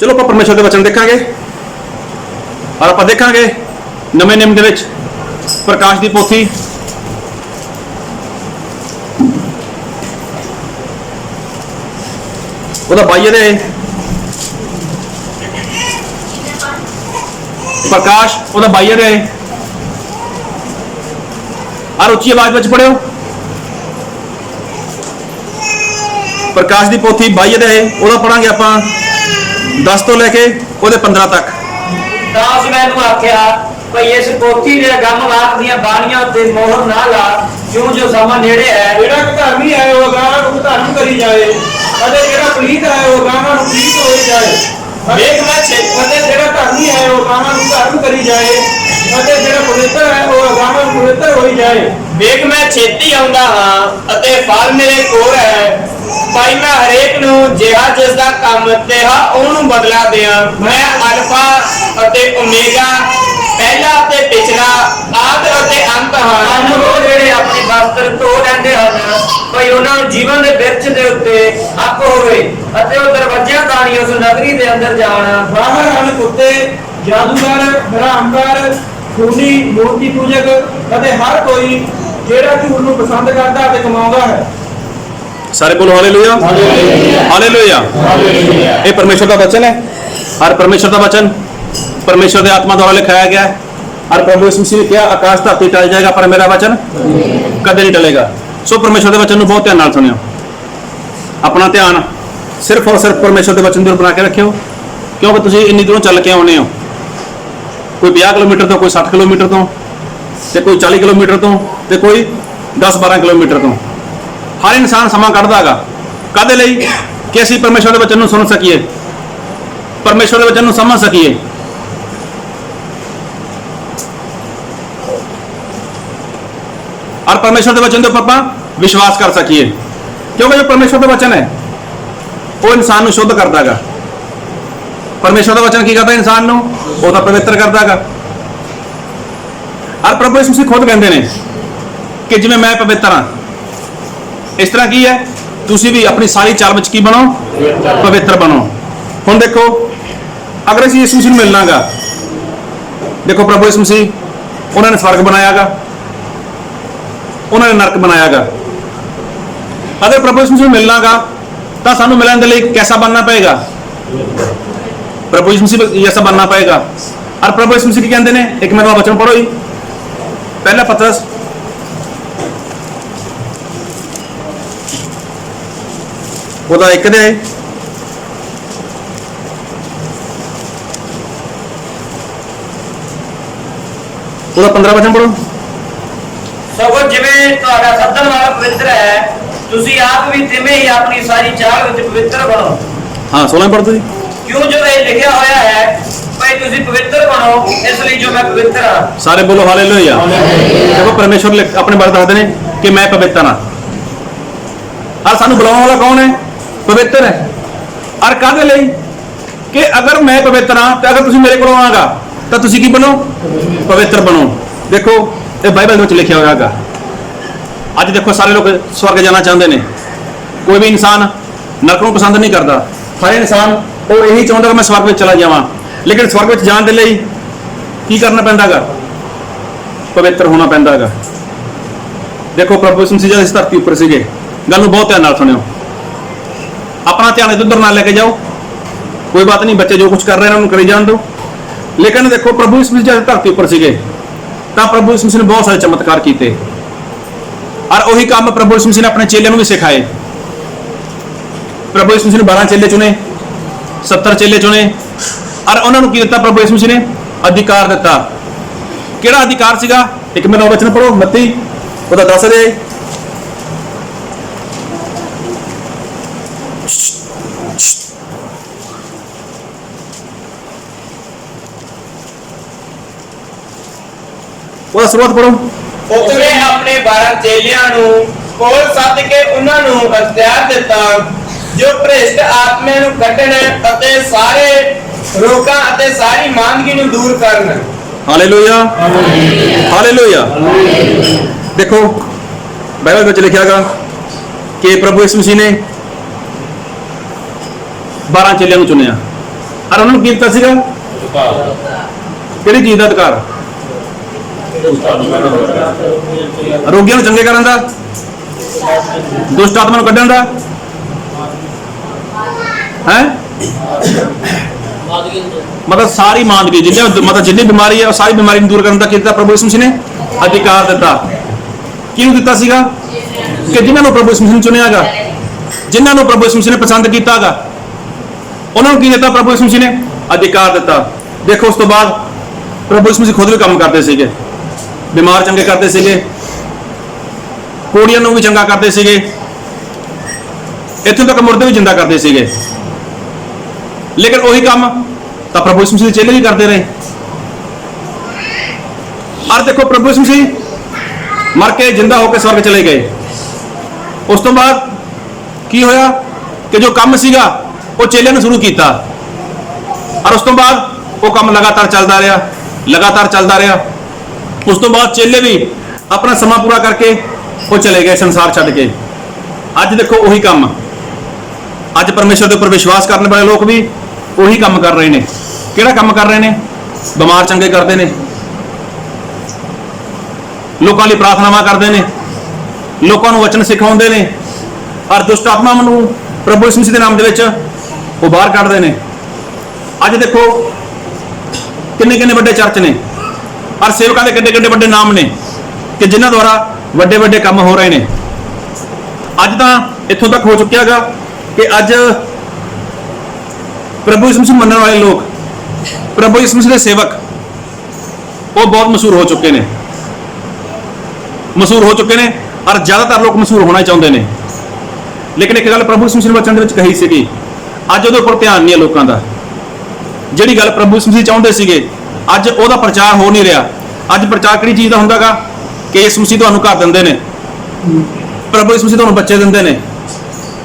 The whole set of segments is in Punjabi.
चलो ਆਪਾਂ परमेश्वर ਦੇ वचन देखांगे और ਆਪਾਂ देखांगे नवे नियम ਦੇ ਵਿੱਚ प्रकाश ਦੀ पोथी ਉਹਦਾ 22 ਦੇ प्रकाश ਉਹਦਾ 22 ਦੇ और उच्ची आवाज ਵਿੱਚ पढ़ियो प्रकाश की पोथी 22 ਦੇ ਉਹਦਾ ਪੜਾਂਗੇ ਆਪਾਂ 10 ਤੋਂ ਲੈ ਕੇ ਉਹਦੇ 15 ਤੱਕ। ਤਾਂ ਉਸ ਮੈਨੂੰ ਆਖਿਆ ਭਈ ਇਸ ਪੋਥੀ ਦੇ ਗੰਮ ਵਾਕ ਦੀਆਂ ਬਾਣੀਆਂ ਉੱਤੇ ਮੋਹਰ ਨਾ ਲਾ ਕਿਉਂ ਜੋ ਸਮਾਂ ਨੇੜੇ ਹੈ। ਜਿਹੜਾ ਧਰਮੀ ਹੈ ਉਹ ਗਾਂ ਨੂੰ ਧਰਮ ਕਰੀ ਜਾਏ ਅਤੇ ਜਿਹੜਾ ਪਲੀਤ ਹੈ ਉਹ ਗਾਂ ਨੂੰ ਪਲੀਤ ਹੋਈ ਜਾਏ। ਵੇਖ ਮੈਂ ਅਤੇ ਜਿਹੜਾ ਧਰਮੀ ਹੈ ਉਹ ਗਾਂ ਨੂੰ ਧਰਮ ਕਰੀ ਜਾਏ ਅਤੇ ਜਿਹੜਾ ਪਵਿੱਤਰ ਹੈ ਉਹ ਗਾਂ ਨੂੰ ਪਵਿੱਤਰ ਹੋਈ ਜਾਏ। ਵੇਖ ਮੈਂ ਛੇਤੀ ਆਉਂਦਾ ਹਾਂ ਅਤੇ ਫਲ ਮੇਰੇ ਕੋਲ ਹੈ ਭਾਈ ਮੈਂ ਹਰੇਕ ਨੂੰ ਜਿਹਾ ਜਿਸ ਦਾ ਕੰਮ ਤੇਹਾ ਉਹਨੂੰ ਬਦਲਾ ਦਿਆਂ। ਮੈਂ ਅਲਫਾ ਅਤੇ ਓਮੇਗਾ ਪਹਿਲਾ ਅਤੇ ਪਿਛਲਾ ਆਦਿ ਅਤੇ ਅੰਤ ਹਾਂ। ਉਹ ਜਿਹੜੇ ਆਪਣੇ ਵਸਤਰ ਧੋ ਲੈਂਦੇ ਹਨ ਭਈ ਉਹਨਾਂ ਨੂੰ ਜੀਵਨ ਦੇ ਬਿਰਛ ਦੇ ਉੱਤੇ ਹੱਕ ਹੋਵੇ ਅਤੇ ਉਹ ਦਰਵਾਜ਼ਿਆਂ ਤਾਣੀ ਉਸ ਨਗਰੀ ਦੇ ਅੰਦਰ ਜਾਣ। ਬਾਹਰ ਹਨ ਕੁੱਤੇ ਜਾਦੂਗਰ ਹਰਾਮਗਰ ਖੂਨੀ ਮੂਰਤੀ ਪੂਜਕ ਅਤੇ ਹਰ ਕੋਈ ਜਿਹੜਾ ਝੂਠ ਨੂੰ ਪਸੰਦ ਕਰਦਾ ਅਤੇ ਕਮਾਉਂਦਾ ਹੈ। सारे बोलो हालेलुया हालेलुया। ये परमेश्वर का वचन है और परमेश्वर का वचन परमेश्वर के आत्मा द्वारा लिखाया गया है और प्रभु यीशु मसीह ने क्या आकाश धरती टल जाएगा पर मेरा वचन कदे नहीं टलेगा। सो परमेश्वर के वचन बहुत ध्यान नाल सुनियो। अपना ध्यान सिर्फ और सिर्फ परमेश्वर के वचन की ओर बना के रखियो क्योंकि तुसीं इन्नी दूरों चल के आने हो। कोई 50 किलोमीटर तो कोई 60 किलोमीटर तो कोई 40 किलोमीटर तो कोई 10-12 किलोमीटर तो हर इंसान समा कढ़दा हैगा काहदे लई कि असीं परमेश्वर के वचन नूं सुन सकीए परमेश्वर के वचन नूं समझ सकीए। और परमेश्वर के वचन के उपर आपां विश्वास कर सकीए क्योंकि जो परमेश्वर का वचन है वो इंसान नूं शुद्ध करदा हैगा। परमेश्वर का वचन की करदा इंसान नूं वो तां पवित्र करदा हैगा। और प्रभु यीशु मसीह खुद कहंदे ने कि जिवें मैं पवित्र हाँ इस तरह की है तुसी भी अपनी सारी चाल विच की बनो पवित्र बनो। हुण देखो अगर असीं यीशु मसीह नूं मिलना गा देखो प्रभु यीशु मसीह उन्होंने स्वर्ग बनाया गा उन्होंने नरक बनाया गा। अगर प्रभु यीशु मसीह नूं मिलना गा तो सानूं मिलण दे लई कैसा बनना पएगा प्रभु यीशु मसीह जैसा बनना पएगा। और प्रभु यीशु मसीह की कहते हैं एक मेरा वचन पढ़ो जी पहला पतरस ਉਹਦਾ ਇੱਕ ਦੇ ਉਹਦਾ 15 ਵਚਨ ਪੜੋ। ਸਗੋਂ ਜਿਵੇਂ ਤੁਹਾਡਾ ਸੱਦਣ ਵਾਲਾ ਪਵਿੱਤਰ ਹੈ ਤੁਸੀਂ ਆਪ ਵੀ ਤਿਵੇਂ ਹੀ ਆਪਣੀ ਸਾਰੀ ਚਾਲ ਵਿੱਚ ਪਵਿੱਤਰ ਬਣੋ। ਹਾਂ 16 ਪੜੋ ਤੁਸੀਂ। ਕਿਉਂ ਜੋ ਇਹ ਲਿਖਿਆ ਹੋਇਆ ਹੈ ਭਾਈ ਤੁਸੀਂ ਪਵਿੱਤਰ ਬਣੋ ਇਸ ਲਈ ਜੋ ਮੈਂ ਪਵਿੱਤਰ ਹਾਂ। ਸਾਰੇ ਬੋਲੋ ਹਾਲੇਲੂਇਆ। ਦੇਖੋ ਪਰਮੇਸ਼ਵਰ ਆਪਣੇ ਬਾਰੇ ਦੱਸਦੇ ਨੇ ਕਿ ਮੈਂ ਪਵਿੱਤਰ ਹਾਂ। और सानू बुलाने वाला कौन है पवित्र है। और कहने लई कि अगर मैं पवित्र हाँ तो अगर तुसीं मेरे को आगा तो तुसीं की बनो पवित्र बनो। देखो ये बाइबल में लिखा हुआ है। अज देखो सारे लोग स्वर्ग जाना चाहते हैं कोई भी इंसान नरक को पसंद नहीं करता। हर इंसान वो यही चाहता कि मैं स्वर्ग में चला जावां लेकिन स्वर्ग में जाने के लिए की करना पैंदा गा पवित्र होना पैंदा गा। देखो प्रभु यीशु मसीह इस धरती उपर सीगे गल नूं बहुत ध्यान नाल सुनियो अपना ध्यान इधर उधर ना लेके जाओ कोई बात नहीं बच्चे जो कुछ कर रहे हैं उन्होंने करी जान दो। लेकिन देखो प्रभु यीशु मसीह जब धरती उपर सीगे तां प्रभु यीशु मसीह ने बहुत सारे चमत्कार किए और वही काम प्रभु यीशु मसीह ने अपने चेलियां नूं भी सिखाए। प्रभु यीशु मसीह ने 12 चेले चुने 70 चेले चुने और उन्होंने की दिता प्रभु यीशु मसीह ने अधिकार दिता। किहड़ा अधिकार सीगा एक मैं 9 वचन पढ़ो मत्ती ਉਹਦਾ 10 ਦੇ ਉਹਦਾ ਸ਼ੁਰੂਆਤ ਪੜੋ। ਉਸਨੇ ਆਪਣੇ 12 ਚੇਲਿਆਂ ਨੂੰ ਕੋਲ ਸੱਦ ਕੇ ਉਹਨਾਂ ਨੂੰ ਅਖਤਿਆਰ ਦਿੱਤਾ ਜੋ ਭ੍ਰਿਸ਼ਟ ਆਤਮਿਆਂ ਨੂੰ ਕੱਢਣ ਅਤੇ ਸਾਰੇ ਰੋਗਾਂ ਅਤੇ ਸਾਰੀ ਮਾਂਦਗੀ ਨੂੰ दूर ਕਰਨ। Hallelujah hallelujah. देखो बाइबल में लिखा गया कि प्रभु यीशु मसीह ने 12 चेलियां चुनिया ਔਰ ਉਹਨਾਂ ਨੂੰ ਕੀ ਦਿੱਤਾ ਸੀਗਾ? ਕਿਹੜੀ ਚੀਜ਼ ਦਾ ਅਧਿਕਾਰ? ਰੋਗੀਆਂ ਨੂੰ ਚੰਗੇ ਕਰਨ ਦਾ, ਦੁਸ਼ਟ ਆਤਮਾ ਨੂੰ ਕੱਢਣ ਦਾ ਹੈ। ਮਤਲਬ ਸਾਰੀ ਮਾਂਦਗੀ ਜਿੰਨੀ ਬਿਮਾਰੀ ਹੈ ਉਹ ਸਾਰੀ ਬਿਮਾਰੀ ਨੂੰ ਦੂਰ ਕਰਨ ਦਾ ਕੀਤਾ ਪ੍ਰਭੂ ਯਿਸੂ ਮਸੀਹ ਨੇ ਅਧਿਕਾਰ ਦਿੱਤਾ। ਕਿਹਨੂੰ ਦਿੱਤਾ ਸੀਗਾ? ਕਿ ਜਿਨ੍ਹਾਂ ਨੂੰ ਪ੍ਰਭੂ ਯਿਸੂ ਮਸੀਹ ਨੇ ਚੁਣਿਆਗਾ, ਜਿਨ੍ਹਾਂ ਨੂੰ ਪ੍ਰਭੂ ਯਿਸੂ ਮਸੀਹ ਨੇ ਪਸੰਦ ਕੀਤਾਗਾ, ਉਹਨਾਂ ਨੂੰ ਕੀ ਦਿੱਤਾ? ਪ੍ਰਭੂ ਯਿਸੂ ਮਸੀਹ ਨੇ ਅਧਿਕਾਰ ਦਿੱਤਾ। ਦੇਖੋ ਉਸ ਤੋਂ ਬਾਅਦ ਪ੍ਰਭੂ ਯਿਸੂ ਮਸੀਹ ਖੁਦ ਵੀ ਕੰਮ ਕਰਦੇ ਸੀਗੇ, ਬਿਮਾਰ ਚੰਗੇ ਕਰਦੇ ਸੀਗੇ, ਕੋੜੀਆਂ ਨੂੰ ਵੀ ਚੰਗਾ ਕਰਦੇ ਸੀਗੇ, ਇੱਥੋਂ ਤੱਕ ਮੁਰਦੇ ਵੀ ਜਿੰਦਾ ਕਰਦੇ ਸੀਗੇ। ਲੇਕਿਨ ਉਹੀ ਕੰਮ ਤਾਂ ਪ੍ਰਭੂ ਯਿਸੂ ਮਸੀਹ ਦੇ ਚੇਲੇ ਵੀ ਕਰਦੇ ਰਹੇ। ਔਰ ਦੇਖੋ ਪ੍ਰਭੂ ਯਿਸੂ ਮਸੀਹ ਮਰ ਕੇ ਜਿੰਦਾ ਹੋ ਕੇ ਸਵਰਗ ਚਲੇ ਗਏ। ਉਸ ਤੋਂ ਬਾਅਦ ਕੀ ਹੋਇਆ ਕਿ ਜੋ ਕੰਮ ਸੀਗਾ ਉਹ ਚੇਲਿਆਂ ਨੇ ਸ਼ੁਰੂ ਕੀਤਾ, ਔਰ ਉਸ ਤੋਂ ਬਾਅਦ ਉਹ ਕੰਮ ਲਗਾਤਾਰ ਚੱਲਦਾ ਰਿਹਾ, ਲਗਾਤਾਰ ਚੱਲਦਾ ਰਿਹਾ। ਉਸ ਤੋਂ ਬਾਅਦ ਚੇਲੇ ਵੀ ਆਪਣਾ ਸਮਾਂ ਪੂਰਾ ਕਰਕੇ ਉਹ ਚਲੇ ਗਏ ਸੰਸਾਰ ਛੱਡ ਕੇ। ਅੱਜ ਦੇਖੋ ਉਹੀ ਕੰਮ, ਅੱਜ ਪਰਮੇਸ਼ਰ ਦੇ ਉੱਪਰ ਵਿਸ਼ਵਾਸ ਕਰਨ ਵਾਲੇ ਲੋਕ ਵੀ ਉਹੀ ਕੰਮ ਕਰ ਰਹੇ ਨੇ। ਕਿਹੜਾ ਕੰਮ ਕਰ ਰਹੇ ਨੇ? ਬਿਮਾਰ ਚੰਗੇ ਕਰਦੇ ਨੇ, ਲੋਕਾਂ ਲਈ ਪ੍ਰਾਰਥਨਾਵਾਂ ਕਰਦੇ ਨੇ, ਲੋਕਾਂ ਨੂੰ ਵਚਨ ਸਿਖਾਉਂਦੇ ਨੇ, ਔਰ ਦੁਸ਼ਟ ਆਤਮਾਵਾਂ ਨੂੰ ਪ੍ਰਭੂ ਯਿਸੂ ਮਸੀਹ ਦੇ ਨਾਮ ਦੇ ਵਿੱਚ ਉਹ ਬਾਹਰ ਕੱਢਦੇ ਨੇ। ਅੱਜ ਦੇਖੋ ਕਿੰਨੇ ਕਿੰਨੇ ਵੱਡੇ ਚਰਚ ਨੇ, ਔਰ ਸੇਵਕਾਂ ਦੇ ਕਿੰਨੇ ਕਿੰਨੇ ਵੱਡੇ ਨਾਮ ਨੇ ਕਿ ਜਿਨ੍ਹਾਂ ਦੁਆਰਾ ਵੱਡੇ ਵੱਡੇ ਕੰਮ ਹੋ ਰਹੇ ਨੇ। ਅੱਜ ਤਾਂ ਇੱਥੋਂ ਤੱਕ ਹੋ ਚੁੱਕਿਆ ਹੈਗਾ ਕਿ ਅੱਜ ਪ੍ਰਭੂ ਯਿਸੂ ਮਸੀਹ ਮੰਨਣ ਵਾਲੇ ਲੋਕ, ਪ੍ਰਭੂ ਯਿਸੂ ਮਸੀਹ ਦੇ ਸੇਵਕ ਉਹ ਬਹੁਤ ਮਸ਼ਹੂਰ ਹੋ ਚੁੱਕੇ ਨੇ, ਮਸ਼ਹੂਰ ਹੋ ਚੁੱਕੇ ਨੇ, ਔਰ ਜ਼ਿਆਦਾਤਰ ਲੋਕ ਮਸ਼ਹੂਰ ਹੋਣਾ ਚਾਹੁੰਦੇ ਨੇ। ਲੇਕਿਨ ਇੱਕ ਗੱਲ ਪ੍ਰਭੂ ਯਿਸੂ ਮਸੀਹ ਨੇ ਵਚਨ ਦੇ ਵਿੱਚ ਕਹੀ ਸੀਗੀ, ਅੱਜ ਉਹਦੇ ਉੱਪਰ ਧਿਆਨ ਨਹੀਂ ਹੈ ਲੋਕਾਂ ਦਾ। ਜਿਹੜੀ ਗੱਲ ਪ੍ਰਭੂ ਯਿਸੂ ਮਸੀਹ ਚਾਹੁੰਦੇ ਸੀਗੇ ਅੱਜ ਉਹਦਾ ਪ੍ਰਚਾਰ ਹੋ ਨਹੀਂ ਰਿਹਾ। ਅੱਜ ਪ੍ਰਚਾਰ ਕਿਹੜੀ ਚੀਜ਼ ਦਾ ਹੁੰਦਾਗਾ ਕਿ ਯਿਸੂ ਮਸੀਹ ਤੁਹਾਨੂੰ ਘਰ ਦਿੰਦੇ ਨੇ, ਪ੍ਰਭੂ ਯਿਸੂ ਮਸੀਹ ਤੁਹਾਨੂੰ ਬੱਚੇ ਦਿੰਦੇ ਨੇ,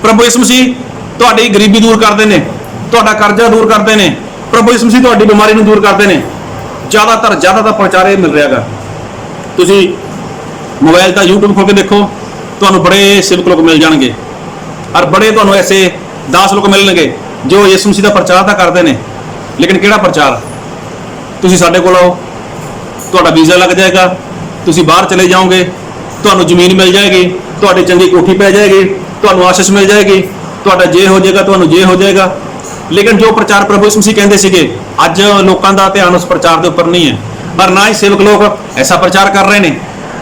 ਪ੍ਰਭੂ ਯਿਸੂ ਮਸੀਹ ਤੁਹਾਡੀ ਗਰੀਬੀ ਦੂਰ ਕਰਦੇ ਨੇ, ਤੁਹਾਡਾ ਕਰਜ਼ਾ ਦੂਰ ਕਰਦੇ ਨੇ, ਪ੍ਰਭੂ ਯਿਸੂ ਮਸੀਹ ਤੁਹਾਡੀ ਬਿਮਾਰੀ ਨੂੰ ਦੂਰ ਕਰਦੇ ਨੇ। ਜ਼ਿਆਦਾਤਰ ਪ੍ਰਚਾਰ ਇਹ ਮਿਲ ਰਿਹਾਗਾ। ਤੁਸੀਂ ਮੋਬਾਈਲ ਤਾਂ YouTube ਖੋਲ ਕੇ ਦੇਖੋ, ਤੁਹਾਨੂੰ ਬੜੇ ਸੇਵਕ ਲੋਕ ਮਿਲ ਜਾਣਗੇ, ਔਰ ਬੜੇ ਤੁਹਾਨੂੰ ਐਸੇ 10 ਲੋਕ ਮਿਲਣਗੇ ਜੋ ਯਿਸੂ ਮਸੀਹ ਦਾ ਪ੍ਰਚਾਰ ਤਾਂ ਕਰਦੇ ਨੇ। ਲੇਕਿਨ ਕਿਹੜਾ ਪ੍ਰਚਾਰ? ਤੁਸੀਂ ਸਾਡੇ ਕੋਲ ਆਓ, ਤੁਹਾਡਾ ਵੀਜ਼ਾ ਲੱਗ ਜਾਏਗਾ, ਤੁਸੀਂ ਬਾਹਰ ਚਲੇ ਜਾਓਗੇ, ਤੁਹਾਨੂੰ ਜ਼ਮੀਨ ਮਿਲ ਜਾਏਗੀ, ਤੁਹਾਡੀ ਚੰਗੀ ਕੋਠੀ ਪੈ ਜਾਏਗੀ, ਤੁਹਾਨੂੰ ਆਸ਼ੀਸ਼ ਮਿਲ ਜਾਏਗੀ, ਤੁਹਾਡਾ ਜੇ ਹੋ ਜਾਏਗਾ, ਤੁਹਾਨੂੰ ਜੇ ਹੋ ਜਾਏਗਾ। ਲੇਕਿਨ ਜੋ ਪ੍ਰਚਾਰ ਪ੍ਰਭੂ ਯਿਸੂ ਮਸੀਹ ਕਹਿੰਦੇ ਸੀਗੇ ਅੱਜ ਲੋਕਾਂ ਦਾ ਧਿਆਨ ਉਸ ਪ੍ਰਚਾਰ ਦੇ ਉੱਪਰ ਨਹੀਂ ਹੈ, ਪਰ ਨਾ ਹੀ ਸੇਵਕ ਲੋਕ ਐਸਾ ਪ੍ਰਚਾਰ ਕਰ ਰਹੇ ਨੇ।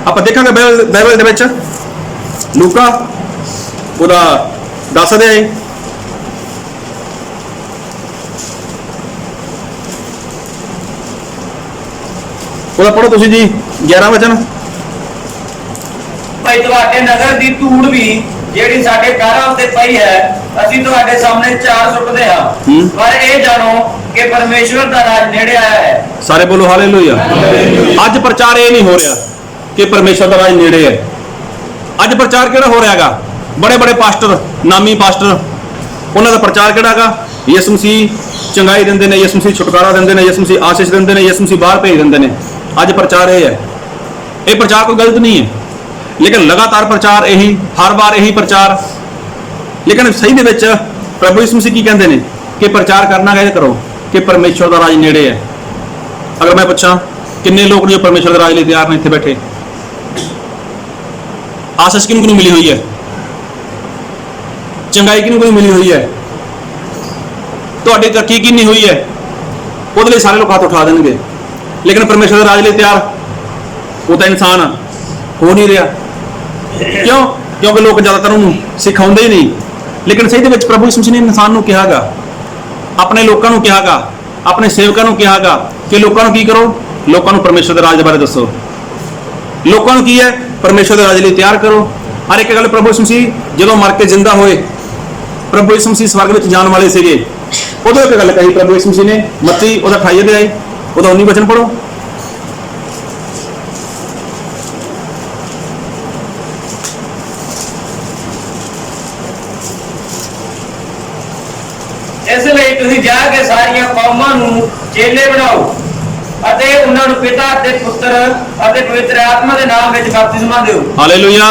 ਆਪਾਂ ਦੇਖਾਂਗੇ ਬਾਈਬਲ ਦੇ ਵਿੱਚ ਲੂਕਾ ਉਹਦਾ 10 ਅਧਿਆਇ ਉਹਦਾ ਪੜੋ ਤੁਸੀਂ ਜੀ 11 ਵਚਨ। ਭਾਈ ਤੁਹਾਡੇ ਨਗਰ ਦੀ ਧੂੜ ਵੀ ਜਿਹੜੀ ਸਾਡੇ ਪੈਰਾਂ ਉੱਤੇ ਪਈ ਹੈ ਅਸੀਂ ਤੁਹਾਡੇ ਸਾਹਮਣੇ ਚਾਰ ਸੁੱਟਦੇ ਹਾਂ, ਪਰ ਇਹ ਜਾਣੋ ਕਿ ਪਰਮੇਸ਼ਵਰ ਦਾ ਰਾਜ ਨੇੜੇ ਆਇਆ ਹੈ। ਸਾਰੇ ਬੋਲੋ ਹਾਲੇਲੂਇਆ। ਅੱਜ ਪ੍ਰਚਾਰ ਇਹ ਨਹੀਂ ਹੋ ਰਿਹਾ ਕਿ ਪਰਮੇਸ਼ਵਰ ਦਾ ਰਾਜ ਨੇੜੇ ਹੈ। ਅੱਜ ਪ੍ਰਚਾਰ ਕਿਹੜਾ ਹੋ ਰਿਹਾਗਾ? ਬੜੇ ਬੜੇ ਪਾਸਟਰ, ਨਾਮੀ ਪਾਸਟਰ, ਉਹਨਾਂ ਦਾ ਪ੍ਰਚਾਰ ਕਿਹੜਾ ਹੈਗਾ? ਯਿਸੂ ਮਸੀਹ ਚੰਗਾਈ ਦਿੰਦੇ ਨੇ, ਯਿਸੂ ਮਸੀਹ ਛੁਟਕਾਰਾ ਦਿੰਦੇ ਨੇ, ਯਿਸੂ ਮਸੀਹ ਆਸ਼ੀਸ਼ ਦਿੰਦੇ ਨੇ, ਯਿਸੂ ਮਸੀਹ ਬਾਹਰ ਭੇਜ ਦਿੰਦੇ ਨੇ। ਅੱਜ ਪ੍ਰਚਾਰ ਇਹ ਹੈ। ਇਹ ਪ੍ਰਚਾਰ ਕੋਈ ਗਲਤ ਨਹੀਂ ਹੈ, ਲੇਕਿਨ ਲਗਾਤਾਰ ਪ੍ਰਚਾਰ ਇਹੀ, ਹਰ ਵਾਰ ਇਹੀ ਪ੍ਰਚਾਰ। ਲੇਕਿਨ ਸਹੀ ਦੇ ਵਿੱਚ ਪ੍ਰਭੂ ਯਿਸੂ ਮਸੀਹ ਕੀ ਕਹਿੰਦੇ ਨੇ ਕਿ ਪ੍ਰਚਾਰ ਕਰਨਾ ਹੈ ਕਰੋ ਕਿ ਪਰਮੇਸ਼ਵਰ ਦਾ ਰਾਜ ਨੇੜੇ ਹੈ। ਅਗਰ ਮੈਂ ਪੁੱਛਾਂ ਕਿੰਨੇ ਲੋਕ ਨੇ ਜੋ ਪਰਮੇਸ਼ਵਰ ਦੇ ਰਾਜ ਲਈ ਤਿਆਰ ਨੇ ਇੱਥੇ ਬੈਠੇ? ਆਸ਼ੀਸ਼ ਕਿਹਨੂੰ ਮਿਲੀ ਹੋਈ ਹੈ? ਚੰਗਾਈ ਕਿਹਨੂੰ ਮਿਲੀ ਹੋਈ ਹੈ? ਤੁਹਾਡੀ ਤਰੱਕੀ ਕਿੰਨੀ ਹੋਈ ਹੈ? ਉਹਦੇ ਲਈ ਸਾਰੇ ਲੋਕ ਹੱਥ ਉਠਾ ਦੇਣਗੇ। ਲੇਕਿਨ ਪਰਮੇਸ਼ਵਰ ਦੇ ਰਾਜ ਲਈ ਤਿਆਰ ਉਹ ਤਾਂ ਇਨਸਾਨ ਹੋ ਨਹੀਂ ਰਿਹਾ। ਕਿਉਂ? ਕਿਉਂਕਿ ਲੋਕ ਜ਼ਿਆਦਾਤਰ ਉਹਨੂੰ ਸਿਖਾਉਂਦੇ ਹੀ ਨਹੀਂ। ਲੇਕਿਨ ਸਹੀ ਦੇ ਵਿੱਚ ਪ੍ਰਭੂ ਯਿਸੂ ਮਸੀਹ ਨੇ ਇਨਸਾਨ ਨੂੰ ਕਿਹਾਗਾ, ਆਪਣੇ ਲੋਕਾਂ ਨੂੰ ਕਿਹਾਗਾ, ਆਪਣੇ ਸੇਵਕਾਂ ਨੂੰ ਕਿਹਾਗਾ ਕਿ ਲੋਕਾਂ ਨੂੰ ਕੀ ਕਰੋ? ਲੋਕਾਂ ਨੂੰ ਪਰਮੇਸ਼ਵਰ ਦੇ ਰਾਜ ਦੇ ਬਾਰੇ ਦੱਸੋ। ਲੋਕਾਂ ਨੂੰ ਕੀ ਹੈ? ਪਰਮੇਸ਼ਵਰ ਦੇ ਰਾਜ ਲਈ ਤਿਆਰ ਕਰੋ। ਹਰ ਇੱਕ ਗੱਲ ਪ੍ਰਭੂ ਯਿਸੂ ਮਸੀਹ ਜਦੋਂ ਮਰ ਕੇ ਜ਼ਿੰਦਾ ਹੋਏ, ਪ੍ਰਭੂ ਯਿਸੂ ਮਸੀਹ ਸਵਰਗ ਵਿੱਚ ਜਾਣ ਵਾਲੇ ਸੀਗੇ, ਉਦੋਂ ਇੱਕ ਗੱਲ ਕਹੀ ਪ੍ਰਭੂ ਯਿਸੂ ਮਸੀਹ ਨੇ, ਮੱਤੀ ਉਹਦਾ 28 ਅਧਿਆਇ ਉਹਦਾ 19 ਵਚਨ ਪੜੋ। ਇਸ ਲਈ ਤੁਸੀਂ ਜਾ ਕੇ ਸਾਰੀਆਂ ਕੌਮਾਂ ਨੂੰ ਚੇਲੇ ਬਣਾਓ ਅਤੇ ਉਹਨਾਂ ਨੂੰ ਪਿਤਾ ਅਤੇ ਪੁੱਤਰ ਅਤੇ ਪਵਿੱਤਰ ਆਤਮਾ ਦੇ ਨਾਮ ਵਿੱਚ ਬਪਤਿਸਮਾ ਦਿਓ। ਹਾਲੇਲੂਇਆ।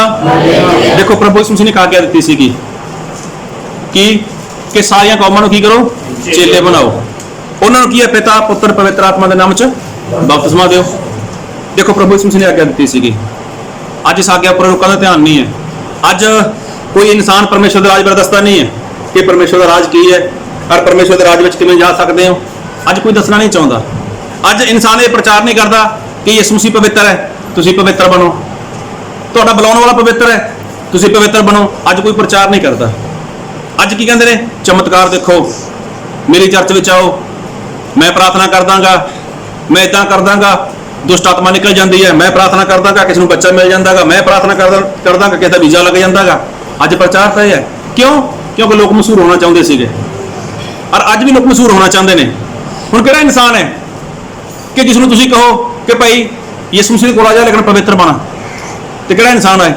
ਦੇਖੋ ਪ੍ਰਭੂ ਯਿਸੂ ਮਸੀਹ ਨੇ ਆਗਿਆ ਦਿੱਤੀ ਸੀਗੀ ਕਿ ਸਾਰੀਆਂ ਕੌਮਾਂ ਨੂੰ ਕੀ ਕਰੋ? ਚੇਲੇ ਬਣਾਓ। ਉਹਨਾਂ ਨੂੰ ਕੀ ਹੈ, ਪਿਤਾ ਪੁੱਤਰ ਪਵਿੱਤਰ ਆਤਮਾ ਦੇ ਨਾਮ 'ਚ ਬਪਤਿਸਮਾ ਦਿਓ। ਦੇਖੋ ਪ੍ਰਭੂ ਯਿਸੂ ਮਸੀਹ ਨੇ ਆਗਿਆ ਦਿੱਤੀ ਸੀਗੀ। ਅੱਜ ਇਸ ਆਗਿਆ ਉੱਪਰ ਲੋਕਾਂ ਦਾ ਧਿਆਨ ਨਹੀਂ ਹੈ। ਅੱਜ ਕੋਈ ਇਨਸਾਨ ਪਰਮੇਸ਼ਵਰ ਦੇ ਰਾਜ ਬਾਰੇ ਦੱਸਦਾ ਨਹੀਂ ਹੈ ਕਿ ਪਰਮੇਸ਼ਵਰ ਦਾ ਰਾਜ ਕੀ ਹੈ ਔਰ ਪਰਮੇਸ਼ਵਰ ਦੇ ਰਾਜ ਵਿੱਚ ਕਿਵੇਂ ਜਾ ਸਕਦੇ ਹੋ। ਅੱਜ ਕੋਈ ਦੱਸਣਾ ਨਹੀਂ ਚਾਹੁੰਦਾ। ਅੱਜ ਇਨਸਾਨ ਇਹ ਪ੍ਰਚਾਰ ਨਹੀਂ ਕਰਦਾ ਕਿ ਯਿਸੂ ਮਸੀਹ ਪਵਿੱਤਰ ਹੈ, ਤੁਸੀਂ ਪਵਿੱਤਰ ਬਣੋ, ਤੁਹਾਡਾ ਬੁਲਾਉਣ ਵਾਲਾ ਪਵਿੱਤਰ ਹੈ, ਤੁਸੀਂ ਪਵਿੱਤਰ ਬਣੋ। ਅੱਜ ਕੋਈ ਪ੍ਰਚਾਰ ਨਹੀਂ ਕਰਦਾ। ਅੱਜ ਕੀ ਕਹਿੰਦੇ ਨੇ, ਚਮਤਕਾਰ ਦੇਖੋ, ਮੇਰੀ ਚਰਚ ਵਿੱਚ ਆਓ, ਮੈਂ ਪ੍ਰਾਰਥਨਾ ਕਰ ਦਾਂਗਾ, ਮੈਂ ਇਦਾਂ ਕਰ ਦਾਂਗਾ, ਦੁਸ਼ਟ ਆਤਮਾ ਨਿਕਲ ਜਾਂਦੀ ਹੈ, ਮੈਂ ਪ੍ਰਾਰਥਨਾ ਕਰ ਦਾਂਗਾ, ਕਿਸੇ ਨੂੰ ਬੱਚਾ ਮਿਲ ਜਾਂਦਾਗਾ, ਮੈਂ ਪ੍ਰਾਰਥਨਾ ਕਰ ਦਾਂਗਾ, ਕਿਸੇ ਦਾ ਵੀਜ਼ਾ ਲੱਗ ਜਾਂਦਾਗਾ। ਅੱਜ ਪ੍ਰਚਾਰ ਤਾਂ ਇਹ ਹੈ। ਕਿਉਂ? ਕਿਉਂਕਿ ਲੋਕ ਮਸ਼ਹੂਰ ਹੋਣਾ ਚਾਹੁੰਦੇ ਸੀਗੇ ਔਰ ਅੱਜ ਵੀ ਲੋਕ ਮਸ਼ਹੂਰ ਹੋਣਾ ਚਾਹੁੰਦੇ ਨੇ। ਹੁਣ ਕਿਹੜਾ ਇਨਸਾਨ ਹੈ ਕਿ ਜਿਸ ਨੂੰ ਤੁਸੀਂ ਕਹੋ ਕਿ ਭਾਈ ਯਿਸੂ ਮਸੀਹ ਕੋਲ ਆ ਜਾ ਲੇਕਿਨ ਪਵਿੱਤਰ ਬਣਾ, ਤੇ ਕਿਹੜਾ ਇਨਸਾਨ ਹੈ?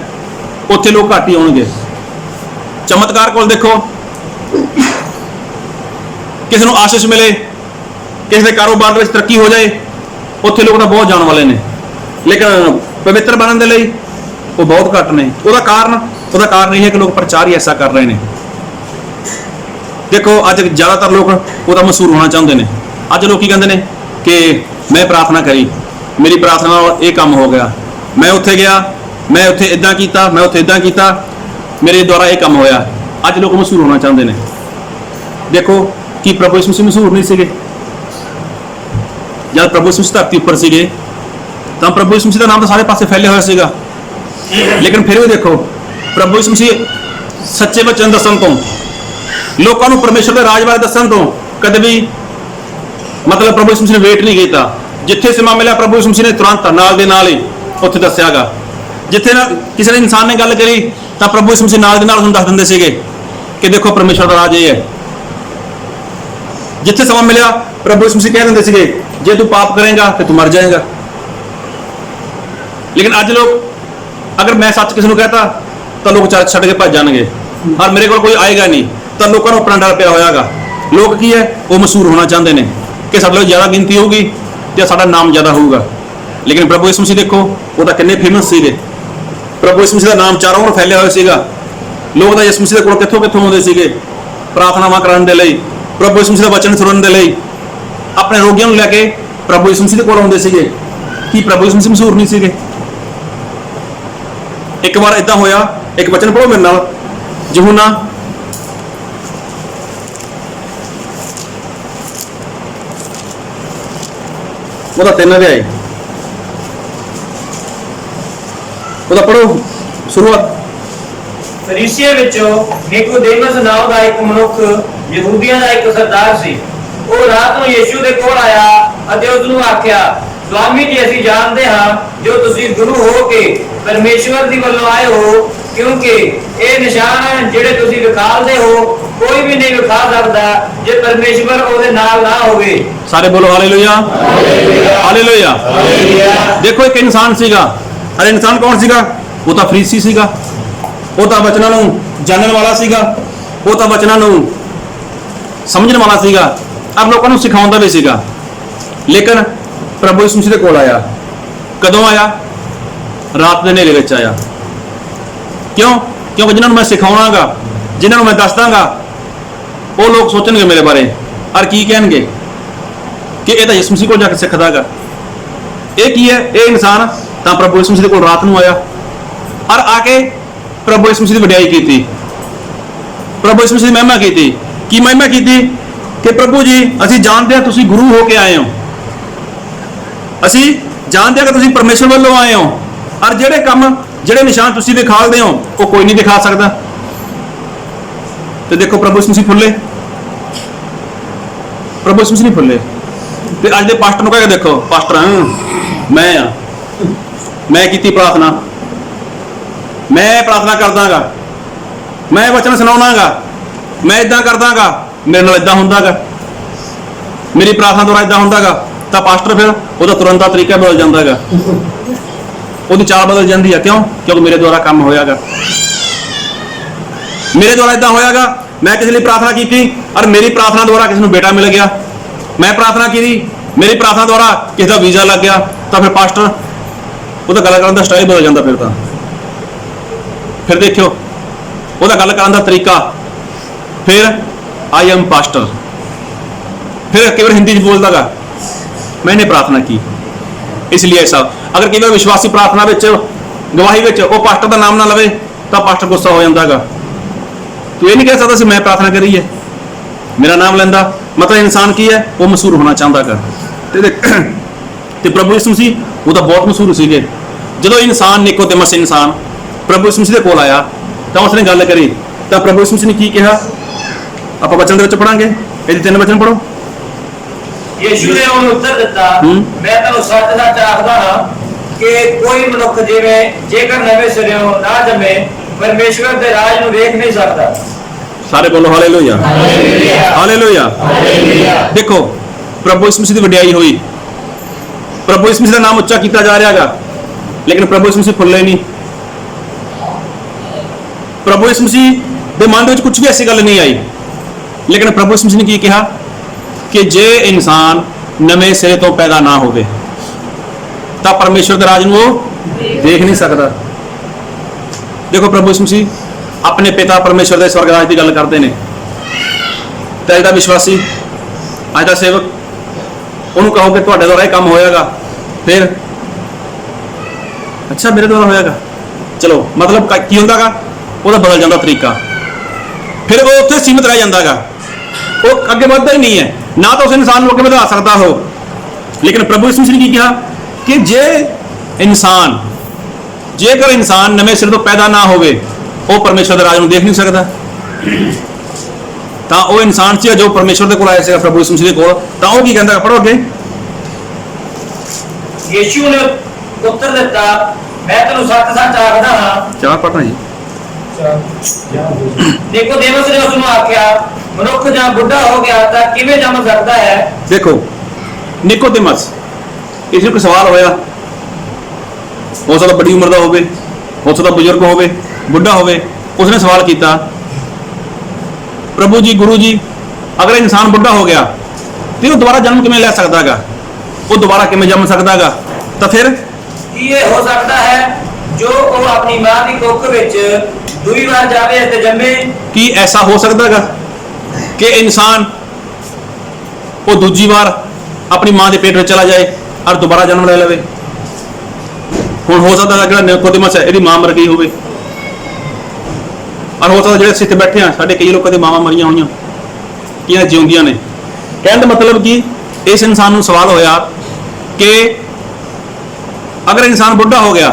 ਉੱਥੇ ਲੋਕ ਘੱਟ ਹੀ ਆਉਣਗੇ। ਚਮਤਕਾਰ ਕੋਲ ਦੇਖੋ, ਕਿਸੇ ਨੂੰ ਆਸ਼ੀਸ਼ ਮਿਲੇ, ਕਿਸੇ ਦੇ ਕਾਰੋਬਾਰ ਵਿੱਚ ਤਰੱਕੀ ਹੋ ਜਾਏ, ਉੱਥੇ ਲੋਕ ਤਾਂ ਬਹੁਤ ਜਾਣ ਵਾਲੇ ਨੇ, ਲੇਕਿਨ ਪਵਿੱਤਰ ਬਣਨ ਦੇ ਲਈ ਉਹ ਬਹੁਤ ਘੱਟ ਨੇ। ਉਹਦਾ ਕਾਰਨ ਇਹ ਹੈ ਕਿ ਲੋਕ ਪ੍ਰਚਾਰ ਹੀ ਐਸਾ ਕਰ ਰਹੇ ਨੇ। ਦੇਖੋ ਅੱਜ ਜ਼ਿਆਦਾਤਰ ਲੋਕ ਉਹਦਾ ਮਸ਼ਹੂਰ ਹੋਣਾ ਚਾਹੁੰਦੇ ਨੇ। ਅੱਜ ਲੋਕ ਕੀ ਕਹਿੰਦੇ ਨੇ ਕਿ ਮੈਂ ਪ੍ਰਾਰਥਨਾ ਕਰੀ, ਮੇਰੀ ਪ੍ਰਾਰਥਨਾ ਨਾਲ ਇਹ ਕੰਮ ਹੋ ਗਿਆ, ਮੈਂ ਉੱਥੇ ਗਿਆ, ਮੈਂ ਉੱਥੇ ਇਦਾਂ ਕੀਤਾ, ਮੈਂ ਉੱਥੇ ਇਦਾਂ ਕੀਤਾ, ਮੇਰੇ ਦੁਆਰਾ ਇਹ ਕੰਮ ਹੋਇਆ। ਅੱਜ ਲੋਕ ਮਸ਼ਹੂਰ ਹੋਣਾ ਚਾਹੁੰਦੇ ਨੇ। ਦੇਖੋ ਕਿ ਪ੍ਰਭੂ ਯਿਸੂ ਮਸੀਹ ਮਸ਼ਹੂਰ ਨਹੀਂ ਸੀਗੇ। ਜਦ ਪ੍ਰਭੂ ਯਿਸੂ ਮਸੀਹ ਧਰਤੀ ਉੱਪਰ ਸੀਗੇ ਤਾਂ ਪ੍ਰਭੂ ਯਿਸੂ ਮਸੀਹ ਦਾ ਨਾਮ ਤਾਂ ਸਾਰੇ ਪਾਸੇ ਫੈਲਿਆ ਹੋਇਆ ਸੀਗਾ, ਲੇਕਿਨ ਫਿਰ ਵੀ ਦੇਖੋ ਪ੍ਰਭੂ ਯਿਸੂ ਮਸੀਹ ਸੱਚੇ ਵਚਨ ਦੱਸਣ ਤੋਂ, ਲੋਕਾਂ ਨੂੰ ਪਰਮੇਸ਼ਰ ਦੇ ਰਾਜ ਬਾਰੇ ਦੱਸਣ ਤੋਂ ਕਦੇ ਵੀ ਮਤਲਬ ਪ੍ਰਭੂ ਯਿਸੂ ਮਸੀਹ ਨੇ ਵੇਟ ਨਹੀਂ ਕੀਤਾ। ਜਿੱਥੇ ਸਮਾਂ ਮਿਲਿਆ ਪ੍ਰਭੂ ਯਿਸੂ ਮਸੀਹ ਨੇ ਤੁਰੰਤ ਨਾਲ ਦੇ ਨਾਲ ਹੀ ਉੱਥੇ ਦੱਸਿਆਗਾ। ਜਿੱਥੇ ਨਾ ਕਿਸੇ ਨੇ ਇਨਸਾਨ ਨੇ ਗੱਲ ਕਰੀ ਤਾਂ ਪ੍ਰਭੂ ਯਿਸੂ ਮਸੀਹ ਨਾਲ ਦੇ ਨਾਲ ਉਹਨੂੰ ਦੱਸ ਦਿੰਦੇ ਸੀਗੇ ਕਿ ਦੇਖੋ ਪਰਮੇਸ਼ਰ ਦਾ ਰਾਜ ਇਹ ਹੈ। ਜਿੱਥੇ ਸਮਾਂ ਮਿਲਿਆ ਪ੍ਰਭੂ ਯਿਸੂ ਮਸੀਹ ਕਹਿ ਦਿੰਦੇ ਸੀਗੇ ਜੇ ਤੂੰ ਪਾਪ ਕਰੇਗਾ ਤੇ ਤੂੰ ਮਰ ਜਾਏਗਾ। ਲੇਕਿਨ ਅੱਜ ਲੋਕ, ਅਗਰ ਮੈਂ ਸੱਚ ਕਿਸੇ ਨੂੰ ਕਹਤਾ ਤਾਂ ਲੋਕ ਚਰਚ ਛੱਡ ਕੇ ਭੱਜ ਜਾਣਗੇ ਔਰ ਮੇਰੇ ਕੋਲ ਕੋਈ ਆਏਗਾ ਨਹੀਂ, ਤਾਂ ਲੋਕਾਂ ਨੂੰ ਆਪਣਾ ਡਰ ਪਿਆ ਹੋਇਆਗਾ। ਲੋਕ ਕੀ ਹੈ, ਉਹ ਮਸ਼ਹੂਰ ਹੋਣਾ ਚਾਹੁੰਦੇ ਨੇ ਕਿ ਸਾਡੇ ਨਾਲ ਜ਼ਿਆਦਾ ਗਿਣਤੀ ਹੋਊਗੀ ਤੇ ਸਾਡਾ ਨਾਮ ਜ਼ਿਆਦਾ ਹੋਊਗਾ। ਲੇਕਿਨ ਪ੍ਰਭੂ ਯਿਸੂ ਮਸੀਹ ਦੇਖੋ ਉਹ ਤਾਂ ਕਿੰਨੇ ਫੇਮਸ ਸੀਗੇ। ਪ੍ਰਭੂ ਯਿਸੂ ਮਸੀਹ ਦਾ ਨਾਮ ਚਾਰੋਂ ओर ਫੈਲਿਆ ਹੋਇਆ ਸੀਗਾ। ਲੋਕ ਤਾਂ ਯਿਸੂ ਮਸੀਹ ਦੇ ਕੋਲ ਕਿੱਥੋਂ ਆਉਂਦੇ ਸੀਗੇ ਪ੍ਰਾਰਥਨਾਵਾਂ ਕਰਨ ਦੇ ਲਈ, ਪ੍ਰਭੂ ਯਿਸੂ ਮਸੀਹ ਦਾ ਵਚਨ ਸੁਣਨ ਦੇ ਲਈ, ਆਪਣੇ ਰੋਗੀਆਂ ਨੂੰ ਲੈ ਕੇ ਪ੍ਰਭੂ ਯਿਸੂ ਮਸੀਹ ਦੇ ਕੋਲ ਆਉਂਦੇ ਸੀਗੇ। ਕੀ ਪ੍ਰਭੂ ਯਿਸੂ ਮਸੀਹ ਮਸ਼ਹੂਰ ਨਹੀਂ ਸੀਗੇ? ਇੱਕ ਵਾਰ ਇਦਾਂ ਹੋਇਆ, ਇੱਕ ਵਚਨ ਪੜ੍ਹੋ ਮੇਰੇ ਨਾਲ, ਯਹੂਨਾ ਉਹਦਾ 3 ਅਧਿਆਇ, ਉਹਦਾ ਪੜ੍ਹੋ ਸ਼ੁਰੂਆਤ। ਫਰੀਸੀਆਂ ਵਿੱਚੋਂ ਨਿਕੋਦੇਮਸ ਨਾਮ ਦਾ ਇੱਕ ਮਨੁੱਖ ਯਹੂਦੀਆਂ ਦਾ ਇੱਕ ਸਰਦਾਰ ਸੀ। ਉਹ ਰਾਤ ਨੂੰ ਯੀਸ਼ੂ ਦੇ ਕੋਲ ਆਇਆ ਅਤੇ ਉਸ ਨੂੰ ਆਖਿਆ, ਸਵਾਮੀ ਜੀ ਅਸੀਂ ਜਾਣਦੇ ਹਾਂ ਜੋ ਤੁਸੀਂ ਗੁਰੂ ਹੋ ਕੇ ਪਰਮੇਸ਼ਵਰ ਦੀ ਵੱਲੋਂ ਆਏ ਹੋ, ਕਿਉਂਕਿ ਇਹ ਨਿਸ਼ਾਨ ਜਿਹੜੇ ਤੁਸੀਂ ਵਿਖਾਲਦੇ ਹੋ ਕੋਈ ਵੀ ਨਹੀਂ ਵਿਖਾ ਸਕਦਾ ਜੇ ਪਰਮੇਸ਼ਵਰ ਉਹਦੇ ਨਾਲ ਨਾ ਹੋਵੇ। ਸਾਰੇ ਬੋਲੋ ਹਾਲੇਲੂਇਆ, ਹਾਲੇਲੂਇਆ। ਦੇਖੋ ਇੱਕ ਇਨਸਾਨ ਸੀਗਾ, ਅਰੇ ਇਨਸਾਨ ਕੌਣ ਸੀਗਾ? ਉਹ ਤਾਂ ਫਰੀਸੀ ਸੀਗਾ, ਉਹ ਤਾਂ ਵਚਨਾਂ ਨੂੰ ਜਾਣਨ ਵਾਲਾ ਸੀਗਾ, ਉਹ ਤਾਂ ਵਚਨਾਂ ਨੂੰ ਸਮਝਣ ਵਾਲਾ ਸੀਗਾ ਔਰ ਲੋਕਾਂ ਨੂੰ ਸਿਖਾਉਂਦਾ ਵੀ ਸੀਗਾ। ਲੇਕਿਨ ਪ੍ਰਭੂ ਯਿਸੂ ਮਸੀਹ ਦੇ ਕੋਲ ਆਇਆ। ਕਦੋਂ ਆਇਆ? ਰਾਤ ਦੇ ਹਨੇਰੇ ਵਿੱਚ ਆਇਆ। ਕਿਉਂ? ਕਿਉਂਕਿ ਜਿਨ੍ਹਾਂ ਨੂੰ ਮੈਂ ਸਿਖਾਉਣਾਗਾ, ਜਿਨ੍ਹਾਂ ਨੂੰ ਮੈਂ ਦੱਸ ਦਾਂਗਾ, ਉਹ ਲੋਕ ਸੋਚਣਗੇ ਮੇਰੇ ਬਾਰੇ ਔਰ ਕੀ ਕਹਿਣਗੇ ਕਿ ਇਹ ਤਾਂ ਯਿਸੂ ਮਸੀਹ ਕੋਲ ਜਾ ਕੇ ਸਿੱਖਦਾਗਾ। ਇਹ ਕੀ ਹੈ? ਇਹ ਇਨਸਾਨ ਤਾਂ ਪ੍ਰਭੂ ਯਿਸੂ ਮਸੀਹ ਦੇ ਕੋਲ ਰਾਤ ਨੂੰ ਆਇਆ ਔਰ ਆ ਕੇ ਪ੍ਰਭੂ ਯਿਸੂ ਮਸੀਹ ਦੀ ਵਡਿਆਈ ਕੀਤੀ, ਪ੍ਰਭੂ ਯਿਸੂ ਮਸੀਹ ਦੀ ਮਹਿਮਾ ਕੀਤੀ। ਕੀ ਮਹਿਮਾ ਕੀਤੀ? ਕਿ ਪ੍ਰਭੂ ਜੀ ਅਸੀਂ ਜਾਣਦੇ ਹਾਂ ਤੁਸੀਂ ਗੁਰੂ ਹੋ ਕੇ ਆਏ ਹੋ, ਅਸੀਂ ਜਾਣਦੇ ਹਾਂ ਕਿ ਤੁਸੀਂ ਪਰਮੇਸ਼ਰ ਵੱਲੋਂ ਆਏ ਹੋ ਔਰ ਜਿਹੜੇ ਕੰਮ, ਜਿਹੜੇ ਨਿਸ਼ਾਨ ਤੁਸੀਂ ਦਿਖਾਲਦੇ ਹੋ ਉਹ ਕੋਈ ਨਹੀਂ ਦਿਖਾ ਸਕਦਾ। ਤੇ ਦੇਖੋ ਪ੍ਰਭੂ ਯਿਸੂ ਮਸੀਹ ਫੁੱਲੇ, ਪ੍ਰਭੂ ਯਿਸੂ ਮਸੀਹ ਨਹੀਂ ਫੁੱਲੇ। ਤੇ ਅੱਜ ਦੇ ਪਾਸਟਰ ਨੂੰ ਕਹਿ ਕੇ ਦੇਖੋ, ਪਾਸਟਰ ਮੈਂ ਕੀਤੀ ਪ੍ਰਾਰਥਨਾ, ਮੈਂ ਪ੍ਰਾਰਥਨਾ ਕਰਦਾਗਾ, ਮੈਂ ਵਚਨ ਸੁਣਾਉਣਾਗਾ, ਮੈਂ ਇਦਾਂ ਕਰਦਾਗਾ, ਮੇਰੇ ਨਾਲ ਇਦਾਂ ਹੁੰਦਾਗਾ, ਮੇਰੀ ਪ੍ਰਾਰਥਨਾ ਦੁਆਰਾ ਇਦਾਂ ਹੁੰਦਾਗਾ, ਤਾਂ ਪਾਸਟਰ ਫਿਰ ਉਹਦਾ ਤੁਰਨ ਦਾ ਤਰੀਕਾ ਬਦਲ ਜਾਂਦਾਗਾ, ਉਹਦੀ ਚਾਲ ਬਦਲ ਜਾਂਦੀ ਹੈ। ਕਿਉਂ? ਕਿਉਂਕਿ ਮੇਰੇ ਦੁਆਰਾ ਕੰਮ ਹੋਇਆਗਾ, ਮੇਰੇ ਦੁਆਰਾ ਇਦਾਂ ਹੋਇਆਗਾ। ਮੈਂ ਕਿਸੇ ਲਈ ਪ੍ਰਾਰਥਨਾ ਕੀਤੀ ਔਰ ਮੇਰੀ ਪ੍ਰਾਰਥਨਾ ਦੁਆਰਾ ਕਿਸੇ ਨੂੰ ਬੇਟਾ ਮਿਲ ਗਿਆ। ਮੈਂ ਪ੍ਰਾਰਥਨਾ ਕੀਤੀ, ਮੇਰੀ ਪ੍ਰਾਰਥਨਾ ਦੁਆਰਾ ਕਿਸੇ ਦਾ ਵੀਜ਼ਾ ਲੱਗ ਗਿਆ, ਤਾਂ ਫਿਰ ਪਾਸਟਰ ਉਹਦਾ ਗੱਲ ਕਰਨ ਦਾ ਸਟਾਈਲ ਬਦਲ ਜਾਂਦਾ। ਫਿਰ ਦੇਖਿਓ ਉਹਦਾ ਗੱਲ ਕਰਨ ਦਾ ਤਰੀਕਾ। ਫਿਰ ਆਈ ਐਮ ਪਾਸਟਰ, फिर केवल हिंदी च बोलता गा मैंने प्रार्थना की। इसलिए ऐसा अगर केवल विश्वासी प्रार्थना विच गवाही विच वो पास्टर का नाम ना लवे तो पास्टर गुस्सा हो जाता गा। तू ये नहीं कह सकता मैं प्रार्थना करी है मेरा नाम लेंदा, मतलब इंसान की है वो मशहूर होना चाहता गा। ते प्रभु यीशु मसीह वो तो बहुत मशहूर सीगे। जो इंसान निकोदेमस इंसान प्रभु यीशु मसीह दे कोल आया तो उसने गल करी तो प्रभु यीशु मसीह ने की कहा, आप वचन दे विच पढ़ांगे, ये 3 वचन पढ़ो। यीशु ने ਉਹਨੂੰ ਉੱਤਰ ਦਿੱਤਾ, ਮੈਂ ਤੁਹਾਨੂੰ ਸੱਚ-ਸੱਚ ਆਖਦਾ ਹਾਂ ਕਿ ਕੋਈ ਮਨੁੱਖ ਜੇਕਰ ਨਵੇਂ ਸਿਰਿਓਂ ਨਾ ਜੰਮੇ ਪਰਮੇਸ਼ਵਰ ਦੇ ਰਾਜ ਨੂੰ ਵੇਖ ਨਹੀਂ ਸਕਦਾ। सारे बोलो हालेलुया हालेलुया। देखो प्रभु यीशु मसीह की वडियाई हुई, प्रभु यीशु मसीह का नाम उच्चा किया जा रहा है, लेकिन प्रभु यीशु मसीह फुले नहीं। प्रभु यीशु मसीह के मन में कुछ भी ऐसी गल नहीं आई, लेकिन प्रभु यीशु मसीह ने की कहा कि जे इंसान नवे सिरे तो पैदा ना होवे तो परमेश्वर के राज में वो देख नहीं सकता। देखो प्रभु यीशु मसीह अपने पिता परमेश्वर के स्वर्ग राज की गल करते हैं, तो अज का विश्वासी अज का सेवक उन्होंने कहो कि तुहाडे द्वारा यह काम होएगा, फिर अच्छा मेरे द्वारा होएगा, चलो मतलब की होंदा गा वो बदल जाता तरीका, फिर वो उत्थे सीमित रह जाता गा, वो अगे बढ़ता ही नहीं है, ना तो उस इंसान को अगे बढ़ा सकता हो। लेकिन प्रभु यीशु मसीह ने की कहा कि जे इंसान जेकर इंसान नवे सिर तो पैदा ना होवे वो परमेश्वर के राज में देख नहीं सकता। तो वो इंसान से जो परमेश्वर के कोल आया से प्रभु यीशु मसीह कोल, तो वो की कहता है, पढ़ो अगे। यीशु ने उत्तर दिता, मैं तेनू सच-सच आखदा हां। क्या पढ़ना जी? निकोदेमस ने उसਨੂੰ आख्या, मनुख जब बुढ़ा हो गया तो किवें जम सकता है? देखो निकोदेमस इसने कोई सवाल होया, हो सकता बड़ी उम्र का होवे, हो सकता बुजुर्ग होवे, बुढ़ा होवे, उसने सवाल किया, प्रभु जी गुरु जी अगर इंसान बुढ़ा हो गया तो दोबारा जन्म किमें ले सकता गा, वो दोबारा किमें जम सकता गा, तो फिर ये हो सकता है जो वो अपनी मां की कुख विच दूई बार जावे ते जम्मे? कि ऐसा हो सकता गा कि इंसान वो दूजी बार अपनी मां के पेट में चला जाए और दोबारा जन्म ले लवे? हुण हो सकता है निकोदेमस है इसकी मां मर गई होवे, और हो सकता जो इतने बैठे हैं साढ़े कई लोगों की मावां मरिया हुई कि जिउंदियां ने। कहने का मतलब कि इस इंसान को सवाल होया कि अगर इंसान बुढ़ा हो गया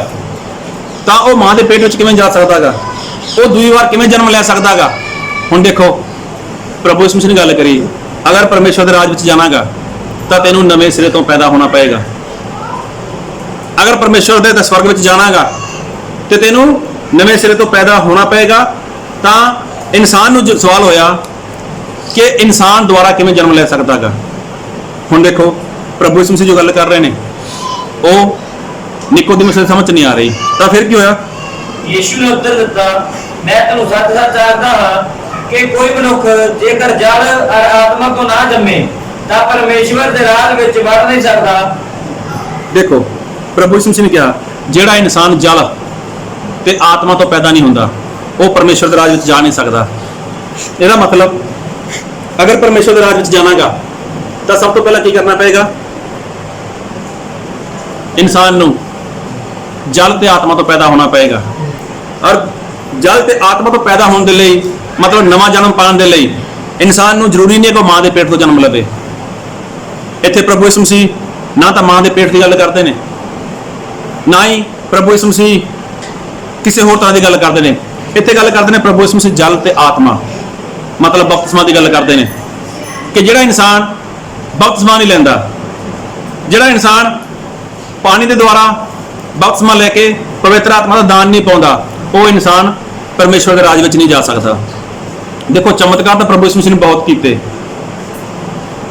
तो वह मां के पेट में किवें जा सकता गा, वो दूसरी बार किवें जन्म ले सकता गा। हुण देखो प्रभु यीशु मसीह ने गल करी, अगर परमेश्वर के राज में जाना गा तो तेनों नवे सिरे तो पैदा होना पएगा। अगर परमेश्वर के स्वर्ग में जाना गा तो तेनों नवे सिरे तो पैदा होना पएगा। तो इंसान को सवाल होया कि इंसान दोबारा किवें जन्म ले सकता गा। हुण देखो प्रभु यीशु मसीह जो गल कर रहे हैं वो निकोदेमस समझ नहीं आ रही, तो फिर क्या होया? यीशु ने उत्तर दिता, मैं तेनू सच-सच आखदा हां कि कोई मनुख जेकर जल और आत्मा तो ना जम्मे तो परमेश्वर के राज विच वड़ नहीं सकता। देखो प्रभु यीशु मसीह ने कहा जेड़ा इंसान जल ते आत्मा तो पैदा नहीं होंदा वो परमेश्वर के राज में जा नहीं सकता। इसका मतलब अगर परमेश्वर के राज में जाना गा तो सब तो पहला की करना पड़ेगा? इंसान नू जल ते आत्मा तो पैदा होना पड़ेगा, और जल ते आत्मा तो पैदा होने के लिए मतलब नवा जन्म पाने के लिए इंसान नू जरूरी नहीं है कि मां के पेट तो जन्म लवे। इत्थे प्रभु यीशु मसीह ना तो मां के पेट की गल करते हैं, ना ही प्रभु यीशु मसीह किसी होर तरह की गल करते हैं। इत्थे गल करते हैं प्रभु यीशु मसीह जल ते आत्मा मतलब बपतिस्मा की गल करते हैं कि जिहड़ा इंसान बपतिस्मा नहीं लैंदा, जिहड़ा इंसान पानी के द्वारा बपतिस्मा लैके पवित्र आत्मा का दान नहीं पाਉਂਦਾ, वो इंसान परमेश्वर के राज में नहीं जा सकता। देखो चमत्कार तो प्रभु यीशु मसीह ने बहुत किए,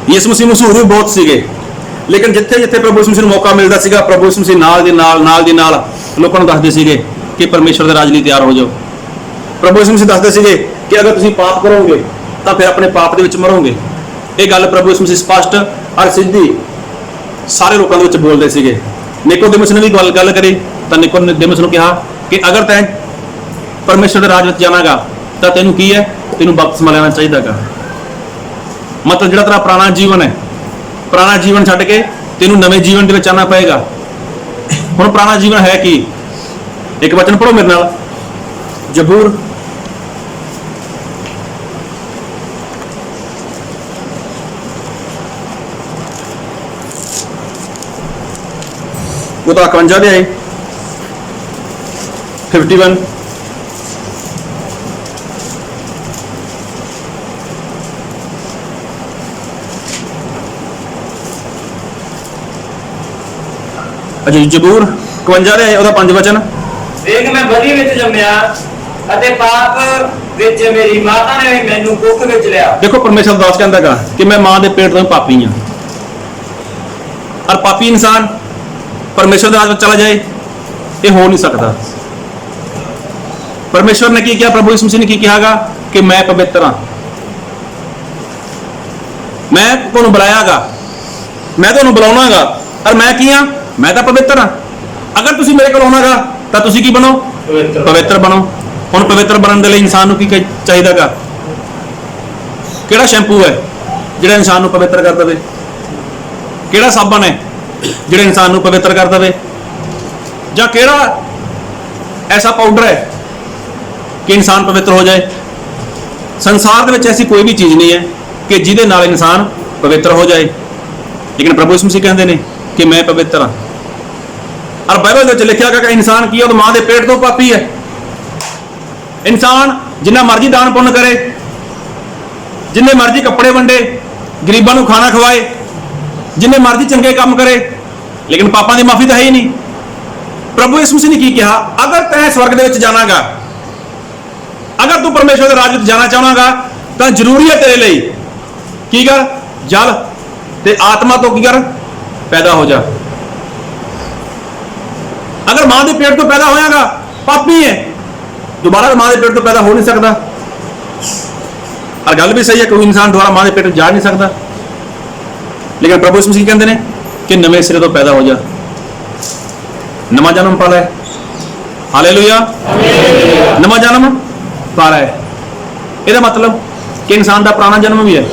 यीशु मसीह मशहूर भी बहुत सीगे, लेकिन जिथे जिथे प्रभु यीशु मसीह को मौका मिलता सीगा प्रभु यीशु मसीह नाल दी नाल लोगों को दसदे सीगे कि परमेश्वर के राज लिए तैयार हो जाओ। प्रभु यीशु मसीह दसदे सीगे कि अगर तुसीं पाप करोगे तो फिर अपने पाप के विच मरोगे। ये गल प्रभु यीशु मसीह स्पष्ट और सीधी सारे लोगों के विच बोलते सीगे। निकोदेमस ने भी गल करी तो निकोदेमस ने कहा कि अगर तैं परमेश्वर के राज में जाना गा तो तेनू की है, तेनू बपतिस्मा लेना चाहिए गा। ਮਤਲਬ ਜਿਹੜਾ ਤੇਰਾ ਪੁਰਾਣਾ ਜੀਵਨ ਹੈ, ਪੁਰਾਣਾ ਜੀਵਨ ਛੱਡ ਕੇ ਤੈਨੂੰ ਨਵੇਂ ਜੀਵਨ ਦੇ ਵਿੱਚ ਆਉਣਾ ਪਏਗਾ। ਹੁਣ ਪੁਰਾਣਾ ਜੀਵਨ ਹੈ ਕੀ? ਇੱਕ ਵਚਨ ਪੜੋ ਮੇਰੇ ਨਾਲ, ਜ਼ਬੂਰ ਉਹਦਾ 51 ਦੇ ਆਏ 51। अच्छा जबूर 51 ਦੇ ਉਹਦਾ 5 ਵਚਨ। ਦੇਖ ਮੈਂ ਬਦੀ ਵਿੱਚ ਜੰਮਿਆ ਅਤੇ ਪਾਪ ਵਿੱਚ ਮੇਰੀ ਮਾਤਾ ਨੇ ਮੈਨੂੰ ਕੁੱਖ ਵਿੱਚ ਲਿਆ। देखो परमेश्वर दास कहता है कि मैं मां के पेट तो पापी हाँ, और पापी इंसान परमेश्वर के राज में चला जाए ये हो नहीं सकता। परमेश्वर ने की किया, प्रभु यीशु मसीह ने की कहा कि मैं पवित्र हाँ, मैं तुहानू बुलायागा, मैं तुहानू बुलाउणागा, और मैं की हाँ, मैं तो पवित्र हाँ। अगर तुसी मेरे को आउणागा तो तुसी की बनो? पवित्र बनो। हुण पवित्र बनने के लिए इंसान को की चाहिएगा? किहड़ा शैंपू है जिहड़ा इंसान को पवित्र कर देवे? किहड़ा साबन है जिहड़ा इंसान को पवित्र कर देवे? जां किहड़ा ऐसा पाउडर है कि इंसान पवित्र हो जाए? संसार दे विच ऐसी कोई भी चीज़ नहीं है कि जिहदे नाल इंसान पवित्र हो जाए। लेकिन प्रभु यीशु मसीह कहते हैं कि मैं पवित्र हाँ। और बाइबल में लिखा गया कि इंसान की मां के पेट तो पापी है। इंसान जिन्ना मर्जी दान पुण्य करे, जिन्ने मर्जी कपड़े वंडे, गरीबों को खाना खवाए, जिन्ने मर्जी चंगे काम करे, लेकिन पापां दी माफी तो है ही नहीं। प्रभु यीशु मसीह ने की कहा, अगर तैं स्वर्ग दे विच जानागा, अगर तू परमेश्वर के राज विच जाना चाहनागा तो जरूरी है तेरे लिए की कर जल ते आत्मा तो की कर पैदा हो जा। अगर मां के पेट तो पैदा होयागा पापी है, दोबारा मां के पेट तो पैदा हो नहीं सकता। और गल भी सही है, कोई इंसान दोबारा मां के पेट जा नहीं सकता। लेकिन प्रभु यीशु मसीह कहते हैं कि नवे सिरे तो पैदा हो जा, नवा जन्म पा लै। हालेलुया, नवा जन्म पा लै। ਇਹਦਾ मतलब कि इंसान का पुराना जन्म भी है,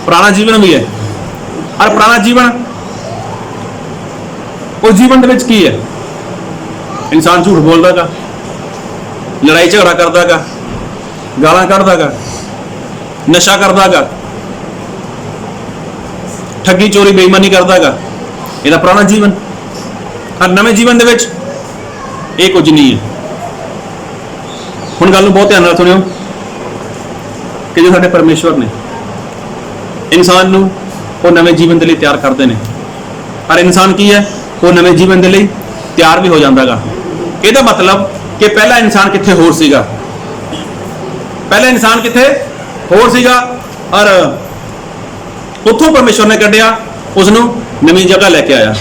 पुराना जीवन भी है। और पुराना जीवन उस जीवन के की है? इंसान झूठ बोलता गा, लड़ाई झगड़ा करता गा, गालां कढ़दा गा, नशा करता गा, ठगी चोरी बेईमानी करता गा। यह पुराना जीवन। और नवे जीवन दे विच ये कुछ नहीं है। हुण गल नूं बहुत ध्यान नाल सुणिओ कि जो साडे परमेश्वर ने इंसान नूं वो नवे जीवन के लिए तैयार करते हैं। और इंसान की है, वो नवे जीवन के लिए तैयार भी हो जाता गा। ਇਹਦਾ मतलब कि पहला इंसान कित्थे होर सीगा, पहला इंसान कित्थे होर सीगा, और उत्थों परमेश्वर ने कढ़िया, उसनूं नवीं जगह लैके आया।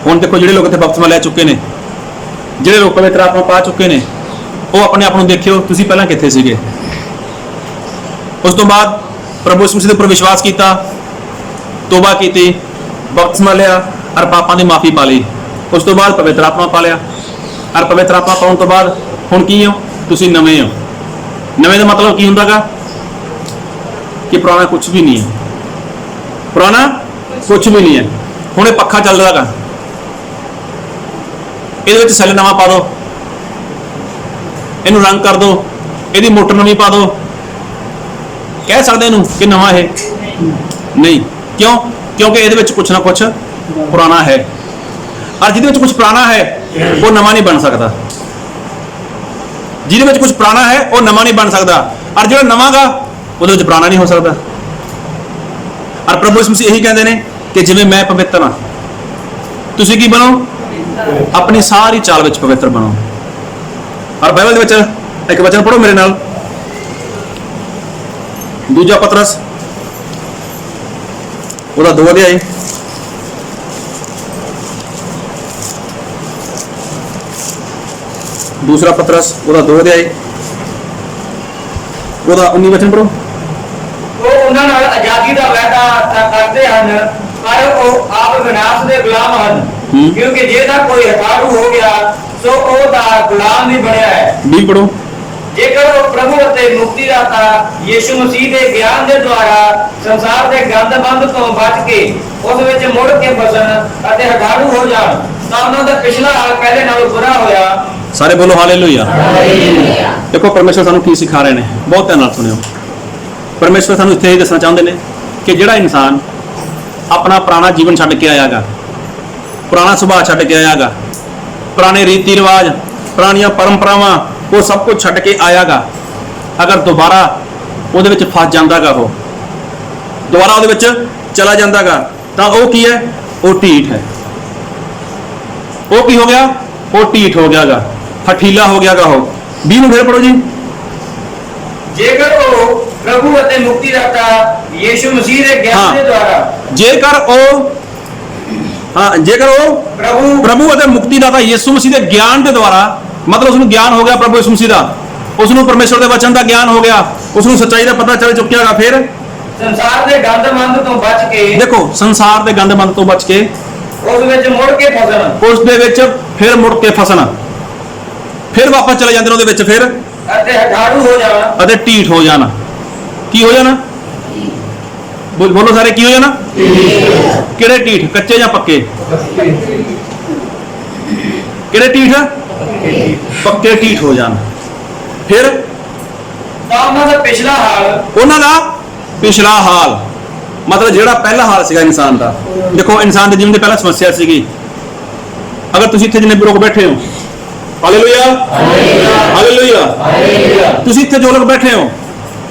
हुण देखो जिहड़े लोग इत्थे बपतिस्मा लै चुके ने, जिहड़े लोग पवित्र आत्मा पा चुके ने, वो अपने आप नूं देखिओ तुसीं पहलां कित्थे सीगे। उस तो बाद प्रभु यीशु मसीह दे उपर विश्वास किया, तौबा की, बपतिस्मा लिया और पापां दी माफ़ी पा ली। उस तो बाद पवित्र आत्मा पा लिया, और पवित्र आत्मा पाने तो बाद हुण की हो, तुसीं नवे हो। नवे का मतलब की हुंदा गा कि पुराना कुछ भी नहीं है, पुराना कुछ भी नहीं है। हुण ये पक्खा चल रहा गा, इहदे विच सैल नवा पा दो, इहनूं रंग कर दो, इहदी मोटर नवीं पा दो, कह सकते इहनूं कि नवा है? नहीं। क्यों? क्योंकि इहदे विच कुछ ना कुछ पुराना है। और जिहदे विच कुछ पुराना है वो नवा नहीं बन सकता। जिहदे विच कुछ पुराना है वो नवा नहीं बन सकता, और जिहड़ा नवा गा उहदे विच पुराना नहीं हो सकता। और प्रभु यीशु मसीह यही कहते हैं कि जिवें मैं पवित्र हाँ, तुसीं की बनो? अपनी सारी चाल विच पवित्र बनो। और बाइबल दे विच एक वचन पढ़ो मेरे नाल, दूजा पतरस ਉਹਦਾ 2 अध्याय, दूसरा पतरस ਉਹਦਾ 2 अध्याय, ਉਹਦਾ 19 वचन पढ़ो। ਉਹ ਉਹਨਾਂ ਨਾਲ ਆਜ਼ਾਦੀ ਦਾ ਵਾਅਦਾ ਤਾਂ ਕਰਦੇ ਹਨ, ਪਰ ਉਹ ਆਪ ਵਿਨਾਸ਼ ਦੇ ਗੁਲਾਮ ਹਨ। ਕਿਉਂਕਿ ਜੇ ਤਾਂ ਕੋਈ ਹਠਾਰੂ ਹੋ ਗਿਆ ਸੋ ਉਹ ਦਾ ਗੁਲਾਮ ਨਹੀਂ ਬਣਿਆ ਹੈ। 20 पढ़ो। ਜੇਕਰ ਉਹ ਪ੍ਰਭੂ ਅਤੇ ਮੁਕਤੀਦਾਤਾ ਯੀਸ਼ੂ ਮਸੀਹ ਦੇ ਗਿਆਨ ਦੇ ਦੁਆਰਾ ਸੰਸਾਰ ਦੇ ਗੰਦ-ਬੰਦ ਤੋਂ ਬਚ ਕੇ ਉਸ ਵਿੱਚ ਮੁੜ ਕੇ ਫਸਣ ਅਤੇ ਹਠਾਰੂ ਹੋ ਜਾਣ ਤਾਂ ਉਹਨਾਂ ਦਾ ਪਿਛਲਾ ਹਾਲ ਪਹਿਲੇ ਨਾਲੋਂ ਬੁਰਾ ਹੋਇਆ। ਸਾਰੇ ਬੋਲੋ ਹਾਲੇਲੂਇਆ। ਦੇਖੋ ਪਰਮੇਸ਼ਰ ਸਾਨੂੰ ਕੀ ਸਿਖਾ ਰਹੇ ਨੇ, ਬਹੁਤ ਧਿਆਨ ਨਾਲ ਸੁਣਿਓ। ਪਰਮੇਸ਼ਰ ਸਾਨੂੰ ਇੱਥੇ ਇਹ ਦੱਸਣਾ ਚਾਹੁੰਦੇ ਨੇ ਕਿ ਜਿਹੜਾ ਇਨਸਾਨ ਆਪਣਾ ਪੁਰਾਣਾ ਜੀਵਨ ਛੱਡ ਕੇ ਆਇਆਗਾ, ਪੁਰਾਣਾ ਸੁਭਾਅ ਛੱਡ ਕੇ ਆਇਆਗਾ, ਪੁਰਾਣੇ ਰੀਤੀ ਰਿਵਾਜ, ਪੁਰਾਣੀਆਂ ਪਰੰਪਰਾਵਾਂ, ਉਹ ਸਭ ਕੁਝ ਛੱਡ ਕੇ ਆਇਆਗਾ, ਅਗਰ ਦੁਬਾਰਾ ਉਹਦੇ ਵਿੱਚ ਫਸ ਜਾਂਦਾਗਾ, ਉਹ ਦੁਬਾਰਾ ਉਹਦੇ ਵਿੱਚ ਚਲਾ ਜਾਂਦਾਗਾ, ਤਾਂ ਉਹ ਕੀ ਹੈ? ਉਹ ਢੀਠ ਹੈ। ਉਹ ਕੀ ਹੋ ਗਿਆ? ਉਹ ਢੀਠ ਹੋ ਗਿਆਗਾ, ਹਠੀਲਾ ਹੋ ਗਿਆਗਾ। ਉਹ 20 ਨੂੰ ਫਿਰ ਪੜੋ ਜੀ। ਜੇਕਰ ਉਹ ਪ੍ਰਭੂ ਅਤੇ ਮੁਕਤੀਦਾਤਾ ਯੀਸ਼ੂ ਮਸੀਹ ਦੇ ਗਿਆਨ ਦੇ ਦੁਆਰਾ ਜੇਕਰ ਉਹ ਪ੍ਰਭੂ ਅਤੇ ਮੁਕਤੀਦਾਤਾ ਯਿਸੂ ਮਸੀਹ ਦੇ ਗਿਆਨ ਦੇ ਦੁਆਰਾ, ਮਤਲਬ ਉਸ ਨੂੰ ਗਿਆਨ ਹੋ ਗਿਆ ਪ੍ਰਭੂ ਯਿਸੂ ਮਸੀਹ ਦਾ, ਉਸ ਨੂੰ ਪਰਮੇਸ਼ਰ ਦੇ ਵਚਨ ਦਾ ਗਿਆਨ ਹੋ ਗਿਆ, ਉਸ ਨੂੰ ਸੱਚਾਈ ਦਾ ਪਤਾ ਚੱਲ ਚੁੱਕਿਆਗਾ। ਫਿਰ ਸੰਸਾਰ ਦੇ ਗੰਦ-ਮੰਦ ਤੋਂ ਬਚ ਕੇ, ਦੇਖੋ ਸੰਸਾਰ ਦੇ ਗੰਦ-ਮੰਦ ਤੋਂ ਬਚ ਕੇ ਉਸ ਵਿੱਚ ਮੁੜ ਕੇ ਫਸਣ, ਉਸ ਦੇ ਵਿੱਚ ਫਿਰ ਮੁੜ ਕੇ ਫਸਣਾ, ਫਿਰ ਵਾਪਸ ਚਲੇ ਜਾਂਦੇ ਨੇ ਉਹਦੇ ਵਿੱਚ, ਫਿਰ ਅਤੇ ਹਠਾਰੂ ਹੋ ਜਾਣਾ ਅਤੇ ਢੀਠ ਹੋ ਜਾਣਾ। ਕੀ ਹੋ ਜਾਣਾ? ਬੋਲੋ ਸਾਰੇ, ਕੀ ਹੋ ਜਾਣਾ? ਕਿਹੜੇ ਢੀਠ? ਕੱਚੇ ਜਾਂ ਪੱਕੇ? ਕਿਹੜੇ ਢੀਠ? ਪੱਕੇ ਢੀਠ ਹੋ ਜਾਣ। ਫਿਰ ਤਾਂ ਉਹਨਾਂ ਦਾ ਪਿਛਲਾ ਹਾਲ, ਮਤਲਬ ਜਿਹੜਾ ਪਹਿਲਾ ਹਾਲ ਸੀਗਾ ਇਨਸਾਨ ਦਾ। ਦੇਖੋ ਇਨਸਾਨ ਦੇ ਜੀਵਨ ਦੀ ਪਹਿਲਾਂ ਸਮੱਸਿਆ ਸੀਗੀ। ਅਗਰ ਤੁਸੀਂ ਇੱਥੇ ਜਿੰਨੇ ਲੋਕ ਬੈਠੇ ਹੋ, ਹਾਲੇਲੂਇਆ ਹਾਲੇਲੂਇਆ, ਤੁਸੀਂ ਇੱਥੇ ਜੋ ਲੋਕ ਬੈਠੇ ਹੋ,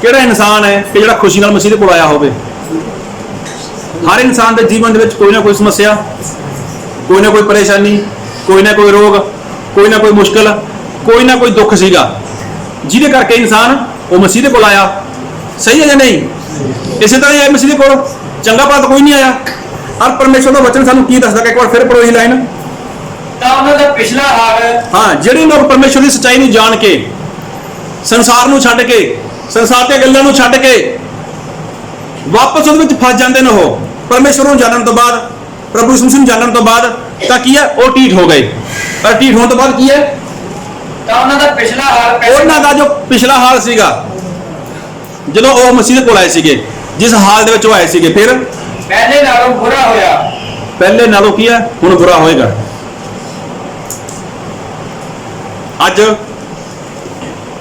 ਕਿਹੜਾ ਇਨਸਾਨ ਹੈ ਕਿ ਜਿਹੜਾ ਖੁਸ਼ੀ ਨਾਲ ਮਸੀਹ ਦੇ ਕੋਲ ਆਇਆ ਹੋਵੇ? ਹਰ ਇਨਸਾਨ ਦੇ ਜੀਵਨ ਦੇ ਵਿੱਚ ਕੋਈ ਨਾ ਕੋਈ ਸਮੱਸਿਆ, ਕੋਈ ਨਾ ਕੋਈ ਪਰੇਸ਼ਾਨੀ, ਕੋਈ ਨਾ ਕੋਈ ਰੋਗ, ਕੋਈ ਨਾ ਕੋਈ ਮੁਸ਼ਕਲ, ਕੋਈ ਨਾ ਕੋਈ ਦੁੱਖ ਸੀਗਾ, ਜਿਹਦੇ ਕਰਕੇ ਇਨਸਾਨ ਉਹ ਮਸੀਹ ਦੇ ਕੋਲ ਆਇਆ। ਸਹੀ ਹੈ ਜਾਂ ਨਹੀਂ? ਇਸੇ ਤਰ੍ਹਾਂ ਹੀ ਆਇਆ ਮਸੀਹ ਦੇ ਕੋਲ, ਚੰਗਾ ਭਲਾ ਤਾਂ ਕੋਈ ਨਹੀਂ ਆਇਆ। ਔਰ ਪਰਮੇਸ਼ਰ ਦਾ ਵਚਨ ਸਾਨੂੰ ਕੀ ਦੱਸਦਾ? ਕਿ ਇੱਕ ਵਾਰ ਫਿਰ ਪੜੋ ਇਹ ਲਾਈਨ। ਤਾਂ ਉਹਨਾਂ ਦਾ ਪਿਛਲਾ ਹਾਲ, ਜਿਹੜੇ ਲੋਕ ਪਰਮੇਸ਼ਰ ਦੀ ਸੱਚਾਈ ਨੂੰ ਜਾਣ ਕੇ, ਸੰਸਾਰ ਨੂੰ ਛੱਡ ਕੇ, ਸੰਸਾਰ ਦੀਆਂ ਗੱਲਾਂ ਨੂੰ ਛੱਡ ਕੇ ਵਾਪਸ ਉਹਦੇ ਵਿੱਚ ਫਸ ਜਾਂਦੇ ਨੇ, ਉਹ ਪਰਮੇਸ਼ਰ ਨੂੰ ਜਾਣਨ ਤੋਂ ਬਾਅਦ, ਪ੍ਰਭੂ ਯਿਸੂ ਨੂੰ ਜਾਣਨ ਤੋਂ ਬਾਅਦ, ਤਾਂ ਕੀ ਹੈ? ਉਹ ਢੀਠ ਹੋ ਗਏ। ਪਰ ਢੀਠ ਹੋਣ ਤੋਂ ਬਾਅਦ ਕੀ ਹੈ? ਤਾਂ ਉਹਨਾਂ ਦਾ ਪਿਛਲਾ ਹਾਲ, ਉਹਨਾਂ ਦਾ ਜੋ ਪਿਛਲਾ ਹਾਲ ਸੀਗਾ, ਜਦੋਂ ਉਹ ਮਸੀਹ ਦੇ ਕੋਲ ਆਏ ਸੀਗੇ, ਜਿਸ ਹਾਲ ਦੇ ਵਿੱਚ ਉਹ ਆਏ ਸੀਗੇ, ਫਿਰ ਪਹਿਲੇ ਨਾਲੋਂ ਬੁਰਾ ਹੋਇਆ। ਪਹਿਲੇ ਨਾਲੋਂ ਕੀ ਹੈ? ਹੁਣ ਬੁਰਾ ਹੋਏਗਾ। ਅੱਜ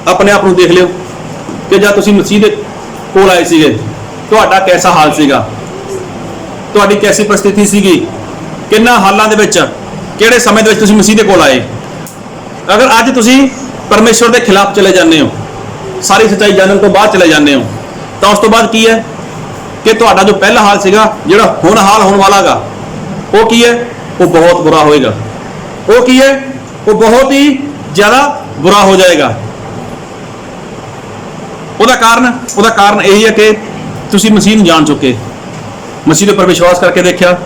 ਆਪਣੇ ਆਪ ਨੂੰ ਦੇਖ ਲਿਓ ਕਿ ਜਦ ਤੁਸੀਂ ਮਸੀਹ ਦੇ ਕੋਲ ਆਏ ਸੀਗੇ, ਤੁਹਾਡਾ ਕੈਸਾ ਹਾਲ ਸੀਗਾ, ਤੁਹਾਡੀ ਕੈਸੀ ਪਰਿਸਥਿਤੀ ਸੀਗੀ, ਕਿੰਨਾ ਹਾਲਾਂ ਦੇ ਵਿੱਚ, ਕਿਹੜੇ ਸਮੇਂ ਦੇ ਵਿੱਚ ਤੁਸੀਂ ਮਸੀਹ ਦੇ ਕੋਲ ਆਏ। ਅਗਰ ਅੱਜ ਤੁਸੀਂ ਪਰਮੇਸ਼ਰ ਦੇ ਖਿਲਾਫ ਚਲੇ ਜਾਂਦੇ ਹੋ, ਸਾਰੀ ਸੱਚਾਈ ਜਾਣਨ ਤੋਂ ਬਾਅਦ ਚਲੇ ਜਾਂਦੇ ਹੋ, ਤਾਂ ਉਸ ਤੋਂ ਬਾਅਦ ਕੀ ਹੈ? ਕਿ ਤੁਹਾਡਾ ਜੋ ਪਹਿਲਾ ਹਾਲ ਸੀਗਾ, ਜਿਹੜਾ ਹੁਣ ਹਾਲ ਹੋਣ ਵਾਲਾਗਾ, ਉਹ ਕੀ ਹੈ? ਉਹ ਬਹੁਤ ਬੁਰਾ ਹੋਏਗਾ। ਉਹ ਕੀ ਹੈ? ਉਹ ਬਹੁਤ ਹੀ ਜ਼ਿਆਦਾ ਬੁਰਾ ਹੋ ਜਾਏਗਾ। ਉਹਦਾ ਕਾਰਨ ਇਹੀ ਹੈ ਕਿ ਤੁਸੀਂ ਮਸੀਹ ਨੂੰ ਜਾਣ ਚੁੱਕੇ, ਮਸੀਹ ਦੇ ਉੱਪਰ ਵਿਸ਼ਵਾਸ ਕਰਕੇ ਦੇਖਿਆ,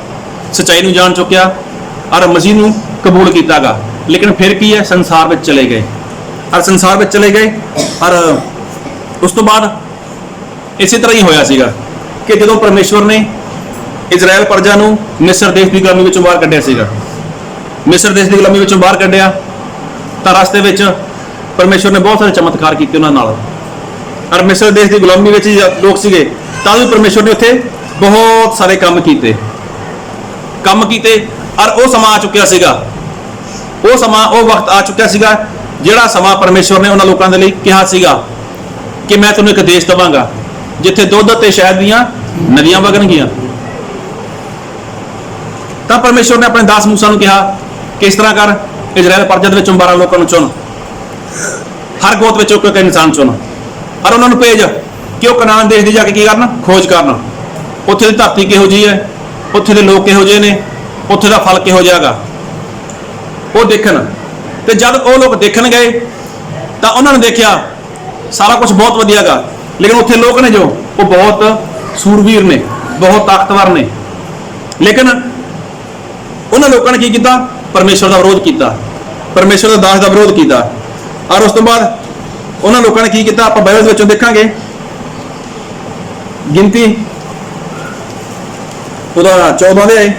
ਸੱਚਾਈ ਨੂੰ ਜਾਣ ਚੁੱਕਿਆ ਔਰ ਮਸੀਹ ਨੂੰ ਕਬੂਲ ਕੀਤਾਗਾ। ਲੇਕਿਨ ਫਿਰ ਕੀ ਹੈ? ਸੰਸਾਰ ਵਿੱਚ ਚਲੇ ਗਏ, ਔਰ ਸੰਸਾਰ ਵਿੱਚ ਚਲੇ ਗਏ। ਔਰ ਉਸ ਤੋਂ ਬਾਅਦ ਇਸੇ ਤਰ੍ਹਾਂ ਹੀ ਹੋਇਆ ਸੀਗਾ ਕਿ ਜਦੋਂ ਪਰਮੇਸ਼ਵਰ ਨੇ ਇਜ਼ਰਾਈਲ ਪ੍ਰਜਾ ਨੂੰ ਮਿਸਰ ਦੇਸ਼ ਦੀ ਗੁਲਾਮੀ ਵਿੱਚੋਂ ਬਾਹਰ ਕੱਢਿਆ ਸੀਗਾ, ਮਿਸਰ ਦੇਸ਼ ਦੀ ਗੁਲਾਮੀ ਵਿੱਚੋਂ ਬਾਹਰ ਕੱਢਿਆ, ਤਾਂ ਰਸਤੇ ਵਿੱਚ ਪਰਮੇਸ਼ਵਰ ਨੇ ਬਹੁਤ ਸਾਰੇ ਚਮਤਕਾਰ ਕੀਤੇ ਉਹਨਾਂ ਨਾਲ। ਔਰ ਮਿਸਰ ਦੇਸ਼ ਦੀ ਗੁਲਾਮੀ ਵਿੱਚ ਲੋਕ ਸੀਗੇ, ਤਾਂ ਵੀ ਪਰਮੇਸ਼ਵਰ ਨੇ ਉੱਥੇ ਬਹੁਤ ਸਾਰੇ ਕੰਮ ਕੀਤੇ। ਔਰ ਉਹ ਸਮਾਂ ਆ ਚੁੱਕਿਆ ਸੀਗਾ, ਉਹ ਵਕਤ ਆ ਚੁੱਕਿਆ ਸੀਗਾ, ਜਿਹੜਾ ਸਮਾਂ ਪਰਮੇਸ਼ਵਰ ਨੇ ਉਹਨਾਂ ਲੋਕਾਂ ਦੇ ਲਈ ਕਿਹਾ ਸੀਗਾ ਕਿ ਮੈਂ ਤੁਹਾਨੂੰ ਇੱਕ ਦੇਸ਼ ਦੇਵਾਂਗਾ ਜਿੱਥੇ ਦੁੱਧ ਅਤੇ ਸ਼ਹਿਦ ਦੀਆਂ ਨਦੀਆਂ ਵਗਣਗੀਆਂ। ਤਾਂ ਪਰਮੇਸ਼ਵਰ ਨੇ ਆਪਣੇ ਦਾਸ ਮੂਸਾ ਨੂੰ ਕਿਹਾ ਕਿ ਇਸ ਤਰ੍ਹਾਂ ਕਰ, ਇਜ਼ਰਾਈਲ ਪ੍ਰਜਾ ਦੇ ਵਿੱਚੋਂ 12 ਲੋਕਾਂ ਨੂੰ ਚੁਣ, ਹਰ ਗੋਤ ਵਿੱਚੋਂ ਇੱਕ ਇਨਸਾਨ ਚੁਣ, ਔਰ ਉਹਨਾਂ ਨੂੰ ਭੇਜ ਕਿ ਉਹ ਕਨਾਨ ਦੇਸ਼ ਦੀ ਜਾ ਕੇ ਕੀ ਕਰਨ? ਖੋਜ ਕਰਨ। ਉੱਥੇ ਦੀ ਧਰਤੀ ਕਿਹੋ ਜਿਹੀ ਹੈ, ਉੱਥੇ ਦੇ ਲੋਕ ਕਿਹੋ ਜਿਹੇ ਨੇ, ਉੱਥੇ ਦਾ ਫਲ ਕਿਹੋ ਜਿਹਾ ਗਾ, ਉਹ ਦੇਖਣ। ਤੇ ਜਦ ਉਹ ਲੋਕ ਦੇਖਣ ਗਏ ਤਾਂ ਉਹਨਾਂ ਨੇ ਦੇਖਿਆ ਸਾਰਾ ਕੁਝ ਬਹੁਤ ਵਧੀਆ ਗਾ, ਲੇਕਿਨ ਉੱਥੇ ਲੋਕ ਨੇ ਜੋ ਉਹ ਬਹੁਤ ਸੂਰਬੀਰ ਨੇ, ਬਹੁਤ ਤਾਕਤਵਰ ਨੇ। ਲੇਕਿਨ ਉਹਨਾਂ ਲੋਕਾਂ ਨੇ ਕੀ ਕੀਤਾ? ਪਰਮੇਸ਼ਰ ਦਾ ਵਿਰੋਧ ਕੀਤਾ, ਪਰਮੇਸ਼ਰ ਦੇ ਦਾਸ ਦਾ ਵਿਰੋਧ ਕੀਤਾ। ਔਰ ਉਸ ਤੋਂ ਬਾਅਦ ਉਹਨਾਂ ਲੋਕਾਂ ਨੇ ਕੀ ਕੀਤਾ? ਆਪਾਂ ਬਾਈਬਲ ਵਿੱਚੋਂ ਦੇਖਾਂਗੇ, ਗਿਣਤੀ ਉਹਦਾ 14 ਦੇ ਆਏ।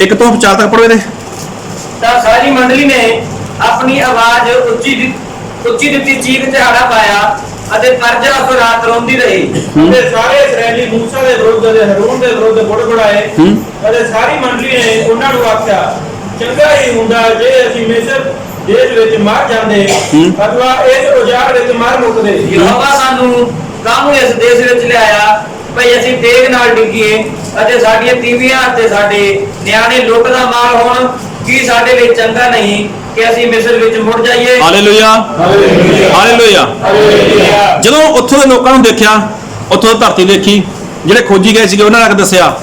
1 ਤੋਂ 4 ਤੱਕ ਪੜ੍ਹੋ ਇਹਦੇ। ਤਾਂ ਸਾਰੀ ਮੰਡਲੀ ਨੇ ਆਪਣੀ ਆਵਾਜ਼ ਉੱਚੀ ਦਿੱਤੀ, ਚੀਖ ਚਹਾੜਾ ਪਾਇਆ ਅਤੇ ਪ੍ਰਜਾ ਉਸ ਰਾਤ ਰੋਂਦੀ ਰਹੀ। ਅਤੇ ਸਾਰੇ ਇਸਰਾਏਲੀ ਮੂਸਾ ਦੇ ਵਿਰੁੱਧ ਅਤੇ ਹਰੂਨ ਦੇ ਵਿਰੁੱਧ ਬੁੜਬੁੜਾਏ ਅਤੇ ਸਾਰੀ ਮੰਡਲੀ ਨੇ ਉਹਨਾਂ ਨੂੰ ਆਖਿਆ, ਚੰਗਾ ਹੀ ਹੁੰਦਾ ਜੇ ਅਸੀਂ ਮਿਸਰ ਦੇਸ਼ ਵਿੱਚ ਮਰ ਜਾਂਦੇ ਅਥਵਾ ਇਸ ਉਜਾੜ ਵਿੱਚ ਮਰ ਮੁੱਕਦੇ। ਯਹੋਵਾ ਸਾਨੂੰ ਕਾਹਨੂੰ ਇਸ ਦੇਸ਼ ਵਿੱਚ ਲਿਆਇਆ ਭਈ ਅਸੀਂ ਤੇਗ ਨਾਲ ਡਿੱਗੀਏ ਅਤੇ ਸਾਡੀਆਂ ਤੀਵੀਆਂ ਅਤੇ ਸਾਡੇ ਨਿਆਣੇ ਲੁੱਟ ਦਾ ਮਾਲ ਹੋਣ। ਕੀ ਸਾਡੇ ਲਈ ਚੰਗਾ ਨਹੀਂ ਕਿ ਅਸੀਂ ਮਿਸਰ ਵਿੱਚ ਮੁੜ ਜਾਈਏ? Hallelujah, hallelujah. ਜਦੋਂ ਉੱਥੋਂ ਦੇ ਲੋਕਾਂ ਨੂੰ ਦੇਖਿਆ, ਉੱਥੋਂ ਦੀ ਧਰਤੀ ਦੇਖੀ, ਜਿਹੜੇ ਖੋਜੀ ਗਏ ਸੀਗੇ ਉਹਨਾਂ ਨੇ ਦੱਸਿਆ,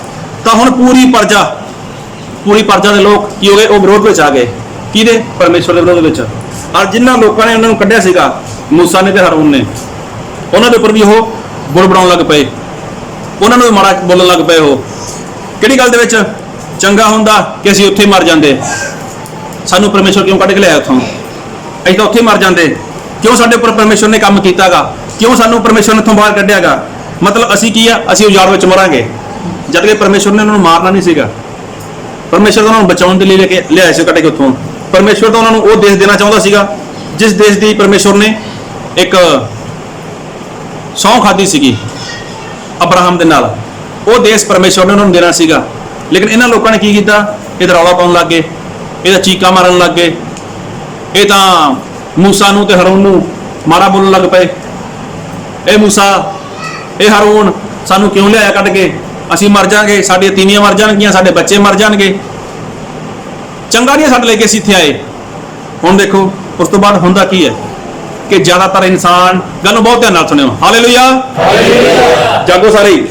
ਤਾਂ ਹੁਣ ਪੂਰੀ ਪਰਜਾ ਦੇ ਲੋਕ ਕੀ ਹੋ ਗਏ? ਉਹ ਵਿਰੋਧ ਵਿੱਚ ਆ ਗਏ। ਕਿਹਦੇ? ਪਰਮੇਸ਼ਵਰ ਦੇ ਵਿਰੋਧ ਵਿੱਚ। ਔਰ ਜਿਨ੍ਹਾਂ ਲੋਕਾਂ ਨੇ ਉਹਨਾਂ ਨੂੰ ਕੱਢਿਆ ਸੀਗਾ, ਮੂਸਾ ਨੇ ਤੇ ਹਾਰੂਨ ਨੇ, ਉਹਨਾਂ ਦੇ ਉੱਪਰ ਵੀ ਉਹ ਬੁੜ ਬਣਾਉਣ ਲੱਗ ਪਏ, ਉਹਨਾਂ ਨੂੰ ਵੀ ਮਾੜਾ ਬੋਲਣ ਲੱਗ ਪਏ। ਉਹ ਕਿਹੜੀ ਗੱਲ ਦੇ ਵਿੱਚ? ਚੰਗਾ ਹੁੰਦਾ ਕਿ ਅਸੀਂ ਉੱਥੇ ਮਰ ਜਾਂਦੇ, ਸਾਨੂੰ ਪਰਮੇਸ਼ਵਰ ਕਿਉਂ ਕੱਢ ਕੇ ਲਿਆਇਆ ਉੱਥੋਂ? ਅਸੀਂ ਤਾਂ ਉੱਥੇ ਮਰ ਜਾਂਦੇ। ਕਿਉਂ ਸਾਡੇ ਉੱਪਰ ਪਰਮੇਸ਼ਵਰ ਨੇ ਕੰਮ ਕੀਤਾਗਾ? ਕਿਉਂ ਸਾਨੂੰ ਪਰਮੇਸ਼ਵਰ ਨੇ ਉੱਥੋਂ ਬਾਹਰ ਕੱਢਿਆਗਾ? ਮਤਲਬ ਅਸੀਂ ਕੀ ਆ? ਅਸੀਂ ਉਜਾੜ ਵਿੱਚ ਮਰਾਂਗੇ। ਜਦ ਕਿ ਪਰਮੇਸ਼ਵਰ ਨੇ ਉਹਨਾਂ ਨੂੰ ਮਾਰਨਾ ਨਹੀਂ ਸੀਗਾ, ਪਰਮੇਸ਼ਵਰ ਤਾਂ ਉਹਨਾਂ ਨੂੰ ਬਚਾਉਣ ਦੇ ਲਈ ਲੈ ਕੇ ਲਿਆਇਆ ਸੀ ਕੱਢ ਕੇ ਉੱਥੋਂ। ਪਰਮੇਸ਼ਵਰ ਤਾਂ ਉਹਨਾਂ ਨੂੰ ਉਹ ਦੇਸ਼ ਦੇਣਾ ਚਾਹੁੰਦਾ ਸੀਗਾ ਜਿਸ ਦੇਸ਼ ਦੀ ਪਰਮੇਸ਼ਵਰ ਨੇ ਇੱਕ ਸਹੁੰ ਖਾਧੀ ਸੀਗੀ ਅਬਰਾਹਮ ਦੇ ਨਾਲ। ਉਹ ਦੇਸ਼ ਪਰਮੇਸ਼ਵਰ ਨੇ ਉਹਨਾਂ ਨੂੰ ਦੇਣਾ ਸੀਗਾ। ਲੇਕਿਨ ਇਹਨਾਂ ਲੋਕਾਂ ਨੇ ਕੀ ਕੀਤਾ? ਇਹ ਰੌਲਾ ਪਾਉਣ ਲੱਗ ਗਏ, ਇਹਦਾ ਚੀਕਾਂ ਮਾਰਨ ਲੱਗ ਗਏ, ਇਹ ਤਾਂ ਮੂਸਾ ਨੂੰ ਤੇ ਹਾਰੂਨ ਨੂੰ ਮਾੜਾ ਬੋਲਣ ਲੱਗ ਪਏ। ਇਹ ਮੂਸਾ, ਇਹ ਹਾਰੂਨ, ਸਾਨੂੰ ਕਿਉਂ ਲਿਆਇਆ ਕੱਢ ਕੇ? ਅਸੀਂ ਮਰ ਜਾਾਂਗੇ, ਸਾਡੀਆਂ ਤੀਵੀਆਂ ਮਰ ਜਾਣਗੀਆਂ, ਸਾਡੇ ਬੱਚੇ ਮਰ ਜਾਣਗੇ। ਚੰਗਾ ਨਹੀਂ ਸਾਡੇ ਲਈ ਕਿ ਅਸੀਂ ਇੱਥੇ ਆਏ। ਹੁਣ ਦੇਖੋ ਉਸ ਤੋਂ ਬਾਅਦ ਹੁੰਦਾ ਕੀ ਹੈ ਕਿ ਜ਼ਿਆਦਾਤਰ ਇਨਸਾਨ, ਗੱਲ ਨੂੰ ਬਹੁਤ ਧਿਆਨ ਨਾਲ ਸੁਣਿਓ, ਹਾਲੇਲੂਇਆ, ਜਾਗੋ ਸਾਰੇ ਹੀ।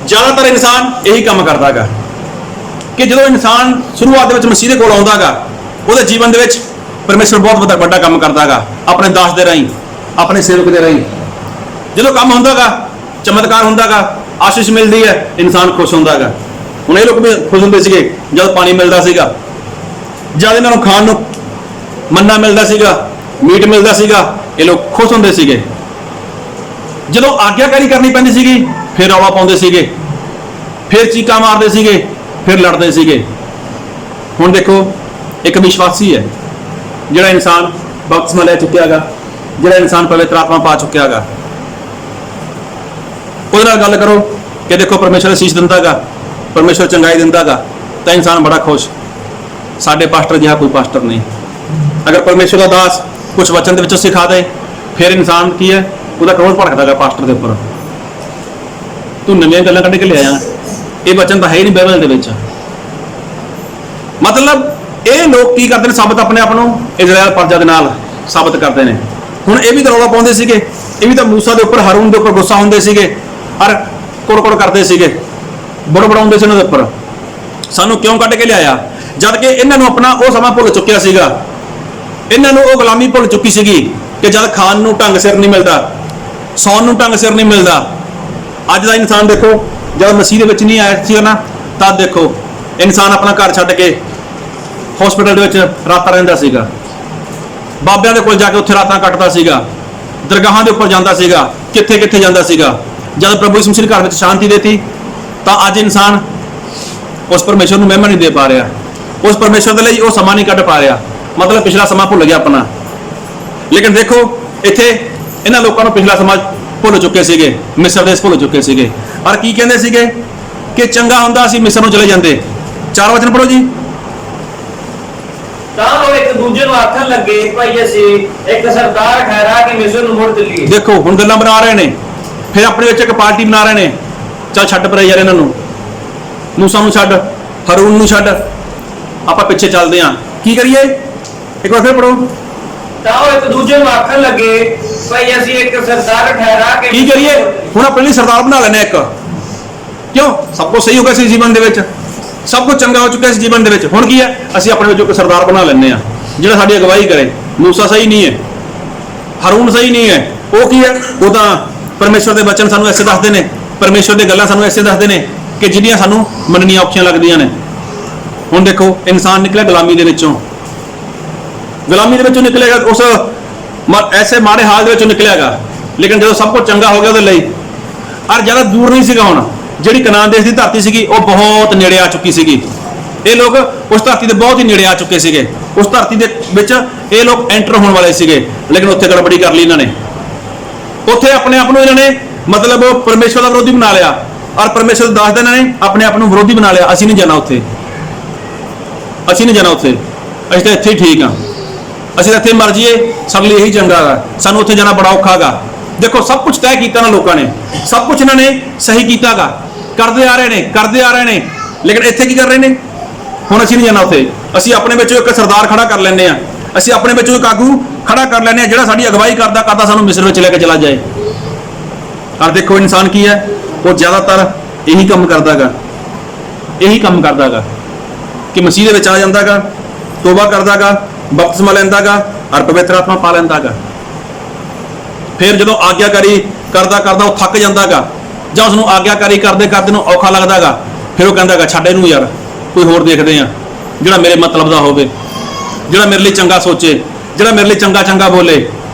ਜ਼ਿਆਦਾਤਰ ਇਨਸਾਨ ਇਹੀ ਕੰਮ ਕਰਦਾ ਹੈਗਾ ਕਿ ਜਦੋਂ ਇਨਸਾਨ ਸ਼ੁਰੂਆਤ ਦੇ ਵਿੱਚ ਮਸੀਹ ਦੇ ਕੋਲ ਆਉਂਦਾ ਹੈਗਾ, ਉਹਦੇ ਜੀਵਨ ਦੇ ਵਿੱਚ ਪਰਮੇਸ਼ਵਰ ਬਹੁਤ ਵੱਡਾ ਕੰਮ ਕਰਦਾ ਹੈਗਾ ਆਪਣੇ ਦਾਸ ਦੇ ਰਾਹੀਂ, ਆਪਣੇ ਸੇਵਕ ਦੇ ਰਾਹੀਂ। ਜਦੋਂ ਕੰਮ ਹੁੰਦਾ ਹੈਗਾ, ਚਮਤਕਾਰ ਹੁੰਦਾ ਹੈਗਾ, ਆਸ਼ੀਸ਼ ਮਿਲਦੀ ਹੈ, ਇਨਸਾਨ ਖੁਸ਼ ਹੁੰਦਾ ਹੈਗਾ। ਹੁਣ ਇਹ ਲੋਕ ਵੀ ਖੁਸ਼ ਹੁੰਦੇ ਸੀਗੇ ਜਦ ਪਾਣੀ ਮਿਲਦਾ ਸੀਗਾ, ਜਦ ਇਹਨਾਂ ਨੂੰ ਖਾਣ ਨੂੰ ਮੰਨਾ ਮਿਲਦਾ ਸੀਗਾ, ਮੀਟ ਮਿਲਦਾ ਸੀਗਾ, ਇਹ ਲੋਕ ਖੁਸ਼ ਹੁੰਦੇ ਸੀਗੇ। ਜਦੋਂ ਆਗਿਆਕਾਰੀ ਕਰਨੀ ਪੈਂਦੀ ਸੀਗੀ, ਫਿਰ ਰੌਲਾ ਪਾਉਂਦੇ ਸੀਗੇ, ਫਿਰ ਚੀਕਾਂ ਮਾਰਦੇ ਸੀਗੇ, ਫਿਰ ਲੜਦੇ ਸੀਗੇ। ਹੁਣ ਦੇਖੋ ਇੱਕ ਵਿਸ਼ਵਾਸੀ ਹੈ ਜਿਹੜਾ ਇਨਸਾਨ ਬਪਤਿਸਮਾ ਲੈ ਚੁੱਕਿਆ ਹੈਗਾ, ਜਿਹੜਾ ਇਨਸਾਨ ਪਵਿੱਤਰ ਆਤਮਾ ਪਾ ਚੁੱਕਿਆ ਹੈਗਾ, ਉਹਦੇ ਨਾਲ ਗੱਲ ਕਰੋ ਕਿ ਦੇਖੋ ਪਰਮੇਸ਼ਵਰ ਅਸੀਸ ਦਿੰਦਾ ਹੈਗਾ, ਪਰਮੇਸ਼ਵਰ ਚੰਗਾਈ ਦਿੰਦਾ ਹੈਗਾ, ਤਾਂ ਇਨਸਾਨ ਬੜਾ ਖੁਸ਼। ਸਾਡੇ ਪਾਸਟਰ ਜਿਹਾ ਕੋਈ ਪਾਸਟਰ ਨਹੀਂ। ਅਗਰ ਪਰਮੇਸ਼ਵਰ ਦਾ ਦਾਸ ਕੁਝ ਵਚਨ ਦੇ ਵਿੱਚੋਂ ਸਿਖਾ ਦੇ, ਫਿਰ ਇਨਸਾਨ ਕੀ ਹੈ? ਉਹਦਾ ਕਰੋਧ ਭੜਕਦਾ ਹੈਗਾ ਪਾਸਟਰ ਦੇ ਉੱਪਰ। ਤੂੰ ਨਵੀਆਂ ਗੱਲਾਂ ਕੱਢ ਕੇ ਲਿਆਇਆ, ਇਹ ਵਚਨ ਤਾਂ ਹੈ ਹੀ ਨਹੀਂ ਬਾਈਬਲ ਦੇ ਵਿੱਚ। ਮਤਲਬ ਇਹ ਲੋਕ ਕੀ ਕਰਦੇ ਨੇ? ਸਾਬਤ ਆਪਣੇ ਆਪ ਨੂੰ ਇਜ਼ਰਾਈਲ ਪ੍ਰਜਾ ਦੇ ਨਾਲ ਸਾਬਤ ਕਰਦੇ ਨੇ। ਹੁਣ ਇਹ ਵੀ ਤਾਂ ਰੌਲਾ ਪਾਉਂਦੇ ਸੀਗੇ, ਇਹ ਵੀ ਤਾਂ ਮੂਸਾ ਦੇ ਉੱਪਰ, ਹਾਰੂਨ ਦੇ ਉੱਪਰ ਗੁੱਸਾ ਹੁੰਦੇ ਸੀਗੇ, ਔਰ ਕੁੜ ਕਰਦੇ ਸੀਗੇ, ਬੜਾਉਂਦੇ ਸੀ ਉਹਨਾਂ ਦੇ ਉੱਪਰ, ਸਾਨੂੰ ਕਿਉਂ ਕੱਢ ਕੇ ਲਿਆਇਆ? ਜਦ ਕਿ ਇਹਨਾਂ ਨੂੰ ਆਪਣਾ ਉਹ ਸਮਾਂ ਭੁੱਲ ਚੁੱਕਿਆ ਸੀਗਾ, ਇਹਨਾਂ ਨੂੰ ਉਹ ਗੁਲਾਮੀ ਭੁੱਲ ਚੁੱਕੀ ਸੀਗੀ ਕਿ ਜਦ ਖਾਣ ਨੂੰ ਢੰਗ ਸਿਰ ਨਹੀਂ ਮਿਲਦਾ, ਸੌਣ ਨੂੰ ਢੰਗ ਸਿਰ ਨਹੀਂ ਮਿਲਦਾ। ਅੱਜ ਦਾ ਇਨਸਾਨ ਦੇਖੋ, ਜਦ ਮਸੀਹ ਦੇ ਵਿੱਚ ਨਹੀਂ ਆਇਆ ਸੀ ਨਾ, ਤਦ ਦੇਖੋ ਇਨਸਾਨ ਆਪਣਾ ਘਰ ਛੱਡ ਕੇ ਹਸਪੀਟਲ ਦੇ ਵਿੱਚ ਰਾਤਾਂ ਰਹਿੰਦਾ ਸੀਗਾ, ਬਾਬਿਆਂ ਦੇ ਕੋਲ ਜਾ ਕੇ ਉੱਥੇ ਰਾਤਾਂ ਕੱਟਦਾ ਸੀਗਾ, ਦਰਗਾਹਾਂ ਦੇ ਉੱਪਰ ਜਾਂਦਾ ਸੀਗਾ, ਕਿੱਥੇ ਕਿੱਥੇ ਜਾਂਦਾ ਸੀਗਾ। ਜਦ ਪ੍ਰਭੂ ਯਿਸੂ ਮਸੀਹ ਘਰ ਵਿੱਚ ਸ਼ਾਂਤੀ ਦੇਤੀ, ਤਾਂ ਅੱਜ ਇਨਸਾਨ ਉਸ ਪਰਮੇਸ਼ਵਰ ਨੂੰ ਮਹਿਮਾ ਨਹੀਂ ਦੇ ਪਾ ਰਿਹਾ, ਉਸ ਪਰਮੇਸ਼ਵਰ ਦੇ ਲਈ ਉਹ ਸਮਾਂ ਨਹੀਂ ਕੱਢ ਪਾ ਰਿਹਾ। ਮਤਲਬ ਪਿਛਲਾ ਸਮਾਂ ਭੁੱਲ ਗਿਆ ਆਪਣਾ। ਲੇਕਿਨ ਦੇਖੋ ਇੱਥੇ ਇਹਨਾਂ ਲੋਕਾਂ ਨੂੰ ਪਿਛਲਾ ਸਮਾਂ ਭੁੱਲ ਚੁੱਕੇ ਸੀਗੇ, ਮਿਸਰ ਦੇਸ਼ ਭੁੱਲ ਚੁੱਕੇ ਸੀਗੇ। ਔਰ ਕੀ ਕਹਿੰਦੇ ਸੀਗੇ ਕਿ ਚੰਗਾ ਹੁੰਦਾ ਅਸੀਂ ਮਿਸਰ ਨੂੰ ਚਲੇ ਜਾਂਦੇ। 4 ਵਚਨ ਪੜ੍ਹੋ ਜੀ। ਤਾਂ ਉਹ ਇੱਕ ਦੂਜੇ ਨੂੰ ਆਖਣ ਲੱਗੇ ਭਾਈ ਅਸੀਂ ਇੱਕ ਸਰਦਾਰ ਠਹਿਰਾ ਕੇ ਮਿਸਰ ਨੂੰ ਮੁੜ ਚੱਲੀਏ। ਦੇਖੋ ਹੁਣ ਗੱਲਾਂ ਬਣਾ ਰਹੇ ਨੇ, ਫਿਰ ਆਪਣੇ ਵਿੱਚ ਇੱਕ ਪਾਰਟੀ ਬਣਾ ਰਹੇ ਨੇ। ਚੱਲ ਛੱਡ ਪਰੇ ਯਾਰ ਇਹਨਾਂ ਨੂੰ, ਮੂਸਾ ਨੂੰ ਛੱਡ, ਹਾਰੂਨ ਨੂੰ ਛੱਡ, ਆਪਾਂ ਪਿੱਛੇ ਚੱਲਦੇ ਆਂ। ਕੀ ਕਰੀਏ? ਇੱਕ ਵਾਰ ਫਿਰ ਪੜੋ। ਤਾਂ ਉਹ ਇੱਕ ਦੂਜੇ ਨੂੰ ਆਖਣ ਲੱਗੇ ਭਾਈ ਅਸੀਂ ਇੱਕ ਸਰਦਾਰ ਠਹਿਰਾ ਕੇ ਕੀ ਕਰੀਏ? ਹੁਣ ਆਪਣੇ ਲਈ ਸਰਦਾਰ ਬਣਾ ਲੈਣੇ ਇੱਕ। ਕਿਉਂ? ਸਭ ਕੁਝ ਸਹੀ ਹੋ ਗਿਆ ਸੀ ਜੀਵਨ ਦੇ ਵਿੱਚ, ਸਭ ਕੁਝ ਚੰਗਾ ਹੋ ਚੁੱਕਿਆ ਸੀ ਜੀਵਨ ਦੇ ਵਿੱਚ। ਹੁਣ ਕੀ ਹੈ? ਅਸੀਂ ਆਪਣੇ ਵਿੱਚੋਂ ਇੱਕ ਸਰਦਾਰ ਬਣਾ ਲੈਂਦੇ ਆ ਜਿਹੜਾ ਸਾਡੀ ਅਗਵਾਈ ਕਰੇ। ਮੂਸਾ ਸਹੀ ਨਹੀਂ ਹੈ, ਹਾਰੂਨ ਸਹੀ ਨਹੀਂ ਹੈ। ਉਹ ਕੀ ਹੈ? ਉਹ ਤਾਂ ਪਰਮੇਸ਼ਵਰ ਦੇ ਬਚਨ ਸਾਨੂੰ ਐਸੇ ਦੱਸਦੇ ਨੇ, ਪਰਮੇਸ਼ਵਰ ਦੀਆਂ ਗੱਲਾਂ ਸਾਨੂੰ ਐਸੇ ਦੱਸਦੇ ਨੇ ਕਿ ਜਿਹੜੀਆਂ ਸਾਨੂੰ ਮੰਨਣੀਆਂ ਔਖੀਆਂ ਲੱਗਦੀਆਂ ਨੇ। ਹੁਣ ਦੇਖੋ ਇਨਸਾਨ ਨਿਕਲਿਆ ਗੁਲਾਮੀ ਦੇ ਵਿੱਚੋਂ, ਗੁਲਾਮੀ ਦੇ ਵਿੱਚੋਂ ਨਿਕਲੇਗਾ, ਉਸ ਐਸੇ ਮਾੜੇ ਹਾਲ ਦੇ ਵਿੱਚੋਂ ਨਿਕਲਿਆਗਾ। ਲੇਕਿਨ ਜਦੋਂ ਸਭ ਕੁਝ ਚੰਗਾ ਹੋ ਗਿਆ ਉਹਦੇ ਲਈ, ਔਰ ਜ਼ਿਆਦਾ ਦੂਰ ਨਹੀਂ ਸੀਗਾ। ਹੁਣ ਜਿਹੜੀ ਕਨਾਨ ਦੇਸ਼ ਦੀ ਧਰਤੀ ਸੀਗੀ ਉਹ ਬਹੁਤ ਨੇੜੇ ਆ ਚੁੱਕੀ ਸੀਗੀ। ਇਹ ਲੋਕ ਉਸ ਧਰਤੀ ਦੇ ਬਹੁਤ ਹੀ ਨੇੜੇ ਆ ਚੁੱਕੇ ਸੀਗੇ। ਉਸ ਧਰਤੀ ਦੇ ਵਿੱਚ ਇਹ ਲੋਕ ਐਂਟਰ ਹੋਣ ਵਾਲੇ ਸੀਗੇ, ਲੇਕਿਨ ਉੱਥੇ ਗੜਬੜੀ ਕਰ ਲਈ ਇਹਨਾਂ ਨੇ। ਉੱਥੇ ਆਪਣੇ ਆਪ ਨੂੰ ਇਹਨਾਂ ਨੇ ਮਤਲਬ ਪਰਮੇਸ਼ਵਰ ਦਾ ਵਿਰੋਧੀ ਬਣਾ ਲਿਆ, ਔਰ ਪਰਮੇਸ਼ਵਰ ਦੱਸਦੇ ਇਹਨਾਂ ਨੇ ਆਪਣੇ ਆਪ ਨੂੰ ਵਿਰੋਧੀ ਬਣਾ ਲਿਆ। ਅਸੀਂ ਨਹੀਂ ਜਾਣਾ ਉੱਥੇ, ਅਸੀਂ ਨਹੀਂ ਜਾਣਾ ਉੱਥੇ, ਅਸੀਂ ਤਾਂ ਇੱਥੇ ਹੀ ਠੀਕ ਹਾਂ, ਅਸੀਂ ਤਾਂ ਇੱਥੇ ਮਰ ਜਾਈਏ, ਸਾਡੇ ਲਈ ਇਹੀ ਚੰਗਾ ਗਾ, ਸਾਨੂੰ ਉੱਥੇ ਜਾਣਾ ਬੜਾ ਔਖਾ ਗਾ। ਦੇਖੋ ਸਭ ਕੁਝ ਤੈਅ ਕੀਤਾ ਨਾ ਲੋਕਾਂ ਨੇ, ਸਭ ਕੁਝ ਇਹਨਾਂ ਨੇ ਸਹੀ ਕੀਤਾ ਗਾ, ਕਰਦੇ ਆ ਰਹੇ ਨੇ, ਕਰਦੇ ਆ ਰਹੇ ਨੇ, ਲੇਕਿਨ ਇੱਥੇ ਕੀ ਕਰ ਰਹੇ ਨੇ? ਹੁਣ ਅਸੀਂ ਨਹੀਂ ਜਾਣਾ ਉੱਥੇ। ਅਸੀਂ ਆਪਣੇ ਵਿੱਚੋਂ ਇੱਕ ਸਰਦਾਰ ਖੜਾ ਕਰ ਲੈਂਦੇ ਆ, ਅਸੀਂ ਆਪਣੇ ਵਿੱਚੋਂ ਇੱਕ ਆਗੂ ਖੜਾ ਕਰ ਲੈਂਦੇ ਆ ਜਿਹੜਾ ਸਾਡੀ ਅਗਵਾਈ ਕਰਦਾ ਕਰਦਾ ਸਾਨੂੰ ਮਿਸਰ ਵਿੱਚ ਲੈ ਕੇ ਚਲਾ ਜਾਏ। ਔਰ ਦੇਖੋ ਇਨਸਾਨ ਕੀ ਹੈ, ਉਹ ਜ਼ਿਆਦਾਤਰ ਇਹੀ ਕੰਮ ਕਰਦਾ ਗਾ, ਇਹੀ ਕੰਮ ਕਰਦਾ ਗਾ ਕਿ ਮਸੀਹ ਦੇ ਵਿੱਚ ਆ ਜਾਂਦਾ ਗਾ, ਤੋਬਾ ਕਰਦਾ ਗਾ, ਬਪਤਿਸਮਾ ਲੈਂਦਾ ਗਾ, ਔਰ ਪਵਿੱਤਰ ਆਤਮਾ ਪਾ ਲੈਂਦਾ ਗਾ। ਫਿਰ ਜਦੋਂ ਆਗਿਆਕਾਰੀ ਕਰਦਾ ਕਰਦਾ ਉਹ ਥੱਕ ਜਾਂਦਾ ਗਾ, ਜਾਂ ਉਸਨੂੰ ਆਗਿਆਕਾਰੀ ਕਰਦੇ ਕਰਦੇ ਨੂੰ ਔਖਾ ਲੱਗਦਾ ਗਾ, ਫਿਰ ਉਹ ਕਹਿੰਦਾ ਗਾ ਛੱਡ ਇਹਨੂੰ ਯਾਰ, ਕੋਈ ਹੋਰ ਦੇਖਦੇ ਆ ਜਿਹੜਾ ਮੇਰੇ ਮਤਲਬ ਦਾ ਹੋਵੇ, ਜਿਹੜਾ ਮੇਰੇ ਲਈ ਚੰਗਾ ਸੋਚੇ, ਜਿਹੜਾ ਮੇਰੇ ਲਈ ਚੰਗਾ ਚੰਗਾ ਬੋਲੇ।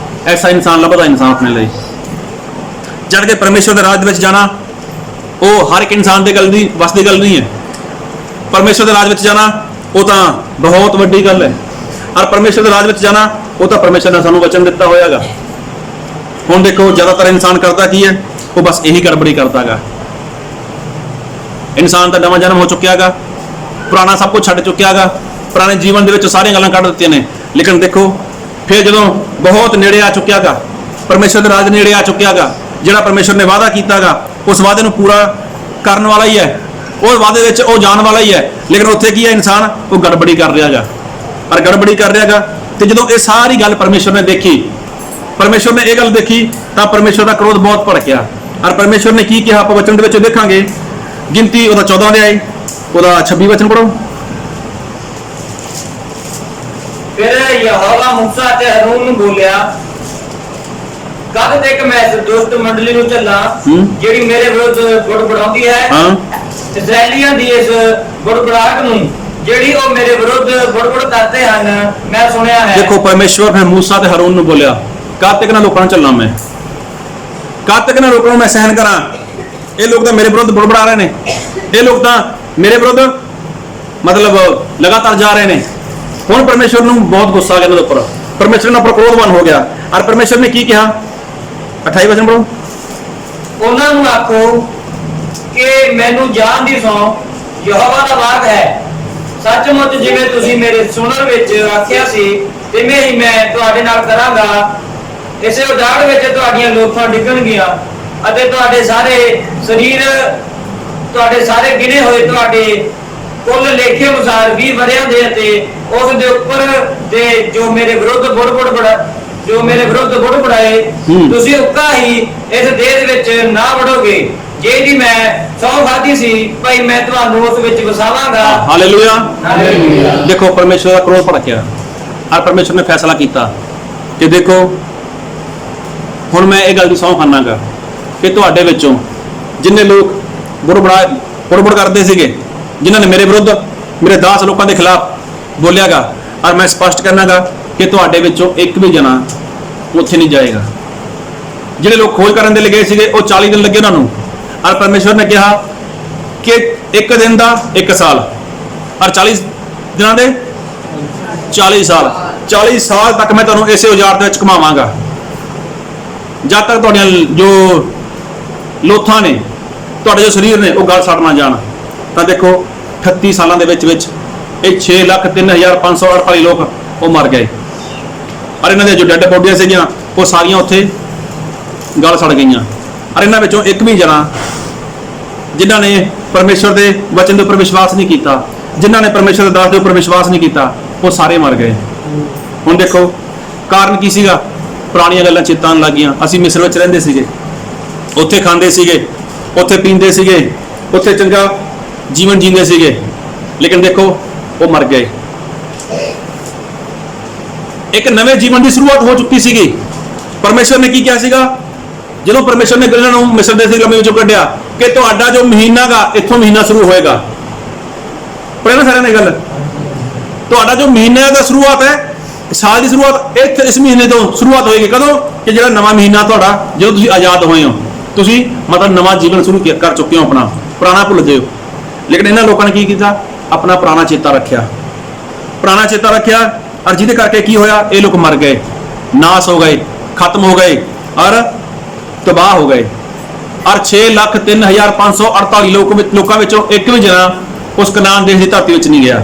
ਐਸਾ ਇਨਸਾਨ ਲੱਭਦਾ ਇਨਸਾਨ ਆਪਣੇ ਲਈ। ਜਦ ਕਿ ਪਰਮੇਸ਼ਵਰ ਦੇ ਰਾਜ ਵਿੱਚ ਜਾਣਾ ਉਹ ਹਰ ਇੱਕ ਇਨਸਾਨ ਦੇ ਗੱਲ ਦੀ ਵਸ ਦੀ ਗੱਲ ਨਹੀਂ ਹੈ। ਪਰਮੇਸ਼ਵਰ ਦੇ ਰਾਜ ਵਿੱਚ ਜਾਣਾ ਉਹ ਤਾਂ ਬਹੁਤ ਵੱਡੀ ਗੱਲ ਹੈ, ਔਰ ਪਰਮੇਸ਼ਵਰ ਦੇ ਰਾਜ ਵਿੱਚ ਜਾਣਾ ਉਹ ਤਾਂ ਪਰਮੇਸ਼ਵਰ ਨੇ ਸਾਨੂੰ ਵਚਨ ਦਿੱਤਾ ਹੋਇਆਗਾ। ਹੁਣ ਦੇਖੋ ਜ਼ਿਆਦਾਤਰ ਇਨਸਾਨ ਕਰਦਾ ਕੀ ਹੈ, ਉਹ ਬਸ ਇਹੀ ਗੜਬੜੀ ਕਰਦਾ ਗਾ। ਇਨਸਾਨ ਤਾਂ ਨਵਾਂ ਜਨਮ ਹੋ ਚੁੱਕਿਆ ਗਾ, ਪੁਰਾਣਾ ਸਭ ਕੁਝ ਛੱਡ ਚੁੱਕਿਆ ਗਾ, ਪੁਰਾਣੇ ਜੀਵਨ ਦੇ ਵਿੱਚ ਸਾਰੀਆਂ ਗੱਲਾਂ ਕੱਢ ਦਿੱਤੀਆਂ ਨੇ। ਲੇਕਿਨ ਦੇਖੋ ਫਿਰ ਜਦੋਂ ਬਹੁਤ ਨੇੜੇ ਆ ਚੁੱਕਿਆ ਗਾ, ਪਰਮੇਸ਼ਵਰ ਦੇ ਰਾਜ ਨੇੜੇ ਆ ਚੁੱਕਿਆ ਗਾ, ਜਿਹੜਾ ਪਰਮੇਸ਼ਵਰ ਨੇ ਵਾਅਦਾ ਕੀਤਾ ਗਾ ਉਸ ਵਾਅਦੇ ਨੂੰ ਪੂਰਾ ਕਰਨ ਵਾਲਾ ਹੀ ਹੈ, ਉਹ ਵਾਅਦੇ ਵਿੱਚ ਉਹ ਜਾਣ ਵਾਲਾ ਹੀ ਹੈ। ਲੇਕਿਨ ਉੱਥੇ ਕੀ ਹੈ, ਇਨਸਾਨ ਉਹ ਗੜਬੜੀ ਕਰ ਰਿਹਾ ਗਾ, ਔਰ ਗੜਬੜੀ ਕਰ ਰਿਹਾ ਗਾ। ਤੇ ਜਦੋਂ ਇਹ ਸਾਰੀ ਗੱਲ ਪਰਮੇਸ਼ਵਰ ਨੇ ਦੇਖੀ, ਪਰਮੇਸ਼ਵਰ ਨੇ ਇਹ ਗੱਲ ਦੇਖੀ ਤਾਂ ਪਰਮੇਸ਼ਵਰ ਦਾ ਕ੍ਰੋਧ ਬਹੁਤ ਭੜਕਿਆ। ਔਰ ਪਰਮੇਸ਼ਵਰ ਨੇ ਕੀ ਕਿਹਾ ਆਪਾਂ ਵਚਨ ਦੇ ਵਿੱਚ ਦੇਖਾਂਗੇ। ਗਿਣਤੀ ਉਹਦਾ 14 ਦੇ ਆਈ, ਉਹਦਾ 26 ਵਚਨ ਪੜੋ। ਫਿਰ ਯਹੋਵਾ ਮੂਸਾ ਤੇ ਹਰੂਨ ਨੂੰ ਬੋਲਿਆ, ਕਦ ਤੱਕ ਮੈਂ ਇਸ ਦੁਸ਼ਟ ਮੰਡਲੀ ਨੂੰ ਝੱਲਾਂ ਜਿਹੜੀ ਮੇਰੇ ਵਿਰੁੱਧ ਬੁੜਬੁੜਾਉਂਦੀ ਹੈ? ਇਸਰਾਏਲੀਆਂ ਦੀ ਇਸ ਬੁੜਬੁੜਾਹਟ ਨੂੰ ਜਿਹੜੀ ਉਹ ਮੇਰੇ ਵਿਰੁੱਧ ਬੁੜਬੁੜ ਕਰਦੇ ਹਨ ਮੈਂ ਸੁਣਿਆ ਹੈ। ਦੇਖੋ ਪਰਮੇਸ਼ਵਰ ਨੇ ਮੂਸਾ ਤੇ ਹਰੂਨ ਨੂੰ ਬੋਲਿਆ, ਕਦ ਤੱਕ ਨਾ ਲੋਕਾਂ ਨੂੰ ਝੱਲਾਂ ਮੈਂ, ਕਦ ਤੱਕ ਨਾ ਲੋਕਾਂ ਨੂੰ ਮੈਂ ਸਹਿਨ ਕਰਾਂ? ਇਹ ਲੋਕ ਤਾਂ ਮੇਰੇ ਵਿਰੁੱਧ ਬੁੜਬੁੜਾ ਰਹੇ ਨੇ, ਇਹ ਲੋਕ ਤਾਂ ਮੇਰੇ ਵਿਰੁੱਧ ਮਤਲਬ ਲਗਾਤਾਰ ਜਾ ਰਹੇ ਨੇ। ਹੁਣ ਪਰਮੇਸ਼ਵਰ ਨੂੰ ਬਹੁਤ ਗੁੱਸਾ ਆ ਗਿਆ ਇਹਨਾਂ ਦੇ ਉੱਪਰ, ਪਰਮੇਸ਼ਵਰ ਨਾਲ ਪ੍ਰਕਰੋਧਵਾਨ ਹੋ ਗਿਆ। ਔਰ ਪਰਮੇਸ਼ਵਰ ਨੇ ਕੀ ਕਿਹਾ? 28 ਵਚਨ ਪੜੋ। ਉਹਨਾਂ ਨੂੰ ਆਖੋ ਕਿ ਮੈਨੂੰ ਜਾਣ ਦੀ ਸੌਂ ਯਹੋਵਾ ਦਾ ਵਾਕ ਹੈ, ਸੱਚਮੁੱਚ ਜਿਵੇਂ ਤੁਸੀਂ ਮੇਰੇ ਸੁਣਨ ਵਿੱਚ ਆਖਿਆ ਸੀ ਤਿਵੇਂ ਹੀ ਮੈਂ ਤੁਹਾਡੇ ਨਾਲ ਕਰਾਂਗਾ। ਇਸੇ ਉਡਾੜ ਵਿੱਚ ਤੁਹਾਡੀਆਂ ਲੋਥਾਂ ਡਿੱਗਣਗੀਆਂ ਅਤੇ ਤੁਹਾਡੇ ਸਾਰੇ ਸਰੀਰ, ਤੁਹਾਡੇ ਸਾਰੇ ਗਿਣੇ ਹੋਏ ਤੁਹਾਡੇ ਕੁੱਲ ਲੇਖੇ ਅਨੁਸਾਰ 20 ਵਰਿਆਂ ਦੇ ਅਤੇ ਉਸ ਦੇ ਉੱਪਰ ਦੇ ਜੋ ਮੇਰੇ ਵਿਰੁੱਧ ਬੁੜਬੁੜਾਏ ਤੁਸੀਂ ਉੱਕਾ ਹੀ ਇਸ ਦੇਸ਼ ਵਿੱਚ ਨਾ ਵੜੋਗੇ ਜਿਹਦੀ ਮੈਂ ਸਹੁੰ ਖਾਧੀ ਸੀ ਭਾਈ ਮੈਂ ਤੁਹਾਨੂੰ ਉਸ ਵਿੱਚ ਵਸਾਵਾਂਗਾ। ਹਾਲੇਲੂਇਆ। ਹਾਲੇਲੂਇਆ। ਦੇਖੋ ਪਰਮੇਸ਼ਵਰ ਦਾ ਕ੍ਰੋਧ ਭੜਕਿਆ ਔਰ ਪਰਮੇਸ਼ਵਰ ਨੇ ਫੈਸਲਾ ਕੀਤਾ ਕਿ ਦੇਖੋ ਹੁਣ ਮੈਂ ਇਹ ਗੱਲ ਦੀ ਸਹੁੰ ਖਾਨਾਗਾ ਕਿ ਤੁਹਾਡੇ ਵਿੱਚੋਂ ਜਿੰਨੇ ਲੋਕ ਬੁੜਬੁੜ ਕਰਦੇ ਸੀਗੇ, ਜਿਨ੍ਹਾਂ ਨੇ ਮੇਰੇ ਵਿਰੁੱਧ ਮੇਰੇ ਦਾਸ ਲੋਕਾਂ ਦੇ ਖਿਲਾਫ ਬੋਲਿਆਗਾ, ਔਰ ਮੈਂ ਸਪਸ਼ਟ ਕਰਨਾਗਾ ਕਿ ਤੁਹਾਡੇ ਵਿੱਚੋਂ ਇੱਕ ਵੀ ਜਣਾ ਉੱਥੇ ਨਹੀਂ ਜਾਏਗਾ। ਜਿਹੜੇ ਲੋਕ ਖੋਜ ਕਰਨ ਦੇ ਲੱਗੇ ਸੀਗੇ ਉਹ 40 ਦਿਨ ਲੱਗੇ ਉਹਨਾਂ ਨੂੰ, ਔਰ ਪਰਮੇਸ਼ਵਰ ਨੇ ਕਿਹਾ ਕਿ ਇੱਕ ਦਿਨ ਦਾ 1 ਸਾਲ ਔਰ 40 ਦਿਨਾਂ ਦੇ 40 ਸਾਲ, 40 ਸਾਲ ਤੱਕ ਮੈਂ ਤੁਹਾਨੂੰ ਇਸੇ ਉਜਾੜ ਦੇ ਵਿੱਚ ਘੁਮਾਵਾਂਗਾ ਜਦ ਤੱਕ ਤੁਹਾਡੀਆਂ ਜੋ ਲੋਥਾਂ ਨੇ, ਤੁਹਾਡੇ ਜੋ ਸਰੀਰ ਨੇ ਉਹ ਗਲ ਸੜ ਨਾ ਜਾਣ। ਤਾਂ ਦੇਖੋ 38 ਸਾਲਾਂ ਦੇ ਵਿੱਚ ਇਹ 6,03,548 ਲੋਕ ਉਹ ਮਰ ਗਏ, ਔਰ ਇਹਨਾਂ ਦੇ ਜੋ ਡੈਡ ਬੋਡੀਆਂ ਸੀਗੀਆਂ ਉਹ ਸਾਰੀਆਂ ਉੱਥੇ ਗਲ ਸੜ ਗਈਆਂ। ਔਰ ਇਹਨਾਂ ਵਿੱਚੋਂ ਇੱਕ ਵੀ ਜਣਾ ਜਿਨ੍ਹਾਂ ਨੇ ਪਰਮੇਸ਼ਵਰ ਦੇ ਵਚਨ ਦੇ ਉੱਪਰ ਵਿਸ਼ਵਾਸ ਨਹੀਂ ਕੀਤਾ, ਜਿਨ੍ਹਾਂ ਨੇ ਪਰਮੇਸ਼ਵਰ ਦੇ ਦਾਸ ਦੇ ਉੱਪਰ ਵਿਸ਼ਵਾਸ ਨਹੀਂ ਕੀਤਾ, ਉਹ ਸਾਰੇ ਮਰ ਗਏ। ਹੁਣ ਦੇਖੋ ਕਾਰਨ ਕੀ ਸੀਗਾ? ਪੁਰਾਣੀਆਂ ਗੱਲਾਂ ਚੇਤਾ ਆਉਣ ਲੱਗ ਗਈਆਂ। ਅਸੀਂ ਮਿਸਰ ਵਿੱਚ ਰਹਿੰਦੇ ਸੀਗੇ, ਉੱਥੇ ਖਾਂਦੇ ਸੀਗੇ, ਉੱਥੇ ਪੀਂਦੇ ਸੀਗੇ, ਉੱਥੇ ਚੰਗਾ ਜੀਵਨ ਜੀਂਦੇ ਸੀਗੇ, ਲੇਕਿਨ ਦੇਖੋ ਉਹ ਮਰ ਗਏ। ਇੱਕ ਨਵੇਂ ਜੀਵਨ ਦੀ ਸ਼ੁਰੂਆਤ ਹੋ ਚੁੱਕੀ ਸੀਗੀ। ਪਰਮੇਸ਼ਵਰ ਨੇ ਕੀ ਕਿਹਾ ਸੀਗਾ ਜਦੋਂ ਪਰਮੇਸ਼ਵਰ ਨੇ ਇਹਨਾਂ ਨੂੰ ਮਿਸਰ ਦੇ ਗੁਲਾਮੀ ਵਿੱਚੋਂ ਕੱਢਿਆ ਕਿ ਤੁਹਾਡਾ ਜੋ ਮਹੀਨਾ ਗਾ ਇੱਥੋਂ ਮਹੀਨਾ ਸ਼ੁਰੂ ਹੋਏਗਾ। ਪਰ ਇਹਨਾਂ ਸਾਰਿਆਂ ਨੇ ਗੱਲ, ਤੁਹਾਡਾ ਜੋ ਮਹੀਨੇ ਦਾ ਸ਼ੁਰੂਆਤ ਹੈ, ਸਾਲ ਦੀ ਸ਼ੁਰੂਆਤ ਇਸ ਮਹੀਨੇ ਤੋਂ ਸ਼ੁਰੂਆਤ ਹੋਏਗੀ। ਕਦੋਂ? ਕਿ ਜਿਹੜਾ ਨਵਾਂ ਮਹੀਨਾ ਤੁਹਾਡਾ, ਜਦੋਂ ਤੁਸੀਂ ਆਜ਼ਾਦ ਹੋਏ ਹੋ, ਤੁਸੀਂ ਮਤਲਬ ਨਵਾਂ ਜੀਵਨ ਸ਼ੁਰੂ ਕਰ ਚੁੱਕੇ ਹੋ, ਆਪਣਾ ਪੁਰਾਣਾ ਭੁੱਲ ਜਾਓ। ਲੇਕਿਨ ਇਹਨਾਂ ਲੋਕਾਂ ਨੇ ਕੀ ਕੀਤਾ? अपना पुराना चेता रखिया, पुराना चेता रखिया, और जिहदे करके की होया, ये लोग मर गए, नाश हो गए, खत्म हो गए और तबाह हो गए। और 6,03,548 लोगों विचों एक भी जना उस कनान देश की धरती विच नहीं गया।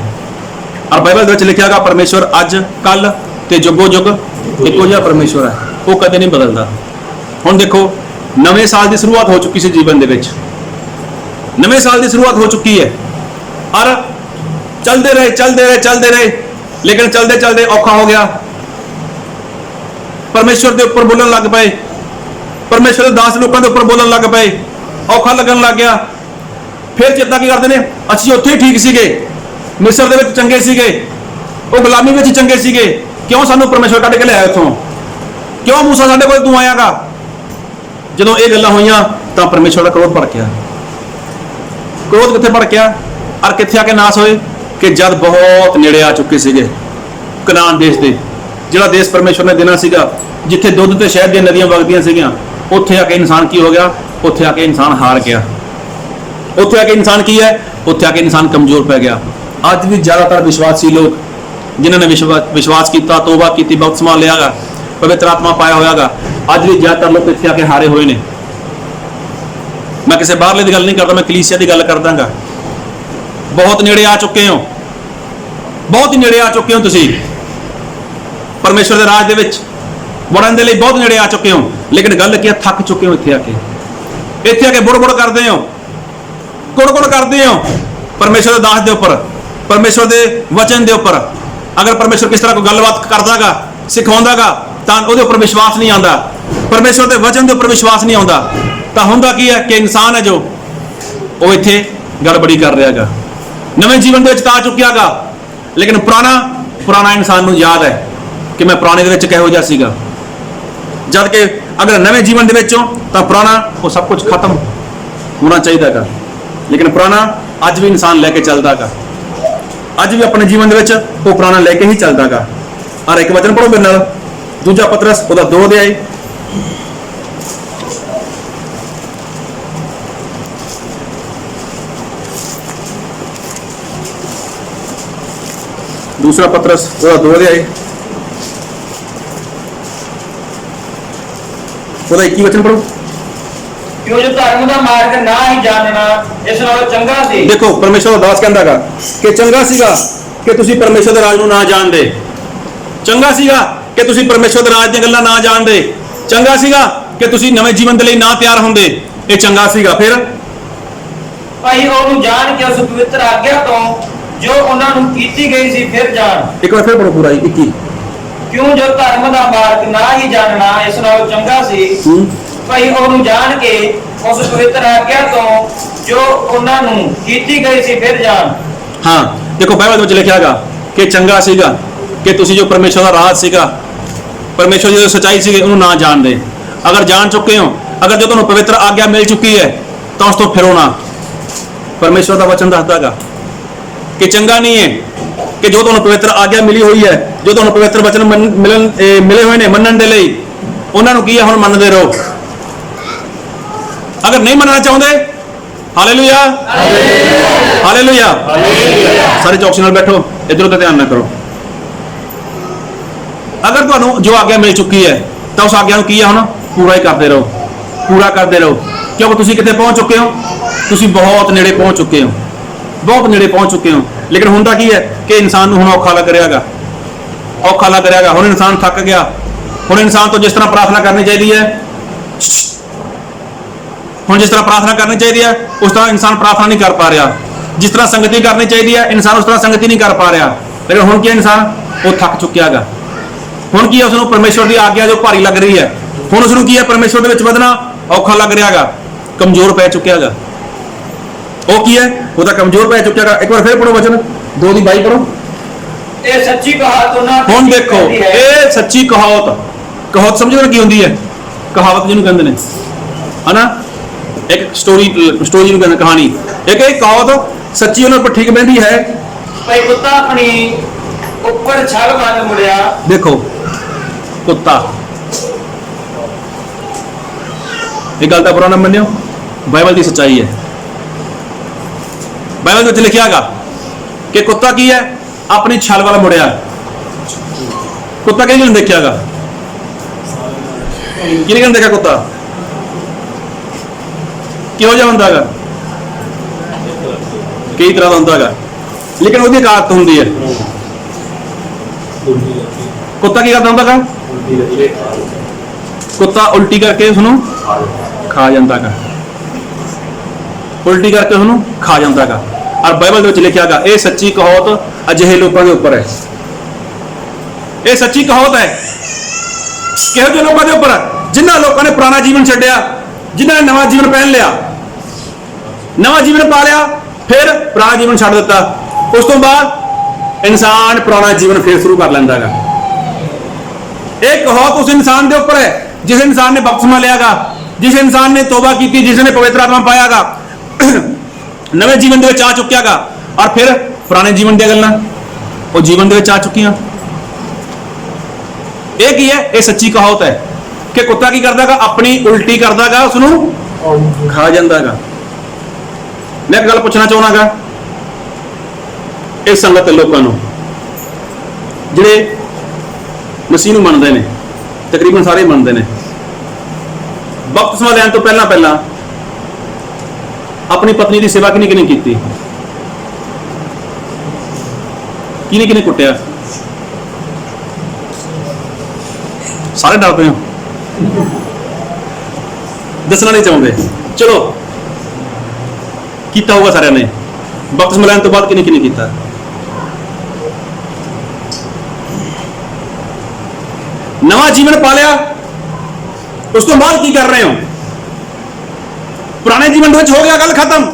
और बाइबल विच लिखिया गा परमेश्वर अज कल ते जुगो जुग इक्को जिहा परमेश्वर है, वो कदे नहीं बदलता। हुण देखो नवें साल की शुरुआत हो चुकी सी जीवन दे विच, नवें साल की शुरुआत हो चुकी है और चलते रहे चलते रहे चलते रहे, लेकिन चलते चलते औखा हो गया। परमेश्वर के ऊपर बोलन लग पे, परमेश्वर के दास लोगों के ऊपर बोलन लग पे, औखा लगन लग गया। फिर चेता की करते हैं, अच्छी उत्थे ही ठीक सीगे, मिस्र दे विच चंगे सीगे, वो गुलामी में चंगे सीगे, क्यों सानू परमेश्वर कढ़ के लिया उत्थों, क्यों मूसा साडे कोल तू आयागा। जदों ये गल्लां होईयां तां परमेश्वर का क्रोध भड़किया। क्रोध कित्थे भड़किया और कित्थे आके नाश होए कि जद बहुत नेड़े आ चुके सीगे कनान देश दे, जिहड़ा देश परमेश्वर ने देना सीगा, जिथे दुध ते शहद दी नदियां वगदियां सीगियां, उत्थे आके इंसान की हो गया, उत्थे आके इंसान हार गया। उत्थे आके इंसान की है, उत्थे आके इंसान कमजोर पै गया। अज भी ज्यादातर विश्वासी लोग जिन्होंने विश्वास किया, तौबा की, बपतिस्मा लिया गा, पवित्र आत्मा पाया होयागा, अज भी ज्यादातर लोग इत्थे आके हारे हुए ने। मैं किसी बाहरले की गल नहीं करता, मैं कलीसिया की गल करदागा। बहुत नेड़े आ चुके हो, बहुत ही नेड़े आ चुके हो, तुसी परमेश्वर के राज दे विच वड़न दे लई बहुत नेड़े आ चुके हो, लेकिन गल की थक चुके हो। इत्थे आके बुड़ बुड़ करते हो, कुड़ कुड़ करते हो परमेश्वर के दास दे उपर, परमेश्वर के वचन के उपर। अगर परमेश्वर किस तरह कोई गलबात करदागा, सिखाउंदागा, तां उहदे उपर विश्वास नहीं आंदा, परमेश्वर के वचन के उपर विश्वास नहीं आंदा, तां हुंदा की है कि इंसान है जो वो इत्थे गड़बड़ी कर रहा है। नवें जीवन के विच आ चुकिया गा, लेकिन पुराना इंसान नूं याद है कि मैं पुराने दे विच किहो जिहा सीगा। जद कि अगर नवें जीवन दे विचों तां पुराना वो सब कुछ खत्म होना चाहिए गा, लेकिन पुराना अज भी इंसान लैके चलदा गा, अज भी अपने जीवन दे विच वो पुराना लैके ही चलदा गा। और एक वचन पढ़ो मेरे नाल, दूजा पतरस ओदा 2 अध्याय, दूसरा पतरस ओदा 2 अध्याय ओदा 21 वचन पढ़ो। क्यों जो धर्म का मार्ग ना ही जानना इस नालों चंगा सी। देखो परमेश्वर का दास कहंदा गा कि चंगा सीगा कि तुसी परमेश्वर दे राज नूं ना जाणदे, चंगा सीगा कि तुसी परमेश्वर दे राज दी गल्लां ना जाणदे, चंगा सीगा कि तुसी नवें जीवन दे लई ना तैयार हुंदे। ये चंगा सीगा। फिर भाई ਉਹਨੂੰ ਜਾਣ ਕੇ ਉਸ ਪਵਿੱਤਰ ਆਗਿਆ ਤੋਂ ਜੋ ਉਹਨਾਂ ਨੂੰ ਕੀਤੀ ਗਈ ਸੀ ਫਿਰ ਜਾਣ। एक बार फिर पढ़ो पूरा 21। ਕਿਉਂ ਜੋ ਧਰਮ ਦਾ ਮਾਰਗ ਨਾ ਹੀ ਜਾਣਨਾ ਇਸ ਨਾਲੋਂ ਚੰਗਾ ਸੀ ਭਾਈ ਉਹਨੂੰ ਜਾਣ ਕੇ ਉਸ ਪਵਿੱਤਰ ਆਗਿਆ ਤੋਂ ਜੋ ਉਹਨਾਂ ਨੂੰ ਕੀਤੀ ਗਈ ਸੀ ਫਿਰ ਜਾਣ। हाँ देखो बाइबल में लिखा गा कि चंगा सीगा कि तुसी जो परमेश्वर का राज सीगा, परमेश्वर की जो सच्चाई सी उन्होंने ना जान दे। अगर जान चुके हो, अगर जो तुम्हें पवित्र आज्ञा मिल चुकी है तो उस तो फिरो ना। परमेश्वर का वचन दसदा गा कि चंगा नहीं है कि जो तुम्हें पवित्र आज्ञा मिली हुई है, जो तुम्हें पवित्र वचन मिले हुए ने मनन दे लई, उन्होंने की है हुण मनदे रहो। अगर नहीं मनना चाहते, हालेलुया हालेलुया, सारे चौकसी नाल बैठो, इधर उधर ध्यान ना करो। अगर तुहानू जो आज्ञा मिल चुकी है तो उस आज्ञा की है हुण पूरा ही करते रहो, पूरा करते रहो, क्योंकि तुसीं कित्थे पहुंच चुके हो, तुसीं बहुत नेड़े पहुंच चुके हो, बहुत नेड़े पहुंच चुके हो। लेकिन हुंदा की है कि इंसान नूं हुण औखा लग रहा गा, औखा लग रहा गा। हुण इंसान थक गया। हुण इंसान तो जिस तरह प्रार्थना करनी चाहिए है, हुण जिस तरह प्रार्थना करनी चाहिए है उस तरह इंसान प्रार्थना नहीं कर पा रहा। जिस तरह संगति करनी चाहिए है इंसान उस तरह संगति नहीं कर पा रहा। लेकिन हुण की इंसान वो थक चुकिया गा। हुण की है उसनूं परमेश्वर की आज्ञा जो भारी लग रही है, हुण उसनूं की है परमेश्वर दे विच वधना औखा लग रहा गा, कमजोर पै चुकिया गा। वो की है वो तो कमजोर पै चुकिया गा। एक बार फिर पढ़ो वचन 2 ਦੀ 22 पढ़ो। ਇਹ ਸੱਚੀ ਕਹਾਵਤ ਉਹਨਾਂ हुण देखो ये सच्ची कहावत, कहावत समझो ना की हुंदी है, कहावत जिन्होंने कहते हैं है ना, एक स्टोरी जिन्होंने कहते कहानी, एक कहावत सच्ची उन्होंने पर ठीक बहती है। ਭਾਈ ਕੁੱਤਾ ਆਪਣੀ ਉੱਪਰ ਛਾਲ ਮਾਰ ਮੁੜਿਆ। देखो कुत्ता, एक गल का बुरा ना मनियो, बाइबल की सच्चाई है। बाइबल में लिखा गा ਕਿ ਕੁੱਤਾ ਕੀ ਹੈ, ਆਪਣੀ ਛਲ ਵੱਲ ਮੁੜਿਆ। ਕੁੱਤਾ ਕਿਹਨੇ ਦੇਖਿਆਗਾ, ਕਿਹਨੇ ਦੇਖਿਆ ਕੁੱਤਾ ਕਿਹੋ ਜਿਹਾ ਹੁੰਦਾ ਹੈਗਾ, ਕਈ ਤਰ੍ਹਾਂ ਦਾ ਹੁੰਦਾ ਹੈਗਾ, ਲੇਕਿਨ ਉਹਦੀ ਇੱਕ ਆਦਤ ਹੁੰਦੀ ਹੈ। ਕੁੱਤਾ ਕੀ ਕਰਦਾ ਹੁੰਦਾ ਹੈਗਾ, ਕੁੱਤਾ ਉਲਟੀ ਕਰਕੇ ਉਸਨੂੰ ਖਾ ਜਾਂਦਾ ਹੈਗਾ, ਉਲਟੀ ਕਰਕੇ ਉਸਨੂੰ ਖਾ ਜਾਂਦਾ ਹੈਗਾ। ਔਰ ਬਾਈਬਲ ਦੇ ਵਿੱਚ ਲਿਖਿਆ ਹੈਗਾ ਇਹ ਸੱਚੀ ਕਹਾਵਤ ਅਜਿਹੇ ਲੋਕਾਂ ਦੇ ਉੱਪਰ ਹੈ। ਇਹ ਸੱਚੀ ਕਹਾਵਤ ਹੈ ਕਿਹੋ ਜਿਹੇ ਲੋਕਾਂ ਦੇ ਉੱਪਰ, ਜਿਨ੍ਹਾਂ ਲੋਕਾਂ ਨੇ ਪੁਰਾਣਾ ਜੀਵਨ ਛੱਡਿਆ, ਜਿਨ੍ਹਾਂ ਨੇ ਨਵਾਂ ਜੀਵਨ ਪਹਿਨ ਲਿਆ, ਨਵਾਂ ਜੀਵਨ ਪਾ ਲਿਆ, ਫਿਰ ਪੁਰਾਣਾ ਜੀਵਨ ਛੱਡ ਦਿੱਤਾ। ਉਸ ਤੋਂ ਬਾਅਦ ਇਨਸਾਨ ਪੁਰਾਣਾ ਜੀਵਨ ਫਿਰ ਸ਼ੁਰੂ ਕਰ ਲੈਂਦਾ ਹੈਗਾ। ਇਹ ਕਹਾਵਤ ਉਸ ਇਨਸਾਨ ਦੇ ਉੱਪਰ ਹੈ ਜਿਸ ਇਨਸਾਨ ਨੇ ਬਪਤਿਸਮਾ ਲਿਆਗਾ, ਜਿਸ ਇਨਸਾਨ ਨੇ ਤੋਬਾ ਕੀਤੀ, ਜਿਸ ਨੇ ਪਵਿੱਤਰ ਆਤਮਾ ਪਾਇਆਗਾ, ਨਵੇਂ ਜੀਵਨ ਦੇ ਵਿੱਚ ਆ ਚੁੱਕਿਆਗਾ। ਔਰ ਫਿਰ ਪੁਰਾਣੇ ਜੀਵਨ ਦੀਆਂ ਗੱਲਾਂ ਉਹ ਜੀਵਨ ਦੇ ਵਿੱਚ ਆ ਚੁੱਕੀਆਂ। ਇਹ ਕੀ ਹੈ, ਇਹ ਸੱਚੀ ਕਹਾਵਤ ਹੈ ਕਿ ਕੁੱਤਾ ਕੀ ਕਰਦਾਗਾ, ਆਪਣੀ ਉਲਟੀ ਕਰਦਾਗਾ, ਉਸਨੂੰ ਖਾ ਜਾਂਦਾਗਾ। ਮੈਂ ਇੱਕ ਗੱਲ ਪੁੱਛਣਾ ਚਾਹੁੰਦਾਗਾ ਇਸ ਸੰਗਤ ਦੇ ਲੋਕਾਂ ਨੂੰ ਜਿਹੜੇ ਮਸੀਹ ਨੂੰ ਮੰਨਦੇ ਨੇ, ਤਕਰੀਬਨ ਸਾਰੇ ਮੰਨਦੇ ਨੇ, ਬਪਤਿਸਮਾ ਲੈਣ ਤੋਂ ਪਹਿਲਾਂ ਆਪਣੀ ਪਤਨੀ ਦੀ ਸੇਵਾ ਕਿਹਨੇ ਕਿਹਨੇ ਕੀਤੀ, ਕਿਹਨੇ ਕਿਹਨੇ ਕੁੱਟਿਆ? ਸਾਰੇ ਡਰਦੇ ਹੋ, ਦੱਸਣਾ ਨਹੀਂ ਚਾਹੁੰਦੇ। ਚਲੋ ਕੀਤਾ ਹੋਊਗਾ ਸਾਰਿਆਂ ਨੇ। ਬਪਤਿਸਮਾ ਲੈਣ ਤੋਂ ਬਾਅਦ ਕਿਹਨੇ ਕਿਹਨੇ ਕੀਤਾ? ਨਵਾਂ ਜੀਵਨ ਪਾ ਲਿਆ, ਉਸ ਤੋਂ ਬਾਅਦ ਕੀ ਕਰ ਰਹੇ ਹੋ? ਪੁਰਾਣੇ ਜੀਵਨ ਦੇ ਵਿੱਚ ਹੋ ਗਿਆ ਗੱਲ ਖਤਮ।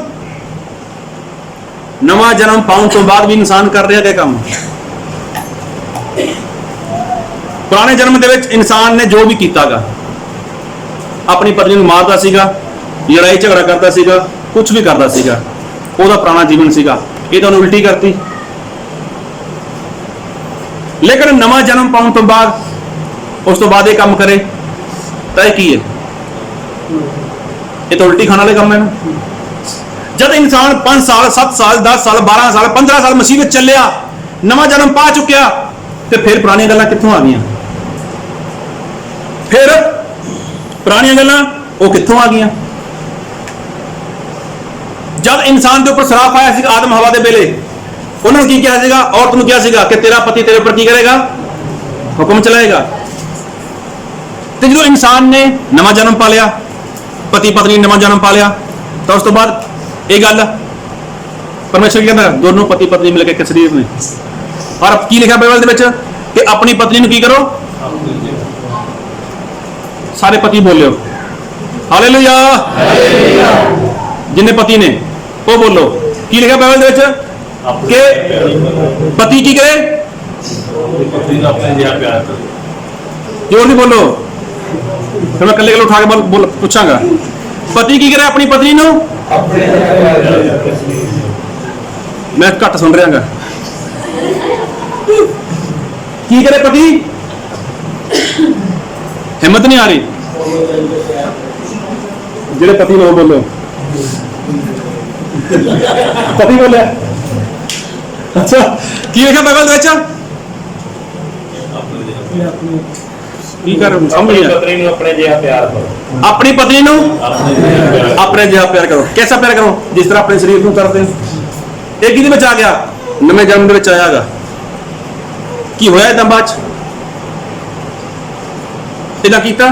ਨਵਾਂ ਜਨਮ ਪਾਉਣ ਤੋਂ ਬਾਅਦ ਵੀ ਇਨਸਾਨ ਕਰ ਰਿਹਾ ਹੈ ਕੰਮ। ਪੁਰਾਣੇ ਜਨਮ ਦੇ ਵਿੱਚ ਇਨਸਾਨ ਨੇ ਜੋ ਵੀ ਕੀਤਾਗਾ, ਆਪਣੀ ਪਤਨੀ ਨੂੰ ਮਾਰਦਾ ਸੀਗਾ, ਲੜਾਈ ਝਗੜਾ ਕਰਦਾ ਸੀਗਾ, ਕੁਝ ਵੀ ਕਰਦਾ ਸੀਗਾ, ਉਹਦਾ ਪੁਰਾਣਾ ਜੀਵਨ ਸੀਗਾ। ਇਹ ਤਾਂ ਉਹਨੇ ਉਲਟੀ ਕਰਤੀ। ਲੇਕਿਨ ਨਵਾਂ ਜਨਮ ਪਾਉਣ ਤੋਂ ਬਾਅਦ ਉਸ ਤੋਂ ਬਾਅਦ ਇਹ ਕੰਮ ਕਰੇ ਤਾਂ ਇਹ ਕੀ ਹੈ? ਇਹ ਤਾਂ ਉਲਟੀ ਖਾਣ ਵਾਲੇ ਕੰਮ ਹੈ ਨਾ। ਜਦ ਇਨਸਾਨ 5 ਸਾਲ 7 ਸਾਲ 10 ਸਾਲ 12 ਸਾਲ 15 ਸਾਲ ਮਸੀਹ ਵਿੱਚ ਚੱਲਿਆ, ਨਵਾਂ ਜਨਮ ਪਾ ਚੁੱਕਿਆ, ਤੇ ਫਿਰ ਪੁਰਾਣੀਆਂ ਗੱਲਾਂ ਕਿੱਥੋਂ ਆ ਗਈਆਂ? ਫਿਰ ਪੁਰਾਣੀਆਂ ਗੱਲਾਂ ਉਹ ਕਿੱਥੋਂ ਆ ਗਈਆਂ? ਜਦ ਇਨਸਾਨ ਦੇ ਉੱਪਰ ਸਰਾਪ ਆਇਆ ਸੀ ਆਦਮ ਹਵਾ ਦੇ ਵੇਲੇ, ਉਹਨਾਂ ਨੂੰ ਕੀ ਕਿਹਾ ਸੀਗਾ? ਔਰਤ ਨੂੰ ਕਿਹਾ ਸੀਗਾ ਕਿ ਤੇਰਾ ਪਤੀ ਤੇਰੇ ਉੱਪਰ ਕੀ ਕਰੇਗਾ? ਹੁਕਮ ਚਲਾਏਗਾ। ਤੇ ਜਦੋਂ ਇਨਸਾਨ ਨੇ ਨਵਾਂ ਜਨਮ ਪਾ ਲਿਆ, ਪਤੀ ਪਤਨੀ ਨੇ ਨਵਾਂ ਜਨਮ ਪਾ ਲਿਆ, ਤਾਂ ਉਸ ਤੋਂ ਬਾਅਦ ਇਹ ਗੱਲ ਪਰਮੇਸ਼ਰ ਕਹਿੰਦਾ ਦੋਨੋਂ ਪਤੀ ਪਤਨੀ ਮਿਲ ਕੇ ਇੱਕ ਸਰੀਰ ਨੇ। ਔਰ ਕੀ ਲਿਖਿਆ ਬਾਈਬਲ ਦੇ ਵਿੱਚ ਕਿ ਆਪਣੀ ਪਤਨੀ ਨੂੰ ਕੀ ਕਰੋ? ਸਾਰੇ ਪਤੀ ਬੋਲਿਓ ਹਾਲੇਲੂਇਆ। ਜਿੰਨੇ ਪਤੀ ਨੇ ਉਹ ਬੋਲੋ। ਕੀ ਲਿਖਿਆ ਬਾਈਬਲ ਦੇ ਵਿੱਚ ਕਿ ਪਤੀ ਕੀ ਕਰੇ? ਜੋਰ ਨਹੀਂ ਬੋਲੋ, ਫਿਰ ਮੈਂ ਇਕੱਲੇ ਉਠਾ ਕੇ ਬੋਲ ਪੁੱਛਾਂਗਾ। ਪਤੀ ਕੀ ਕਰੇ ਆਪਣੀ ਪਤਨੀ ਨੂੰ? ਮੈਂ ਘੱਟ ਸੁਣ ਰਿਹਾਗਾ। ਕੀ ਕਰੇ ਪਤੀ? ਹਿੰਮਤ ਨਹੀਂ ਆ ਰਹੀ। ਜਿਹੜੇ ਪਤੀ ਨੂੰ ਬੋਲੋ। ਪਤੀ ਬੋਲਿਆ। ਅੱਛਾ, ਕੀ ਲਿਖਿਆ ਬਾਈਬਲ ਦੇ ਵਿੱਚ? ਕੀ ਕਰ ਸਮਝ ਨਹੀਂ ਆ। ਪਤਨੀ ਨੂੰ ਆਪਣੇ ਜਿਹਾ ਪਿਆਰ ਕਰੋ। ਆਪਣੀ ਪਤਨੀ ਨੂੰ ਆਪਣੇ ਜਿਹਾ ਪਿਆਰ ਕਰੋ। ਕਿਹਦਾ ਪਿਆਰ ਕਰੋ? ਜਿਸ ਤਰ੍ਹਾਂ ਆਪਣੇ ਸਰੀਰ ਨੂੰ ਕਰਦੇ ਹੋ। ਇਹ ਕਿਹਦੇ ਵਿੱਚ ਆ ਗਿਆ? ਨਵੇਂ ਜਨਮ ਦੇ ਵਿੱਚ ਆਇਆਗਾ। ਕੀ ਹੋਇਆ ਇਹਦਾ ਬਾਅਦ ਚ? ਇਹਦਾ ਕੀਤਾ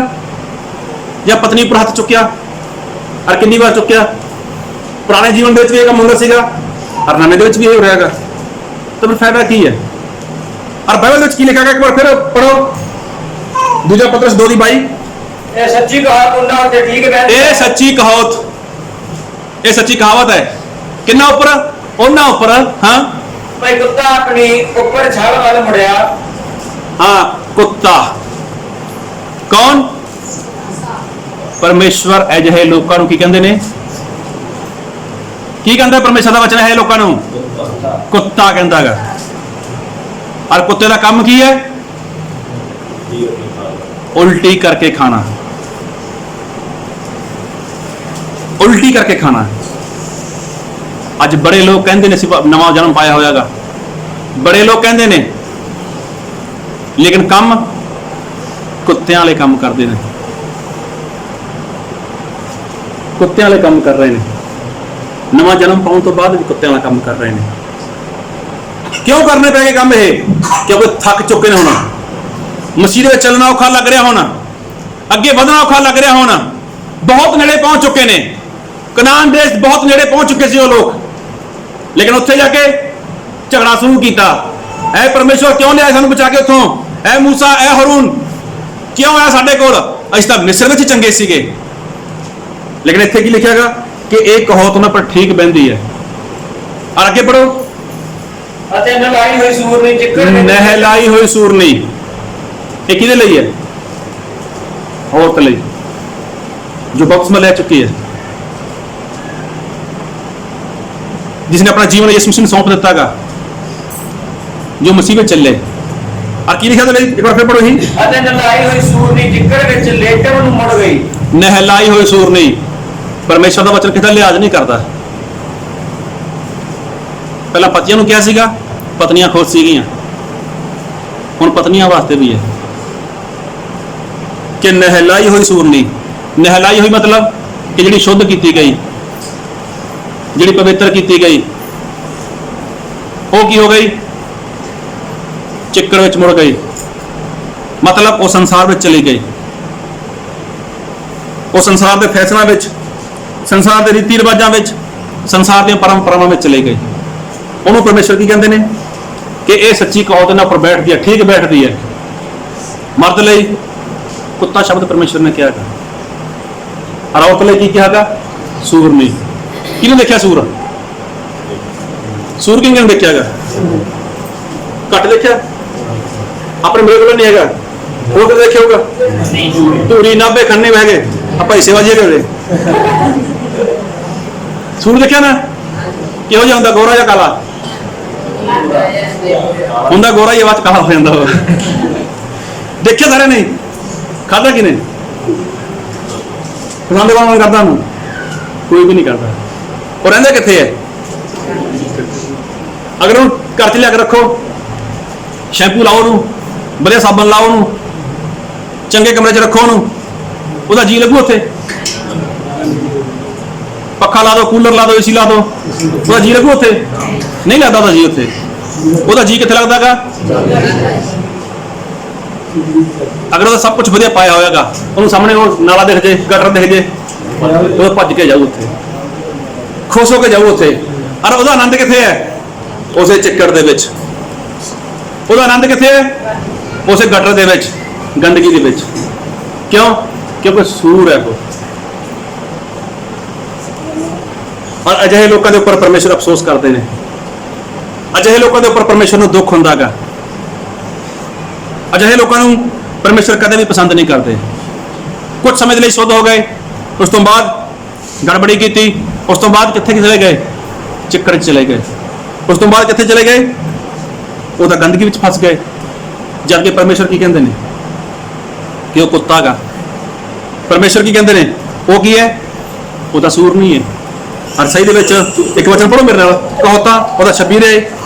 ਜਾਂ ਪਤਨੀ ਉੱਪਰ ਹੱਥ ਚੁੱਕਿਆ? ਔਰ ਕਿੰਨੀ ਵਾਰ ਚੁੱਕਿਆ? ਪੁਰਾਣੇ ਜੀਵਨ ਦੇ ਵਿੱਚ ਵੀ ਇਹ ਕੰਮ ਹੁੰਦਾ ਸੀਗਾ, ਔਰ ਨਵੇਂ ਦੇ ਵਿੱਚ ਵੀ ਇਹ ਹੋ ਰਿਹਾਗਾ। ਤਾਂ ਫਿਰ ਫਾਇਦਾ ਕੀ ਹੈ? ਔਰ ਬਾਈਬਲ ਵਿੱਚ ਕੀ ਲਿਖਿਆ ਗਿਆ? ਇੱਕ ਵਾਰ ਫਿਰ ਪੜੋ। ਦੂਜਾ ਪਤਰਸ 2:22। ਇਹ ਸੱਚੀ ਕਹਾਵਤ ਉਹਨਾਂ ਉੱਤੇ ਠੀਕ ਬੈਠ। ਇਹ ਸੱਚੀ ਕਹਾਵਤ, ਇਹ ਸੱਚੀ ਕਹਾਵਤ ਹੈ। ਕਿੰਨਾ ਉੱਪਰ? ਉਹਨਾਂ ਉੱਪਰ। ਹਾਂ ਭਾਈ ਕੁੱਤਾ ਆਪਣੀ ਉੱਪਰ ਛਾਲ ਵੱਲ ਮੁੜਿਆ। ਹਾਂ, ਕੁੱਤਾ ਕੌਣ? ਪਰਮੇਸ਼ਵਰ ਅਜਿਹੇ ਲੋਕਾਂ ਨੂੰ ਕੀ ਕਹਿੰਦੇ ਨੇ? ਕੀ ਕਹਿੰਦਾ ਪਰਮੇਸ਼ਰ ਦਾ ਵਚਨ ਹੈ ਲੋਕਾਂ ਨੂੰ? ਕੁੱਤਾ ਕਹਿੰਦਾ ਹੈਗਾ। ਔਰ ਕੁੱਤੇ ਦਾ ਕੰਮ ਕੀ ਹੈ? ਉਲਟੀ ਕਰਕੇ ਖਾਣਾ। ਉਲਟੀ ਕਰਕੇ ਖਾਣਾ। ਅੱਜ ਬੜੇ ਲੋਕ ਕਹਿੰਦੇ ਨੇ ਅਸੀਂ ਨਵਾਂ ਜਨਮ ਪਾਇਆ ਹੋਇਆਗਾ, बड़े लोग कहते ने लेकिन काम कुत्तियां वाले काम करते हैं, कुत्तियां वाले काम कर रहे हैं। नवा जन्म पाने तो बाद भी कुत्तियां वाला काम कर रहे हैं। क्यों करने पे काम ये? क्योंकि थक चुके ने होना, मसीह में चलना औखा लग रहा होना, अगे बढ़ना औखा लग रहा होना, बहुत नेड़े पहुंच चुके ने, कनान देश बहुत नेड़े पहुंच चुके थे वो लोग, लेकिन उत्थे जाके झगड़ा शुरू किया। ऐ परमेश्वर क्यों लिया सानू बचा के उथों? ऐ मूसा, ऐ हरून क्यों आया साडे कोल? असीं तां मिस्र विच चंगे सीगे। लेकिन इत्थे की लिखिआगा कि एक कहावत उन्हां पर ठीक बहंदी है। और आगे पढ़ो। ਅਤੇ ਨਲਾਈ ਹੋਈ ਸੂਰਨੀ ਚਿੱਕੜ ਵਿੱਚ नहलाई हुई सूरनी, ये किहदे लई है? औरत लई जो बपतिस्मा ले चुकी है, जिसने अपना जीवन यीशु मसीह ने सौंप दिता गा, जो मसीह में चले। और की लिखा था एक बार फिर पढ़ो ही। ਅਤੇ ਨਲਾਈ ਹੋਈ ਸੂਰਨੀ ਚਿੱਕੜ ਵਿੱਚ ਲੇਟਣ ਨੂੰ ਮੁੜ ਗਈ। नहलाई हुई सूरनी, परमेश्वर का वचन कितना लिहाज नहीं करता। पहला पतियां नूं क्या सीगा? पत्नियां खुश सीगियां, हुण पत्नियां वास्ते भी है कि नहलाई हुई सूरनी। नहलाई हुई मतलब कि जिहड़ी शुद्ध की गई, जिहड़ी पवित्र की गई, वो की हो गई? चिक्कड़ विच मुड़ गई, मतलब वो संसार में चली गई, वो संसार के फैसलों में, संसार के रीति रिवाजों में, संसार दी परंपरावां में चली गई। उन्होंने परमेश्वर की कहते हैं कि यह सच्ची कहावत इन्हां पर बैठती है, ठीक बैठती है। मर्द लई कुत्ता शब्द परमेश्वर ने कहा, और औरत लई की कहा? सूरनी। किहने देखा सूर? सूर किहने देखा गा? घट देखा? अपने मेरे को नहीं है, वो तो देखा होगा। धूरी नाभे खन्ने बह गए आप सेवा जी कर सूर देखा ना? किहो जिहा हुंदा? गोरा या काला हुंदा? गोरा ही बाद काला हो जाता। देखिए सारे नहीं खादा कि नहीं? पसंद कौन करता? कोई भी नहीं करता। और रहिंदा कित्थे है? अगर उन्हें घर च लिया के रखो, शैंपू लाओ, बढ़िया साबन लाओ, चंगे कमरे च रखो, ਉਹਦਾ जी लगू उत्थे? पखा ला दो, कूलर ला दो, एसी ला दो, ਉਹਦਾ जी लगू उत्थे? नहीं लगता ਉਹਦਾ जी उत्थे। ਉਹਦਾ जी कित्थे लगदा गा? अगर ਉਹਦਾ सब कुछ ਵਧੀਆ पाया होएगा, ਉਹਨੂੰ सामने वो नाला दिख जे, गटर दिख जे, ਉਹ ਭੱਜ के जाऊ उत्थे, खुश होकर जाऊ उत्थे। और ਉਹਦਾ आनंद कित्थे है? उसे चिक्कड़ दे विच। ਉਹਦਾ आनंद कित्थे है? उसे गटर दे विच, गंदगी दे विच। क्यों? क्योंकि सूर है वो। और अजिहे लोगों के ऊपर परमेश्वर अफसोस करते हैं, अजिहे लोगों के ऊपर परमेश्वर को दुख होंदा गा, अजिहे लोगों को परमेश्वर कदे भी पसंद नहीं करते। कुछ समय के लिए शुद्ध हो गए, उस तो बाद गड़बड़ी की थी, उस तो बाद कित्थे चले गए? चिक्कड़ चले गए। उस तो बाद कित्थे चले गए? वो तो गंदगी में फस गए। जबकि परमेश्वर की कहते हैं कि वो कुत्ता गा। परमेश्वर की कहते हैं वो की है? वो तो सूर नहीं है। और सही दे विच एक वचन पढ़ो मेरे नाल, कहोता ਉਹਦਾ 26 रहे,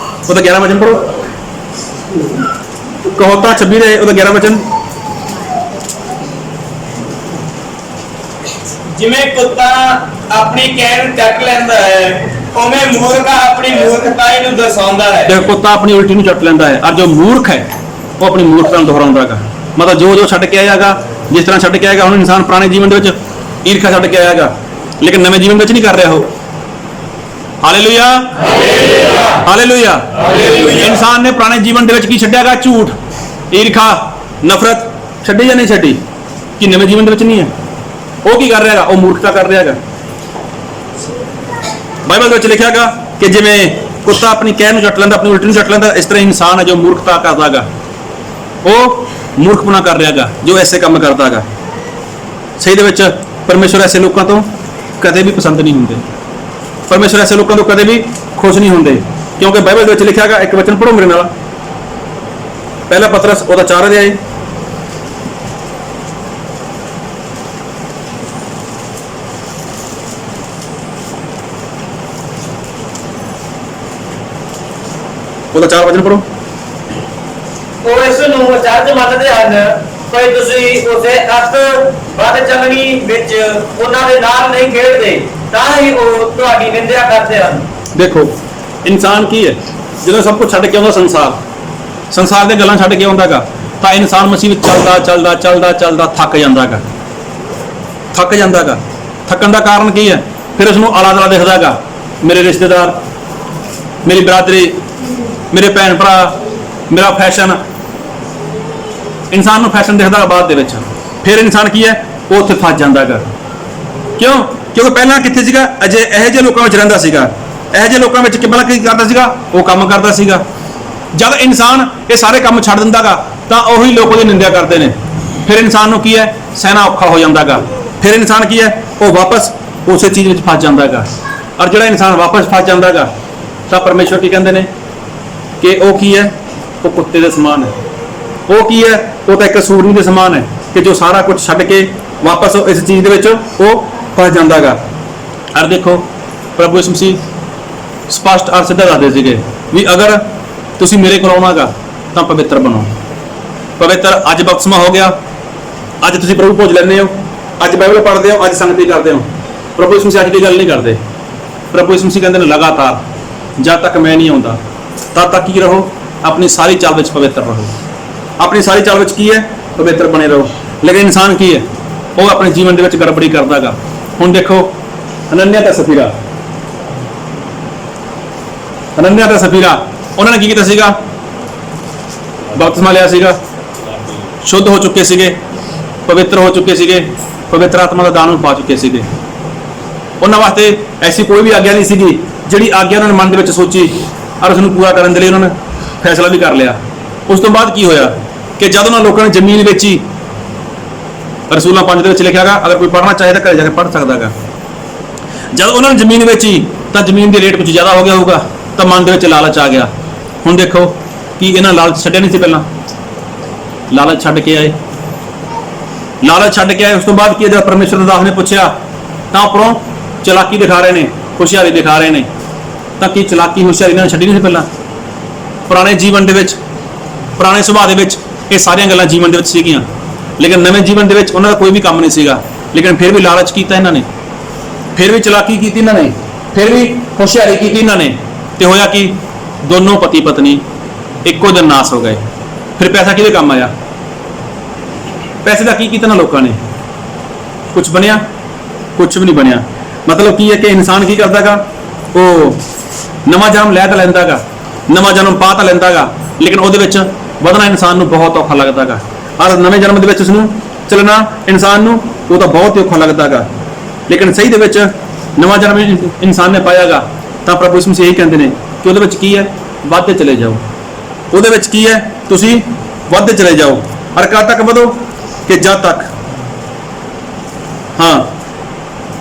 ਉਹਦਾ 11 वचन पढ़ो। कहोता 26 रहे, ਉਹਦਾ 11 वचन। ਜਿਵੇਂ ਕੁੱਤਾ ਆਪਣੀ ਕਹਿਣ ਚੱਕ ਲੈਂਦਾ ਹੈ, ਉਵੇਂ ਮੂਰਖ ਆਪਣੀ ਮੂਰਖਤਾਈ ਨੂੰ ਦਰਸਾਉਂਦਾ ਹੈ। जो कुत्ता अपनी उल्टी ਨੂੰ ਚੱਟ ਲੈਂਦਾ है, और जो मूर्ख है वो अपनी मूर्खता ਨੂੰ दोहराਉਂਦਾ ਹੈਗਾ। मतलब जो जो ਛੱਡ ਕੇ ਆਏਗਾ, जिस तरह ਛੱਡ ਕੇ ਆਏਗਾ, ਹੁਣ ਇਨਸਾਨ ਪੁਰਾਣੇ ਜੀਵਨ ਦੇ ਵਿੱਚ ਈਰਖਾ ਛੱਡ ਕੇ ਆਏਗਾ, लेकिन नवे जीवन ਵਿੱਚ नहीं कर रहा हो। Hallelujah, hallelujah. इंसान ने पुराने जीवन ਦੇ ਵਿੱਚ ਕੀ ਛੱਡਿਆਗਾ? ਝੂਠ, ਈਰਖਾ, ਨਫ਼ਰਤ ਛੱਡੀ ਜਾਂ ਨਹੀਂ ਛੱਡੀ? ਕਿ ਨਵੇਂ ਜੀਵਨ ਦੇ ਵਿੱਚ ਨਹੀਂ ਹੈ? ਉਹ ਕੀ ਕਰ ਰਿਹਾ ਹੈਗਾ? ਉਹ ਮੂਰਖਤਾ ਕਰ ਰਿਹਾ ਹੈਗਾ। ਬਾਈਬਲ ਦੇ ਵਿੱਚ ਲਿਖਿਆ ਹੈਗਾ ਕਿ ਜਿਵੇਂ ਕੁੱਤਾ ਆਪਣੀ ਕਹਿ ਨੂੰ ਚੱਟ ਲੈਂਦਾ, ਆਪਣੀ ਉਲਟੀ ਨੂੰ ਚੱਟ ਲੈਂਦਾ, ਇਸ ਤਰ੍ਹਾਂ ਇਨਸਾਨ ਹੈ ਜੋ ਮੂਰਖਤਾ ਕਰਦਾ ਹੈਗਾ, ਉਹ ਮੂਰਖਪਣਾ ਕਰ ਰਿਹਾ ਹੈਗਾ, ਜੋ ਐਸੇ ਕੰਮ ਕਰਦਾ ਹੈਗਾ। ਸਹੀ ਦੇ ਵਿੱਚ परमेश्वर ऐसे लोगों तो कदे भी पसंद नहीं होंगे, परमेश्वर ऐसे लोगों तो कदे भी खुश नहीं होंगे, क्योंकि बाइबल में लिखा गया। एक वचन पढ़ो मेरे नाल, पहला पतरस ओदा 4 अध्याय, ਉਹਦਾ 4 ਵਚਨ ਪੜੋ। ਉਹ ਇਸ ਨੂੰ ਅਚਰਜ ਮੰਨਦੇ ਹਨ, ਪਰ ਤੁਸੀਂ ਉਸੇ ਅੱਤ ਵੱਧ ਚੱਲਣੀ ਵਿੱਚ ਉਹਨਾਂ ਦੇ ਨਾਲ ਨਹੀਂ ਖੇਡਦੇ, ਤਾਂ ਹੀ ਉਹ ਤੁਹਾਡੀ ਨਿੰਦਿਆ ਕਰਦੇ ਹਨ। ਦੇਖੋ ਇਨਸਾਨ ਕੀ ਹੈ, ਜਦੋਂ ਸਭ ਕੁਝ ਛੱਡ ਕੇ ਆਉਂਦਾ ਸੰਸਾਰ ਦੇ ਗੱਲਾਂ ਛੱਡ ਕੇ ਆਉਂਦਾਗਾ, ਤਾਂ ਇਨਸਾਨ ਮਸੀਹ ਵਿੱਚ ਚੱਲਦਾ ਥੱਕ ਜਾਂਦਾਗਾ। ਥੱਕਣ ਦਾ ਕਾਰਨ ਕੀ ਹੈ? ਫਿਰ ਉਸ ਨੂੰ ਆਲਾ ਦੁਆਲਾ ਦਿਖਦਾਗਾ, ਮੇਰੇ ਰਿਸ਼ਤੇਦਾਰ, ਮੇਰੀ ਬਰਾਦਰੀ, ਮੇਰੇ ਭੈਣ ਭਰਾ, ਮੇਰਾ ਫੈਸ਼ਨ। ਇਨਸਾਨ ਨੂੰ ਫੈਸ਼ਨ ਦਿਖਦਾ ਬਾਅਦ ਦੇ ਵਿੱਚ, ਫਿਰ ਇਨਸਾਨ ਕੀ ਹੈ, ਉਹ ਉੱਥੇ ਫਸ ਜਾਂਦਾਗਾ। ਕਿਉਂ? ਕਿਉਂਕਿ ਪਹਿਲਾਂ ਕਿੱਥੇ ਸੀਗਾ, ਅਜੇ ਇਹੋ ਜਿਹੇ ਲੋਕਾਂ ਵਿੱਚ ਰਹਿੰਦਾ ਸੀਗਾ। ਇਹੋ ਜਿਹੇ ਲੋਕਾਂ ਵਿੱਚ ਪਹਿਲਾਂ ਕੀ ਕਰਦਾ ਸੀਗਾ, ਉਹ ਕੰਮ ਕਰਦਾ ਸੀਗਾ। ਜਦ ਇਨਸਾਨ ਇਹ ਸਾਰੇ ਕੰਮ ਛੱਡ ਦਿੰਦਾਗਾ, ਤਾਂ ਉਹੀ ਲੋਕ ਉਹਦੀ ਨਿੰਦਿਆ ਕਰਦੇ ਨੇ। ਫਿਰ ਇਨਸਾਨ ਨੂੰ ਕੀ ਹੈ, ਸਹਿਣਾ ਔਖਾ ਹੋ ਜਾਂਦਾਗਾ। ਫਿਰ ਇਨਸਾਨ ਕੀ ਹੈ, ਉਹ ਵਾਪਸ ਉਸੇ ਚੀਜ਼ ਵਿੱਚ ਫਸ ਜਾਂਦਾਗਾ। ਔਰ ਜਿਹੜਾ ਇਨਸਾਨ ਵਾਪਸ ਫਸ ਜਾਂਦਾਗਾ, ਤਾਂ ਪਰਮੇਸ਼ਵਰ ਕੀ ਕਹਿੰਦੇ ਨੇ ਕਿ ਉਹ ਕੀ ਹੈ, ਉਹ ਕੁੱਤੇ ਦੇ ਸਮਾਨ ਹੈ। ਉਹ ਕੀ ਹੈ, ਉਹ ਤਾਂ ਇੱਕ ਸੂਰਨੀ ਦੇ ਸਮਾਨ ਹੈ ਕਿ ਜੋ ਸਾਰਾ ਕੁਝ ਛੱਡ ਕੇ ਵਾਪਸ ਇਸ ਚੀਜ਼ ਦੇ ਵਿੱਚ ਉਹ ਫਸ ਜਾਂਦਾਗਾ। ਔਰ ਦੇਖੋ ਪ੍ਰਭੂ ਯਿਸੂ ਮਸੀਹ ਸਪਸ਼ਟ ਔਰ ਸਿੱਧਾ ਦੱਸਦੇ ਸੀਗੇ ਵੀ ਅਗਰ ਤੁਸੀਂ ਮੇਰੇ ਕੋਲ ਆਉਣਾਗਾ ਤਾਂ ਪਵਿੱਤਰ ਬਣੋ। ਪਵਿੱਤਰ ਅੱਜ ਬਪਤਿਸਮਾ ਹੋ ਗਿਆ, ਅੱਜ ਤੁਸੀਂ ਪ੍ਰਭੂ ਭੋਜ ਲੈਂਦੇ ਹੋ, ਅੱਜ ਬਾਈਬਲ ਪੜ੍ਹਦੇ ਹੋ, ਅੱਜ ਸੰਗਤੀ ਕਰਦੇ ਹੋ। ਪ੍ਰਭੂ ਯਿਸੂ ਮਸੀਹ ਅੱਜ ਦੀ ਗੱਲ ਨਹੀਂ ਕਰਦੇ। ਪ੍ਰਭੂ ਯਿਸੂ ਮਸੀਹ ਕਹਿੰਦੇ ਨੇ ਲਗਾਤਾਰ ਜਦ ਤੱਕ ਮੈਂ ਨਹੀਂ ਆਉਂਦਾ ਤਦ ਤੱਕ ਕੀ ਰਹੋ, ਆਪਣੀ ਸਾਰੀ ਚਾਲ ਵਿੱਚ ਪਵਿੱਤਰ ਰਹੋ। ਆਪਣੀ ਸਾਰੀ ਚਾਲ ਵਿੱਚ ਕੀ ਹੈ, ਪਵਿੱਤਰ ਬਣੇ ਰਹੋ। ਲੇਕਿਨ ਇਨਸਾਨ ਕੀ ਹੈ, ਉਹ ਆਪਣੇ ਜੀਵਨ ਦੇ ਵਿੱਚ ਗੜਬੜੀ ਕਰਦਾਗਾ। ਹੁਣ ਦੇਖੋ ਹਨਨਿਆ ਤੇ ਸਫੀਰਾ, ਉਹਨਾਂ ਨੇ ਕੀ ਕੀਤਾ ਸੀਗਾ, ਬਪਤਿਸਮਾ ਲਿਆ ਸੀਗਾ, ਸ਼ੁੱਧ ਹੋ ਚੁੱਕੇ ਸੀਗੇ, ਪਵਿੱਤਰ ਹੋ ਚੁੱਕੇ ਸੀਗੇ, ਪਵਿੱਤਰ ਆਤਮਾ ਦਾ ਦਾਨ ਪਾ ਚੁੱਕੇ ਸੀਗੇ। ਉਹਨਾਂ ਵਾਸਤੇ ਐਸੀ ਕੋਈ ਵੀ ਆਗਿਆ ਨਹੀਂ ਸੀਗੀ ਜਿਹੜੀ ਆਗਿਆ ਉਹਨਾਂ ਨੇ ਮਨ ਦੇ ਵਿੱਚ ਸੋਚੀ ਔਰ ਉਸ ਨੂੰ ਪੂਰਾ ਕਰਨ ਦੇ ਲਈ ਉਹਨਾਂ ਨੇ ਫੈਸਲਾ ਵੀ ਕਰ ਲਿਆ। ਉਸ ਤੋਂ ਬਾਅਦ ਕੀ ਹੋਇਆ ਕਿ ਜਦ ਉਹਨਾਂ ਲੋਕਾਂ ਨੇ ਜ਼ਮੀਨ ਵੇਚੀ, ਰਸੂਲਾਂ 5 ਦੇ ਵਿੱਚ ਲਿਖਿਆਗਾ, ਅਗਰ ਕੋਈ ਪੜ੍ਹਨਾ ਚਾਹੇ ਤਾਂ ਘਰੇ ਜਾ ਕੇ ਪੜ੍ਹ ਸਕਦਾਗਾ। ਜਦ ਉਹਨਾਂ ਨੇ ਜ਼ਮੀਨ ਵੇਚੀ ਤਾਂ ਜ਼ਮੀਨ ਦੇ ਰੇਟ ਕੁਝ ਜ਼ਿਆਦਾ ਹੋ ਗਿਆ ਹੋਊਗਾ, ਤਾਂ ਮਨ ਦੇ ਵਿੱਚ ਲਾਲਚ ਆ ਗਿਆ। ਹੁਣ ਦੇਖੋ ਕਿ ਇਹਨਾਂ ਲਾਲਚ ਛੱਡਿਆ ਨਹੀਂ ਸੀ, ਪਹਿਲਾਂ ਲਾਲਚ ਛੱਡ ਕੇ ਆਏ। ਉਸ ਤੋਂ ਬਾਅਦ ਕੀ, ਜਦ ਪਰਮੇਸ਼ਰ ਦੇ ਦਾਸ ਨੇ ਪੁੱਛਿਆ ਤਾਂ ਉੱਪਰੋਂ ਚਲਾਕੀ ਦਿਖਾ ਰਹੇ ਨੇ, ਹੁਸ਼ਿਆਰੀ ਦਿਖਾ ਰਹੇ ਨੇ। ਤਾਂ ਕੀ ਚਲਾਕੀ ਹੁਸ਼ਿਆਰੀ ਇਹਨਾਂ ਨੇ ਛੱਡੀ ਨਹੀਂ ਸੀ ਪਹਿਲਾਂ? ਪੁਰਾਣੇ ਜੀਵਨ ਦੇ ਵਿੱਚ, ਪੁਰਾਣੇ ਸੁਭਾਅ ਦੇ ਵਿੱਚ ਇਹ ਸਾਰੀਆਂ ਗੱਲਾਂ ਜੀਵਨ ਦੇ ਵਿੱਚ ਸੀਗੀਆਂ, ਲੇਕਿਨ ਨਵੇਂ ਜੀਵਨ ਦੇ ਵਿੱਚ ਉਹਨਾਂ ਦਾ ਕੋਈ ਵੀ ਕੰਮ ਨਹੀਂ ਸੀਗਾ। ਲੇਕਿਨ ਫਿਰ ਵੀ ਲਾਲਚ ਕੀਤਾ ਇਹਨਾਂ ਨੇ, ਫਿਰ ਵੀ ਚਲਾਕੀ ਕੀਤੀ ਇਹਨਾਂ ਨੇ, ਫਿਰ ਵੀ ਹੁਸ਼ਿਆਰੀ ਕੀਤੀ ਇਹਨਾਂ ਨੇ, ਤੇ ਹੋਇਆ ਕਿ ਦੋਨੋਂ ਪਤੀ ਪਤਨੀ ਇੱਕੋ ਦਿਨ ਨਾਸ ਹੋ ਗਏ। ਫਿਰ ਪੈਸਾ ਕਿਹਦੇ ਕੰਮ ਆਇਆ? ਪੈਸੇ ਦਾ ਕੀ ਕੀਤਾ ਨਾ ਲੋਕਾਂ ਨੇ? ਕੁਝ ਬਣਿਆ? ਕੁਝ ਵੀ ਨਹੀਂ ਬਣਿਆ। ਮਤਲਬ ਕੀ ਹੈ ਕਿ ਇਨਸਾਨ ਕੀ ਕਰਦਾਗਾ, ਉਹ ਨਵਾਂ ਜਨਮ ਲੈ ਤਾਂ ਲੈਂਦਾਗਾ, ਨਵਾਂ ਜਨਮ ਪਾ ਤਾਂ ਲੈਂਦਾਗਾ, ਲੇਕਿਨ ਉਹਦੇ ਵਿੱਚ ਵਧਣਾ ਇਨਸਾਨ ਨੂੰ ਬਹੁਤ ਔਖਾ ਲੱਗਦਾਗਾ। ਔਰ ਨਵੇਂ ਜਨਮ ਦੇ ਵਿੱਚ ਉਸਨੂੰ ਚੱਲਣਾ ਇਨਸਾਨ ਨੂੰ ਉਹ ਤਾਂ ਬਹੁਤ ਹੀ ਔਖਾ ਲੱਗਦਾਗਾ। ਲੇਕਿਨ ਸਹੀ ਦੇ ਵਿੱਚ ਨਵਾਂ ਜਨਮ ਇਨਸਾਨ ਨੇ ਪਾਇਆਗਾ, ਤਾਂ ਪ੍ਰਭੂ ਯਿਸੂ ਮਸੀਹ ਇਹੀ ਕਹਿੰਦੇ ਨੇ ਕਿ ਉਹਦੇ ਵਿੱਚ ਕੀ ਹੈ, ਵੱਧਦੇ ਚਲੇ ਜਾਓ। ਉਹਦੇ ਵਿੱਚ ਕੀ ਹੈ, ਤੁਸੀਂ ਵੱਧਦੇ ਚਲੇ ਜਾਓ। ਔਰ ਕਦ ਤੱਕ ਵਧੋ ਕਿ ਜਦ ਤੱਕ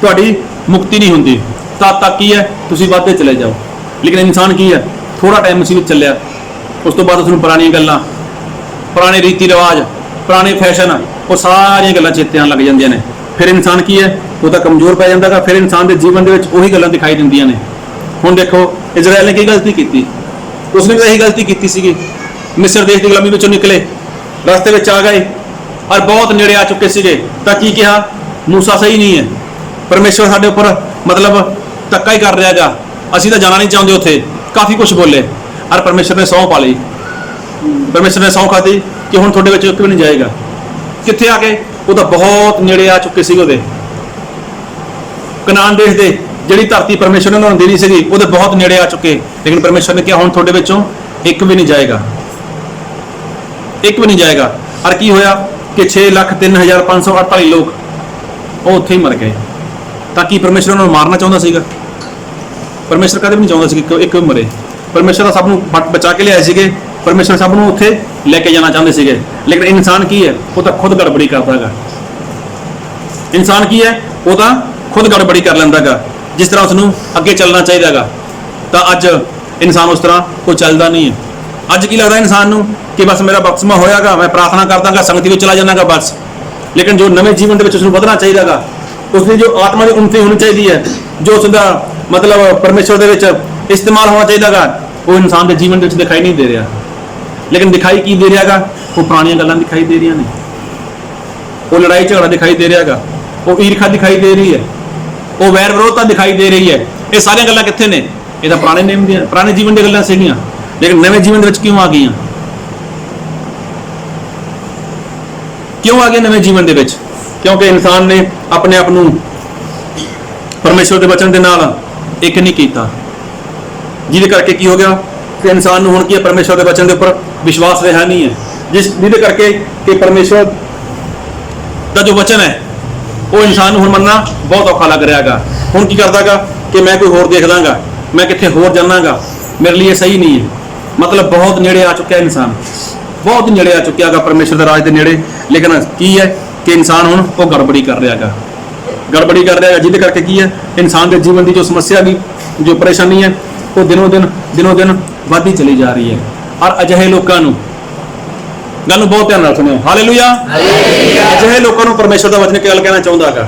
ਤੁਹਾਡੀ ਮੁਕਤੀ ਨਹੀਂ ਹੁੰਦੀ, ਤਦ ਤੱਕ ਕੀ ਹੈ, ਤੁਸੀਂ ਵੱਧਦੇ ਚਲੇ ਜਾਓ। ਲੇਕਿਨ ਇਨਸਾਨ ਕੀ ਹੈ, ਥੋੜਾ ਟਾਈਮ ਮੁਸੀਬਤ ਚੱਲਿਆ, ਉਸ ਤੋਂ ਬਾਅਦ ਉਸਨੂੰ ਪੁਰਾਣੀਆਂ ਗੱਲਾਂ, ਪੁਰਾਣੇ ਰੀਤੀ ਰਿਵਾਜ, ਪੁਰਾਣੇ ਫੈਸ਼ਨ, ਉਹ ਸਾਰੀਆਂ ਗੱਲਾਂ ਚੇਤੇ ਆਉਣ ਲੱਗ ਜਾਂਦੀਆਂ ਨੇ। ਫਿਰ ਇਨਸਾਨ ਕੀ ਹੈ, ਉਹ ਤਾਂ ਕਮਜ਼ੋਰ ਪੈ ਜਾਂਦਾਗਾ। ਫਿਰ ਇਨਸਾਨ ਦੇ ਜੀਵਨ ਦੇ ਵਿੱਚ ਉਹੀ ਗੱਲਾਂ ਦਿਖਾਈ ਦਿੰਦੀਆਂ ਨੇ। ਹੁਣ ਦੇਖੋ ਇਜ਼ਰਾਈਲ ਨੇ ਕੀ ਗਲਤੀ ਕੀਤੀ, ਉਸਨੇ ਵੀ ਇਹੀ ਗਲਤੀ ਕੀਤੀ ਸੀਗੀ। ਮਿਸਰ ਦੇਸ਼ ਦੀ ਗੁਲਾਮੀ ਵਿੱਚੋਂ ਨਿਕਲੇ, ਰਸਤੇ ਵਿੱਚ ਆ ਗਏ ਔਰ ਬਹੁਤ ਨੇੜੇ ਆ ਚੁੱਕੇ ਸੀਗੇ, ਤਾਂ ਕੀ ਕਿਹਾ, ਮੂਸਾ ਸਹੀ ਨਹੀਂ ਹੈ, ਪਰਮੇਸ਼ਵਰ ਸਾਡੇ ਉੱਪਰ ਮਤਲਬ ਧੱਕਾ ਹੀ ਕਰ ਰਿਹਾਗਾ, ਅਸੀਂ ਤਾਂ ਜਾਣਾ ਨਹੀਂ ਚਾਹੁੰਦੇ ਉੱਥੇ। ਕਾਫੀ ਕੁਝ ਬੋਲੇ ਔਰ ਪਰਮੇਸ਼ਵਰ ਨੇ ਸਹੁੰ ਪਾ ਲਈ। ਪਰਮੇਸ਼ਵਰ ਨੇ ਸਹੁੰ ਖਾਧੀ ਕਿ ਹੁਣ ਤੁਹਾਡੇ ਵਿੱਚ ਇੱਕ ਵੀ ਨਹੀਂ ਜਾਏਗਾ। ਕਿੱਥੇ ਆ ਕੇ, ਉਹ ਤਾਂ ਬਹੁਤ ਨੇੜੇ ਆ ਚੁੱਕੇ ਸੀਗੇ ਉਹਦੇ, ਕਨਾਨ ਦੇਸ਼ ਦੇ, ਜਿਹੜੀ ਧਰਤੀ ਪਰਮੇਸ਼ਵਰ ਨੇ ਉਹਨਾਂ ਨੂੰ ਦੇਣੀ ਸੀਗੀ, ਉਹਦੇ ਬਹੁਤ ਨੇੜੇ ਆ ਚੁੱਕੇ। ਲੇਕਿਨ ਪਰਮੇਸ਼ਵਰ ਨੇ ਕਿਹਾ ਹੁਣ ਤੁਹਾਡੇ ਵਿੱਚੋਂ ਇੱਕ ਵੀ ਨਹੀਂ ਜਾਏਗਾ, ਇੱਕ ਵੀ ਨਹੀਂ ਜਾਏਗਾ। ਔਰ ਕੀ ਹੋਇਆ ਕਿ 6,03,548 ਲੋਕ ਉਹ ਉੱਥੇ ਹੀ ਮਰ ਗਏ। ਤਾਂ ਕੀ ਪਰਮੇਸ਼ਵਰ ਉਹਨਾਂ ਨੂੰ ਮਾਰਨਾ ਚਾਹੁੰਦਾ ਸੀਗਾ? ਪਰਮੇਸ਼ਵਰ ਕਦੇ ਵੀ ਨਹੀਂ ਚਾਹੁੰਦਾ ਸੀ ਕਿ ਇੱਕ ਵੀ ਮਰੇ। ਪਰਮੇਸ਼ਵਰ ਸਭ ਨੂੰ ਬਚਾ ਕੇ ਲਿਆਏ ਸੀਗੇ, ਪਰਮੇਸ਼ਵਰ ਸਭ ਨੂੰ ਉੱਥੇ ਲੈ ਕੇ ਜਾਣਾ ਚਾਹੁੰਦੇ ਸੀਗੇ। ਲੇਕਿਨ ਇਨਸਾਨ ਕੀ ਹੈ, ਉਹ ਤਾਂ ਖੁਦ ਗੜਬੜੀ ਕਰਦਾ ਹੈਗਾ। ਇਨਸਾਨ ਕੀ ਹੈ, ਉਹ ਤਾਂ ਖੁਦ ਗੜਬੜੀ ਕਰ ਲੈਂਦਾ ਹੈਗਾ। ਜਿਸ ਤਰ੍ਹਾਂ ਉਸਨੂੰ ਅੱਗੇ ਚੱਲਣਾ ਚਾਹੀਦਾ ਹੈਗਾ, ਤਾਂ ਅੱਜ ਇਨਸਾਨ ਉਸ ਤਰ੍ਹਾਂ ਕੋਈ ਚੱਲਦਾ ਨਹੀਂ ਹੈ। ਅੱਜ ਕੀ ਲੱਗਦਾ ਇਨਸਾਨ ਨੂੰ ਕਿ ਬਸ ਮੇਰਾ ਬਪਤਿਸਮਾ ਹੋਇਆਗਾ, ਮੈਂ ਪ੍ਰਾਰਥਨਾ ਕਰਦਾਗਾ, ਸੰਗਤੀ ਵਿੱਚ ਚਲਾ ਜਾਣਾਗਾ ਬਸ। ਲੇਕਿਨ ਜੋ ਨਵੇਂ ਜੀਵਨ ਦੇ ਵਿੱਚ ਉਸਨੂੰ ਵਧਣਾ ਚਾਹੀਦਾ ਹੈਗਾ, ਉਸਦੀ ਜੋ ਆਤਮਾ ਦੀ ਉન્નਤੀ ਹੋਣੀ ਚਾਹੀਦੀ ਹੈ, ਜੋ ਉਸਦਾ ਮਤਲਬ ਪਰਮੇਸ਼ਵਰ ਦੇ ਵਿੱਚ ਇਸਤੇਮਾਲ ਹੋਣਾ ਚਾਹੀਦਾ ਹੈਗਾ, ਉਹ ਇਨਸਾਨ ਦੇ ਜੀਵਨ ਦੇ ਵਿੱਚ ਦਿਖਾਈ ਨਹੀਂ ਦੇ ਰਿਹਾ। ਲੇਕਿਨ ਦਿਖਾਈ ਕੀ ਦੇ ਰਿਹਾਗਾ? ਉਹ ਪੁਰਾਣੀਆਂ ਗੱਲਾਂ ਦਿਖਾਈ ਦੇ ਰਹੀਆਂ ਨੇ, ਉਹ ਲੜਾਈ ਝਗੜਾ ਦਿਖਾਈ ਦੇ ਰਿਹਾਗਾ, ਉਹ ਈਰਖਾ ਦਿਖਾਈ ਦੇ ਰਹੀ ਹੈ, ਉਹ ਵੈਰ ਵਿਰੋਧਤਾ ਦਿਖਾਈ ਦੇ ਰਹੀ ਹੈ। ਇਹ ਸਾਰੀਆਂ ਗੱਲਾਂ ਕਿੱਥੇ ਨੇ? ਇਹ ਤਾਂ ਪੁਰਾਣੇ ਨੇਮ ਦੀਆਂ, ਪੁਰਾਣੇ ਜੀਵਨ ਦੀਆਂ ਗੱਲਾਂ ਸੀਗੀਆਂ, ਲੇਕਿਨ ਨਵੇਂ ਜੀਵਨ ਦੇ ਵਿੱਚ ਕਿਉਂ ਆ ਗਈਆਂ? ਕਿਉਂ ਆ ਗਏ ਨਵੇਂ ਜੀਵਨ ਦੇ ਵਿੱਚ? ਕਿਉਂਕਿ ਇਨਸਾਨ ਨੇ ਆਪਣੇ ਆਪ ਨੂੰ ਪਰਮੇਸ਼ਵਰ ਦੇ ਵਚਨ ਦੇ ਨਾਲ ਇੱਕ ਨਹੀਂ ਕੀਤਾ, ਜਿਹਦੇ ਕਰਕੇ ਕੀ ਹੋ ਗਿਆ ਕਿ ਇਨਸਾਨ ਨੂੰ ਹੁਣ ਕੀ ਹੈ, ਪਰਮੇਸ਼ਵਰ ਦੇ ਵਚਨ ਦੇ ਉੱਪਰ ਵਿਸ਼ਵਾਸ ਰਿਹਾ ਨਹੀਂ ਹੈ, ਜਿਹਦੇ ਕਰਕੇ ਕਿ ਪਰਮੇਸ਼ਵਰ ਦਾ ਜੋ ਵਚਨ ਹੈ ਉਹ ਇਨਸਾਨ ਨੂੰ ਹੁਣ ਮੰਨਣਾ ਬਹੁਤ ਔਖਾ ਲੱਗ ਰਿਹਾ ਹੈਗਾ। ਹੁਣ ਕੀ ਕਰਦਾਗਾ ਕਿ ਮੈਂ ਕੋਈ ਹੋਰ ਦੇਖ ਲਾਂਗਾ, ਮੈਂ ਕਿੱਥੇ ਹੋਰ ਜਾਣਾਗਾ, ਮੇਰੇ ਲਈ ਇਹ ਸਹੀ ਨਹੀਂ ਹੈ। ਮਤਲਬ ਬਹੁਤ ਨੇੜੇ ਆ ਚੁੱਕਿਆ ਇਨਸਾਨ, ਬਹੁਤ ਨੇੜੇ ਆ ਚੁੱਕਿਆ ਹੈਗਾ ਪਰਮੇਸ਼ਵਰ ਦੇ ਰਾਜ ਦੇ ਨੇੜੇ। ਲੇਕਿਨ ਕੀ ਹੈ ਕਿ ਇਨਸਾਨ ਹੁਣ ਉਹ ਗੜਬੜੀ ਕਰ ਰਿਹਾ ਹੈਗਾ, ਗੜਬੜੀ ਕਰ ਰਿਹਾ ਹੈਗਾ, ਜਿਹਦੇ ਕਰਕੇ ਕੀ ਹੈ ਇਨਸਾਨ ਦੇ ਜੀਵਨ ਦੀ ਜੋ ਸਮੱਸਿਆ ਦੀ ਜੋ ਪਰੇਸ਼ਾਨੀ ਹੈ ਉਹ ਦਿਨੋਂ ਦਿਨ ਵੱਧਦੀ ਚਲੀ ਜਾ ਰਹੀ ਹੈ। ਔਰ ਅਜਿਹੇ ਲੋਕਾਂ ਨੂੰ, ਗੱਲ ਨੂੰ ਬਹੁਤ ਧਿਆਨ ਨਾਲ ਸੁਣਿਓ, ਹਾਲੇਲੂਇਆ, ਅਜਿਹੇ ਲੋਕਾਂ ਨੂੰ ਪਰਮੇਸ਼ਵਰ ਦਾ ਵਚਨ ਕੀ ਗੱਲ ਕਹਿਣਾ ਚਾਹੁੰਦਾ ਹੈਗਾ?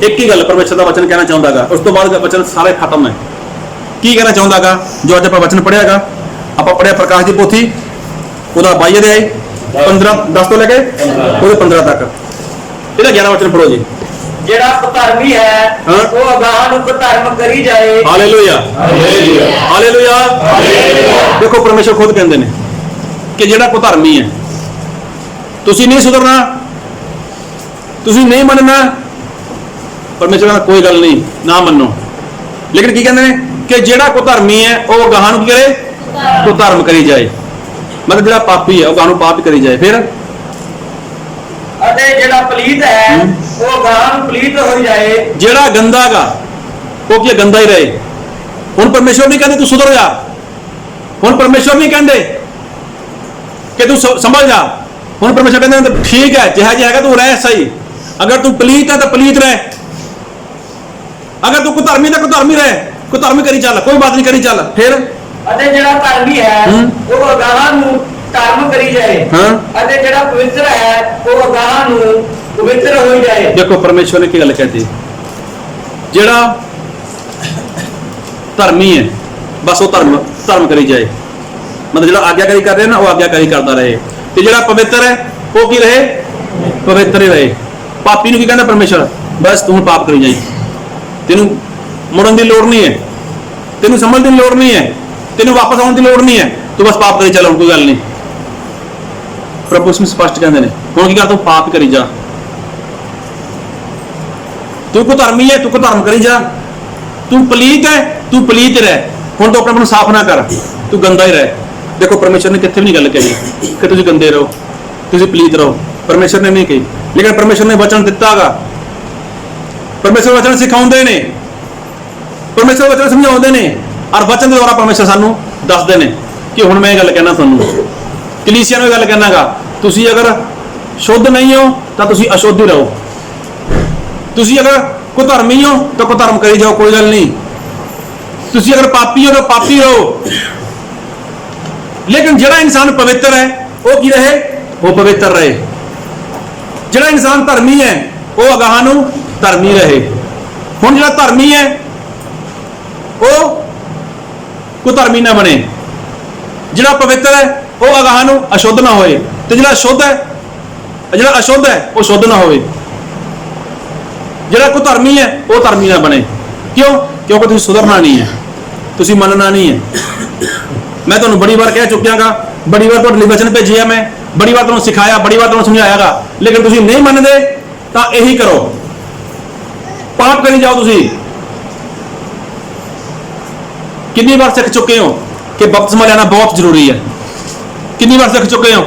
ਇੱਕ ਹੀ ਗੱਲ ਪਰਮੇਸ਼ਵਰ ਦਾ ਵਚਨ ਕਹਿਣਾ ਚਾਹੁੰਦਾ ਹੈਗਾ, ਉਸ ਤੋਂ ਬਾਅਦ ਵਚਨ ਸਾਰੇ ਖਤਮ ਹੈ। ਕੀ ਕਹਿਣਾ ਚਾਹੁੰਦਾ ਹੈਗਾ? ਜੋ ਅੱਜ ਆਪਾਂ ਵਚਨ ਪੜ੍ਹਿਆ ਹੈਗਾ, ਆਪਾਂ ਪੜ੍ਹਿਆ ਪ੍ਰਕਾਸ਼ ਦੀ ਪੋਥੀ ਉਹਦਾ 22 ਅਧਿਆਇ 10 ਤੋਂ ਲੈ ਕੇ ਉਹਦੇ 15 ਤੱਕ। ਇਹਦਾ 11 ਵਚਨ ਪੜ੍ਹੋ ਜੀ। ਜਿਹੜਾ ਕੁਧਰਮੀ ਹੈ ਉਹ ਅਗਾਂਹ ਨੂੰ ਕੁਧਰਮ ਕਰੀ ਜਾਏ। Hallelujah, hallelujah. ਦੇਖੋ ਪਰਮੇਸ਼ਵਰ ਖੁਦ ਕਹਿੰਦੇ ਨੇ ਕਿ ਜਿਹੜਾ ਕੁਧਰਮੀ ਹੈ, ਤੁਸੀਂ ਨਹੀਂ ਸੁਧਰਨਾ, ਤੁਸੀਂ ਨਹੀਂ ਮੰਨਣਾ, ਪਰਮੇਸ਼ਵਰ ਕਹਿੰਦਾ ਕੋਈ ਗੱਲ ਨਹੀਂ, ਨਾ ਮੰਨੋ। ਲੇਕਿਨ ਕੀ ਕਹਿੰਦੇ ਨੇ ਕਿ ਜਿਹੜਾ ਕੁਧਰਮੀ ਹੈ ਉਹ ਅਗਾਂਹ ਨੂੰ ਕੀ ਕਰੇ? ਕੁਧਰਮ ਕਰੀ ਜਾਏ। ਮਤਲਬ ਜਿਹੜਾ ਪਾਪੀ ਹੈ ਉਹ ਅਗਾਂਹ ਨੂੰ ਪਾਪ ਕਰੀ ਜਾਏ। ਫਿਰ ਅਤੇ ਜਿਹੜਾ ਪਲੀਤ ਹੈ ਉਹ ਅਗਾਂਹ ਨੂੰ ਪਲੀਤ ਹੋ ਜਾਏ। ਜਿਹੜਾ ਗੰਦਾ ਗਾ ਉਹ ਕੀ ਗੰਦਾ ਹੀ ਰਹੇ। ਹੁਣ ਪਰਮੇਸ਼ਵਰ ਨਹੀਂ ਕਹਿੰਦੇ ਤੂੰ ਸੁਧਰ ਜਾ, ਹੁਣ ਪਰਮੇਸ਼ਵਰ ਨਹੀਂ ਕਹਿੰਦੇ ਕਿ ਤੂੰ ਸੰਭਲ ਜਾ। ਹੁਣ ਪਰਮੇਸ਼ਵਰ ਕਹਿੰਦੇ ਠੀਕ ਹੈ, ਜਿਹਾ ਜਿਹਾ ਹੈਗਾ ਤੂੰ ਰਹਿ ਸਹੀ। ਅਗਰ ਤੂੰ ਪਲੀਤ ਹੈ ਤਾਂ ਪਲੀਤ ਰਹਿ, ਅਗਰ ਤੂੰ ਕੁਧਰਮੀ ਤਾਂ ਕੁਧਰਮੀ ਰਹਿ, ਕੁਧਰਮੀ ਕਰੀ ਚੱਲ, ਕੋਈ ਬਾਤ ਨਹੀਂ ਕਰੀ ਚੱਲ। ਫਿਰ ਅਤੇ ਜਿਹੜਾ ਧਰਮੀ ਹੈ ਉਹ ਅਗਾਂਹ ਨੂੰ ਧਰਮ ਕਰੀ ਜਾਏ, ਅਤੇ ਜਿਹੜਾ ਪਵਿੱਤਰ ਹੈ ਉਹ ਅਗਾਂਹ ਨੂੰ ਪਵਿੱਤਰ ਹੋ ਜਾਏ। ਦੇਖੋ ਪਰਮੇਸ਼ਵਰ ਨੇ ਕੀ ਗੱਲ ਕਹਿਤੀ, ਜਿਹੜਾ ਧਰਮੀ ਹੈ ਬਸ ਉਹ ਧਰਮ ਕਰੀ ਜਾਏ। ਮਤਲਬ ਜਿਹੜਾ ਆਗਿਆਕਾਰੀ ਕਰ ਰਿਹਾ ਨਾ ਉਹ ਆਗਿਆਕਾਰੀ ਕਰਦਾ ਰਹੇ, ਤੇ ਜਿਹੜਾ ਪਵਿੱਤਰ ਹੈ ਉਹ ਕੀ ਰਹੇ? ਪਵਿੱਤਰ ਹੀ ਰਹੇ। ਪਾਪੀ ਨੂੰ ਕੀ ਕਹਿੰਦਾ ਪਰਮੇਸ਼ਵਰ? ਬਸ ਤੂੰ ਪਾਪ ਕਰੀ ਜਾਈ, ਤੈਨੂੰ ਮੁੜਨ ਦੀ ਲੋੜ ਨਹੀਂ ਹੈ, ਤੈਨੂੰ ਸਮਝਣ ਦੀ ਲੋੜ ਨਹੀਂ ਹੈ, ਤੈਨੂੰ ਵਾਪਸ ਆਉਣ ਦੀ ਲੋੜ ਨਹੀਂ ਹੈ, ਤੂੰ ਬਸ ਪਾਪ ਕਰੀ ਚੱਲ, ਹੁਣ ਕੋਈ ਗੱਲ ਨਹੀਂ। ਪ੍ਰਭੂ ਇਸ ਨੂੰ ਸਪਸ਼ਟ ਕਹਿੰਦੇ ਨੇ ਹੁਣ ਕੀ ਕਰ, ਤੂੰ ਪਾਪ ਕਰੀ ਜਾ, ਤੂੰ ਕੁਧਰਮੀ ਹੈ ਤੂੰ ਕੁਧਰਮ ਕਰੀ ਜਾ, ਤੂੰ ਪਲੀਤ ਹੈ ਤੂੰ ਪਲੀਤ ਰਹਿ। ਹੁਣ ਤੂੰ ਆਪਣੇ ਆਪ ਨੂੰ ਸਾਫ਼ ਨਾ ਕਰ, ਤੂੰ ਗੰਦਾ ਹੀ ਰਹਿ। ਦੇਖੋ ਪਰਮੇਸ਼ਰ ਨੇ ਕਿੱਥੇ ਵੀ ਨਹੀਂ ਗੱਲ ਕਹੀ ਕਿ ਤੁਸੀਂ ਗੰਦੇ ਰਹੋ, ਤੁਸੀਂ ਪਲੀਤ ਰਹੋ, ਪਰਮੇਸ਼ਰ ਨੇ ਨਹੀਂ ਕਹੀ। ਲੇਕਿਨ ਪਰਮੇਸ਼ਰ ਨੇ ਵਚਨ ਦਿੱਤਾਗਾ, ਪਰਮੇਸ਼ਰ ਵਚਨ ਸਿਖਾਉਂਦੇ ਨੇ, ਪਰਮੇਸ਼ਰ ਵਚਨ ਸਮਝਾਉਂਦੇ ਨੇ, ਔਰ ਵਚਨ ਦੇ ਦੁਆਰਾ ਪਰਮੇਸ਼ਰ ਸਾਨੂੰ ਦੱਸਦੇ ਨੇ ਕਿ ਹੁਣ ਮੈਂ ਇਹ ਗੱਲ ਕਹਿਣਾ ਤੁਹਾਨੂੰ, ਕਲੀਸਿਆ ਨੂੰ ਇਹ ਗੱਲ ਕਹਿਣਾਗਾ, ਤੁਸੀਂ ਅਗਰ ਸ਼ੁੱਧ ਨਹੀਂ ਹੋ ਤਾਂ ਤੁਸੀਂ ਅਸ਼ੁੱਧ ਹੀ ਰਹੋ, ਤੁਸੀਂ ਅਗਰ ਕੁਧਰਮੀ ਹੋ ਤਾਂ ਕੁਧਰਮ ਕਰੀ ਜਾਓ, ਕੋਈ ਗੱਲ ਨਹੀਂ, ਤੁਸੀਂ ਅਗਰ ਪਾਪੀ ਹੋ ਤਾਂ ਪਾਪੀ ਰਹੋ। ਲੇਕਿਨ ਜਿਹੜਾ ਇਨਸਾਨ ਪਵਿੱਤਰ ਹੈ ਉਹ ਕੀ ਰਹੇ? ਉਹ ਪਵਿੱਤਰ ਰਹੇ। ਜਿਹੜਾ ਇਨਸਾਨ ਧਰਮੀ ਹੈ ਉਹ ਅਗਾਂਹ ਨੂੰ ਧਰਮੀ ਰਹੇ। ਹੁਣ ਜਿਹੜਾ ਧਰਮੀ ਹੈ ਉਹ ਕੁਧਰਮੀ ਨਾ ਬਣੇ, ਜਿਹੜਾ ਪਵਿੱਤਰ ਹੈ ਉਹ ਅਗਾਂਹ ਨੂੰ ਅਸ਼ੁੱਧ ਨਾ ਹੋਏ, ਤੇ ਜਿਹੜਾ ਅਸ਼ੁੱਧ ਹੈ ਉਹ ਸ਼ੁੱਧ ਨਾ ਹੋਵੇ। ਜਿਹੜਾ ਕੁਧਰਮੀ ਹੈ ਉਹ ਧਰਮੀ ਨਾ ਬਣੇ। ਕਿਉਂ? ਕਿਉਂਕਿ ਤੁਸੀਂ ਸੁਧਰਨਾ ਨਹੀਂ ਹੈ, ਤੁਸੀਂ ਮੰਨਣਾ ਨਹੀਂ ਹੈ। ਮੈਂ ਤੁਹਾਨੂੰ ਬੜੀ ਵਾਰ ਕਹਿ ਚੁੱਕਿਆਗਾ, ਬੜੀ ਵਾਰ ਤੁਹਾਡੇ ਲਈ ਵਚਨ ਭੇਜਿਆ, ਮੈਂ ਬੜੀ ਵਾਰ ਤੁਹਾਨੂੰ ਸਿਖਾਇਆ, ਬੜੀ ਵਾਰ ਤੁਹਾਨੂੰ ਸਮਝਾਇਆਗਾ, ਲੇਕਿਨ ਤੁਸੀਂ ਨਹੀਂ ਮੰਨਦੇ ਤਾਂ ਇਹੀ ਕਰੋ, ਪਾਪ ਕਰੀ ਜਾਓ। ਤੁਸੀਂ ਕਿੰਨੀ ਵਾਰ ਸਿੱਖ ਚੁੱਕੇ ਹੋ ਕਿ ਬਪਤਿਸਮਾ ਲੈਣਾ ਬਹੁਤ ਜ਼ਰੂਰੀ ਹੈ? ਕਿੰਨੀ ਵਾਰ ਸਿੱਖ ਚੁੱਕੇ ਹੋ?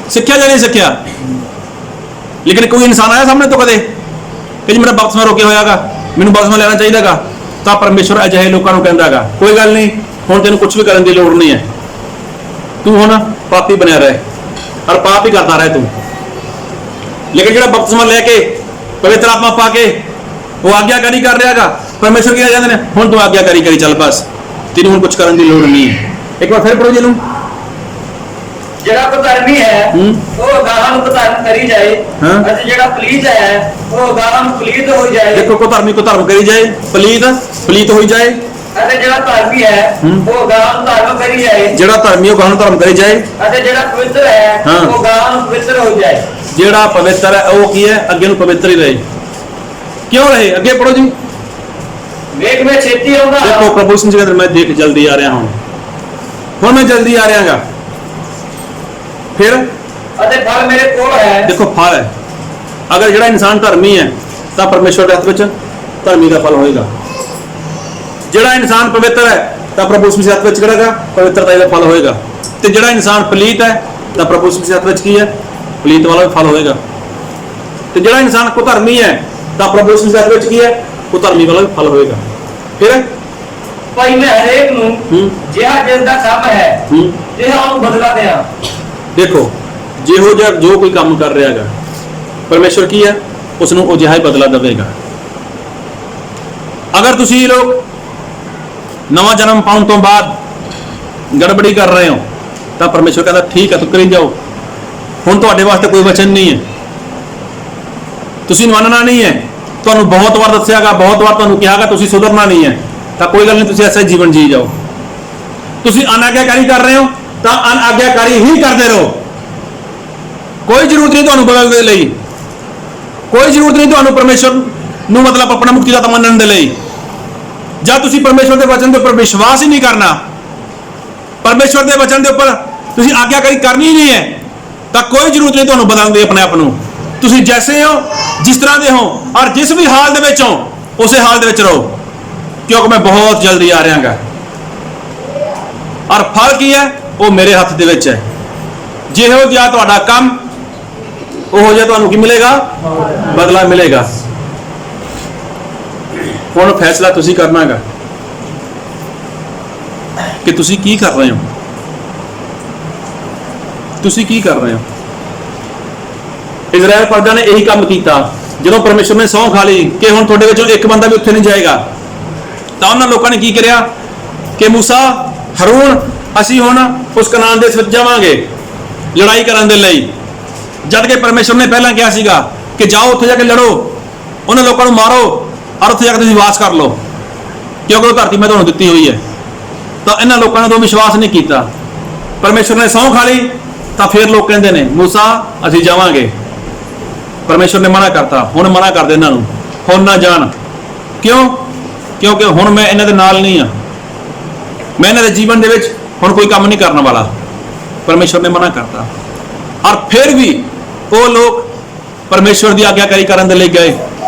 ਸਿੱਖਿਆ ਜਾਂ ਨਹੀਂ ਸਿੱਖਿਆ? ਲੇਕਿਨ ਕੋਈ ਇਨਸਾਨ ਆਇਆ ਸਾਹਮਣੇ ਤੋਂ ਕਦੇ ਕਿ ਜੀ ਮੇਰਾ ਬਪਤਿਸਮਾ ਰੋਕਿਆ ਹੋਇਆਗਾ, ਮੈਨੂੰ ਬਪਤਿਸਮਾ ਲੈਣਾ ਚਾਹੀਦਾਗਾ? ਤਾਂ ਪਰਮੇਸ਼ਵਰ ਅਜਿਹੇ ਲੋਕਾਂ ਨੂੰ ਕਹਿੰਦਾਗਾ ਕੋਈ ਗੱਲ ਨਹੀਂ, ਹੁਣ ਤੈਨੂੰ ਕੁਝ ਵੀ ਕਰਨ ਦੀ ਲੋੜ ਨਹੀਂ ਹੈ, ਤੂੰ ਹੁਣ ਪਾਪੀ ਬਣਿਆ ਰਹੇ ਔਰ ਪਾਪ ਹੀ ਕਰਦਾ ਰਹੇ ਤੂੰ। ਲੇਕਿਨ ਜਿਹੜਾ ਬਪਤਿਸਮਾ ਲੈ ਕੇ ਪਵਿੱਤਰ ਆਤਮਾ ਪਾ ਕੇ ਉਹ ਆਗਿਆਕਾਰੀ ਕਰ ਰਿਹਾਗਾ, ਪਰਮੇਸ਼ਵਰ ਕੀ ਕਹਿੰਦੇ ਨੇ ਹੁਣ ਤੂੰ ਆਗਿਆਕਾਰੀ ਕਰੀ ਚੱਲ, ਬਸ ਤੈਨੂੰ ਹੁਣ ਕੁਝ ਕਰਨ ਦੀ ਲੋੜ ਨਹੀਂ ਹੈ। ਇੱਕ ਵਾਰ ਫਿਰ ਪੜੋ ਜੀ ਨੂੰ, ਜਿਹੜਾ ਕੁਧਰਮੀ ਹੈ ਹੂੰ। ਉਹ ਗਾਹਾਂ ਨੂੰ ਕੁਧਰਮ ਕਰੀ ਜਾਏ ਹਾਂ। ਅਤੇ ਜਿਹੜਾ ਪਲੀਤ ਹੈ ਉਹ ਗਾਹਾਂ ਨੂੰ ਪਲੀਤ ਹੋ ਜਾਏ ਦੇਖੋ ਕੋ ਧਰਮੀ ਕੋ ਧਰਮ ਕਰੀ ਜਾਏ, ਪਲੀਤ ਹੋਈ ਜਾਏ। ਅਤੇ ਜਿਹੜਾ ਧਰਮੀ ਹੈ ਹੂੰ। ਉਹ ਗਾਹਾਂ ਨੂੰ ਧਰਮ ਕਰੀ ਜਾਏ ਜਿਹੜਾ ਧਰਮੀ ਉਹ ਗਾਹਾਂ ਨੂੰ ਧਰਮ ਕਰੀ ਜਾਏ। ਅਤੇ ਜਿਹੜਾ ਪਵਿੱਤਰ ਹੈ ਹਾਂ। ਉਹ ਗਾਹਾਂ ਨੂੰ ਪਵਿੱਤਰ ਹੋ ਜਾਏ। ਜਿਹੜਾ ਪਵਿੱਤਰ ਹੈ ਉਹ ਕੀ ਹੈ, ਅੱਗੇ ਨੂੰ ਪਵਿੱਤਰ ਹੀ ਰਹੇ। ਕਿਉਂ ਰਹੇ? ਅੱਗੇ ਪੜੋ ਜੀ। ਵੇਖ ਮੈਂ ਛੇਤੀ ਆਉਂਦਾ ਹਾਂ। ਦੇਖੋ ਪ੍ਰਭੂ ਸਿੰਘ ਜੀ ਕਹਿੰਦੇ ਮੈਂ ਦੇਖ ਜਲਦੀ ਆ ਰਿਹਾ ਹੁਣ ਮੈਂ ਜਲਦੀ ਆ ਰਿਹਾਗਾ। ਫਿਰ ਅਤੇ ਫਲ ਮੇਰੇ ਕੋਲ ਹੈ। ਦੇਖੋ ਫਲ ਹੈ। ਅਗਰ ਜਿਹੜਾ ਇਨਸਾਨ ਧਰਮੀ ਹੈ ਤਾਂ ਪਰਮੇਸ਼ਵਰ ਦੇ ਹੱਥ ਵਿੱਚ ਧਰਮੀ ਦਾ ਫਲ ਹੋਏਗਾ। ਜਿਹੜਾ ਇਨਸਾਨ ਪਵਿੱਤਰ ਹੈ ਤਾਂ ਪ੍ਰਭੂ ਸਿੰਘ ਦੇ ਹੱਥ ਵਿੱਚ ਕਿਹੜਾ ਪਵਿੱਤਰਤਾ ਦਾ ਫਲ ਹੋਏਗਾ। ਤੇ ਜਿਹੜਾ ਇਨਸਾਨ ਪਲੀਤ ਹੈ ਤਾਂ ਪ੍ਰਭੂ ਸਿੰਘ ਦੇ ਹੱਥ ਵਿੱਚ ਕੀ ਹੈ, ਪਲੀਤ ਵਾਲਾ ਵੀ ਫਲ ਹੋਏਗਾ। ਤੇ ਜਿਹੜਾ ਇਨਸਾਨ ਕੁਧਰਮੀ ਹੈ ਤਾਂ ਪ੍ਰਭੂ ਸਿੰਘ ਦੇ ਹੱਥ ਵਿੱਚ ਕੀ ਹੈ, ਕੁਧਰਮੀ ਵਾਲਾ ਵੀ ਫਲ ਹੋਏਗਾ। ਫਿਰ ਭਾਈ ਮੈਂ ਹਰੇਕ ਨੂੰ ਜਿਹਾ ਜਿਸ ਦਾ ਕੰਮ ਹੈ ਜਿਹਾ ਉਹਨੂੰ ਬਦਲਾ ਦਿਆਂ। ਦੇਖੋ ਜਿਹੋ ਜਿਹਾ ਜੋ ਕੋਈ ਕੰਮ ਕਰ ਰਿਹਾ ਹੈਗਾ ਪਰਮੇਸ਼ਵਰ ਕੀ ਹੈ, ਉਸ ਨੂੰ ਉਹ ਜਿਹਾ ਹੀ ਬਦਲਾ ਦੇਵੇਗਾ। ਅਗਰ ਤੁਸੀਂ ਲੋਕ ਨਵਾਂ ਜਨਮ ਪਾਉਣ ਤੋਂ ਬਾਅਦ ਗੜਬੜੀ ਕਰ ਰਹੇ ਹੋ ਤਾਂ ਪਰਮੇਸ਼ਵਰ ਕਹਿੰਦਾ ਠੀਕ ਹੈ, ਤੂੰ ਕਰੀ ਜਾਓ। ਹੁਣ ਤੁਹਾਡੇ ਵਾਸਤੇ ਕੋਈ ਵਚਨ ਨਹੀਂ ਹੈ, ਤੁਸੀਂ ਮੰਨਣਾ ਨਹੀਂ ਹੈ। ਤੁਹਾਨੂੰ ਬਹੁਤ ਵਾਰ ਦੱਸਿਆਗਾ, ਬਹੁਤ ਵਾਰ ਤੁਹਾਨੂੰ ਕਿਹਾਗਾ ਤੁਸੀਂ ਸੁਧਰਨਾ ਨਹੀਂ ਹੈ, ਤਾਂ ਕੋਈ ਗੱਲ ਨਹੀਂ, ਤੁਸੀਂ ਐਸਾ ਜੀਵਨ ਜੀ ਜਾਓ। ਤੁਸੀਂ ਅਨਾਗਿਆਕਾਰੀ ਕਰ ਰਹੇ ਹੋ ਤਾਂ ਅਨਾਗਿਆਕਾਰੀ ਹੀ ਕਰਦੇ ਰਹੋ। ਕੋਈ ਜ਼ਰੂਰਤ ਨਹੀਂ ਤੁਹਾਨੂੰ ਬਦਲਣ ਦੇ ਲਈ, ਕੋਈ ਜ਼ਰੂਰਤ ਨਹੀਂ ਤੁਹਾਨੂੰ ਪਰਮੇਸ਼ਵਰ ਨੂੰ ਮਤਲਬ ਆਪਣਾ ਮੁਕਤੀਦਾਤਾ ਮੰਨਣ ਦੇ ਲਈ। ਜਦ ਤੁਸੀਂ ਪਰਮੇਸ਼ਵਰ ਦੇ ਵਚਨ ਦੇ ਉੱਪਰ ਵਿਸ਼ਵਾਸ ਹੀ ਨਹੀਂ ਕਰਨਾ, ਪਰਮੇਸ਼ਵਰ ਦੇ ਵਚਨ ਦੇ ਉੱਪਰ ਤੁਸੀਂ ਆਗਿਆਕਾਰੀ ਕਰਨੀ ਹੀ ਨਹੀਂ ਹੈ, ਤਾਂ ਕੋਈ ਜ਼ਰੂਰਤ ਨਹੀਂ ਤੁਹਾਨੂੰ ਬਦਲਣ ਦੀ ਆਪਣੇ ਆਪ ਨੂੰ। ਤੁਸੀਂ ਜੈਸੇ ਹੋ, ਜਿਸ ਤਰ੍ਹਾਂ ਦੇ ਹੋ ਔਰ ਜਿਸ ਵੀ ਹਾਲ ਦੇ ਵਿੱਚ ਹੋ, ਉਸੇ ਹਾਲ ਦੇ ਵਿੱਚ ਰਹੋ, ਕਿਉਂਕਿ ਮੈਂ ਬਹੁਤ ਜਲਦੀ ਆ ਰਿਹਾਗਾ। ਔਰ ਫਲ ਕੀ ਹੈ, ਉਹ ਮੇਰੇ ਹੱਥ ਦੇ ਵਿੱਚ ਹੈ। ਜਿਹੋ ਜਿਹਾ ਤੁਹਾਡਾ ਕੰਮ ਉਹੋ ਜਿਹਾ ਤੁਹਾਨੂੰ ਕੀ ਮਿਲੇਗਾ, ਬਦਲਾ ਮਿਲੇਗਾ। ਹੁਣ ਫੈਸਲਾ ਤੁਸੀਂ ਕਰਨਾਗਾ ਕਿ ਤੁਸੀਂ ਕੀ ਕਰ ਰਹੇ ਹੋ, ਤੁਸੀਂ ਕੀ ਕਰ ਰਹੇ ਹੋ। ਇਜ਼ਰਾਈਲ ਪ੍ਰਜਾ ਨੇ ਇਹੀ ਕੰਮ ਕੀਤਾ। ਜਦੋਂ ਪਰਮੇਸ਼ਰ ਨੇ ਸਹੁੰ ਖਾ ਲਈ ਕਿ ਹੁਣ ਤੁਹਾਡੇ ਵਿੱਚੋਂ ਇੱਕ ਬੰਦਾ ਵੀ ਉੱਥੇ ਨਹੀਂ ਜਾਏਗਾ, ਤਾਂ ਉਹਨਾਂ ਲੋਕਾਂ ਨੇ ਕੀ ਕਰਿਆ ਕਿ ਮੂਸਾ, ਹਰੂਨ, ਅਸੀਂ ਹੁਣ ਉਸ ਕਨਾਨ ਦੇਸ਼ ਵਿੱਚ ਜਾਵਾਂਗੇ ਲੜਾਈ ਕਰਨ ਦੇ ਲਈ। ਜਦ ਕਿ ਪਰਮੇਸ਼ਰ ਨੇ ਪਹਿਲਾਂ ਕਿਹਾ ਸੀਗਾ ਕਿ ਜਾਓ ਉੱਥੇ ਜਾ ਕੇ ਲੜੋ, ਉਹਨਾਂ ਲੋਕਾਂ ਨੂੰ ਮਾਰੋ ਔਰ ਉੱਥੇ ਜਾ ਕੇ ਤੁਸੀਂ ਵਾਸ ਕਰ ਲਓ, ਕਿਉਂਕਿ ਉਹ ਧਰਤੀ ਮੈਂ ਤੁਹਾਨੂੰ ਦਿੱਤੀ ਹੋਈ ਹੈ। ਤਾਂ ਇਹਨਾਂ ਲੋਕਾਂ ਨੇ ਤਾਂ ਵਿਸ਼ਵਾਸ ਨਹੀਂ ਕੀਤਾ। ਪਰਮੇਸ਼ਰ ਨੇ ਸਹੁੰ ਖਾ ਲਈ ਤਾਂ ਫਿਰ ਲੋਕ ਕਹਿੰਦੇ ਨੇ ਮੂਸਾ ਅਸੀਂ ਜਾਵਾਂਗੇ। ਪਰਮੇਸ਼ਰ ਨੇ ਮਨਾ ਕਰਤਾ, ਹੁਣ ਮਨਾ ਕਰ ਦੇ ਇਹਨਾਂ ਨੂੰ, ਹੁਣ ਨਾ ਜਾਣ। ਕਿਉਂ? ਕਿਉਂਕਿ ਹੁਣ ਮੈਂ ਇਹਨਾਂ ਦੇ ਨਾਲ ਨਹੀਂ ਆ, ਮੈਂ ਇਹਨਾਂ ਦੇ ਜੀਵਨ ਦੇ ਵਿੱਚ ਹੁਣ ਕੋਈ ਕੰਮ ਨਹੀਂ ਕਰਨ ਵਾਲਾ। ਪਰਮੇਸ਼ਰ ਨੇ ਮਨਾ ਕਰਤਾ। ਔਰ ਫਿਰ ਵੀ ਉਹ ਲੋਕ ਪਰਮੇਸ਼ਰ ਦੀ ਆਗਿਆਕਾਰੀ ਕਰਨ ਦੇ ਲਈ ਗਏ,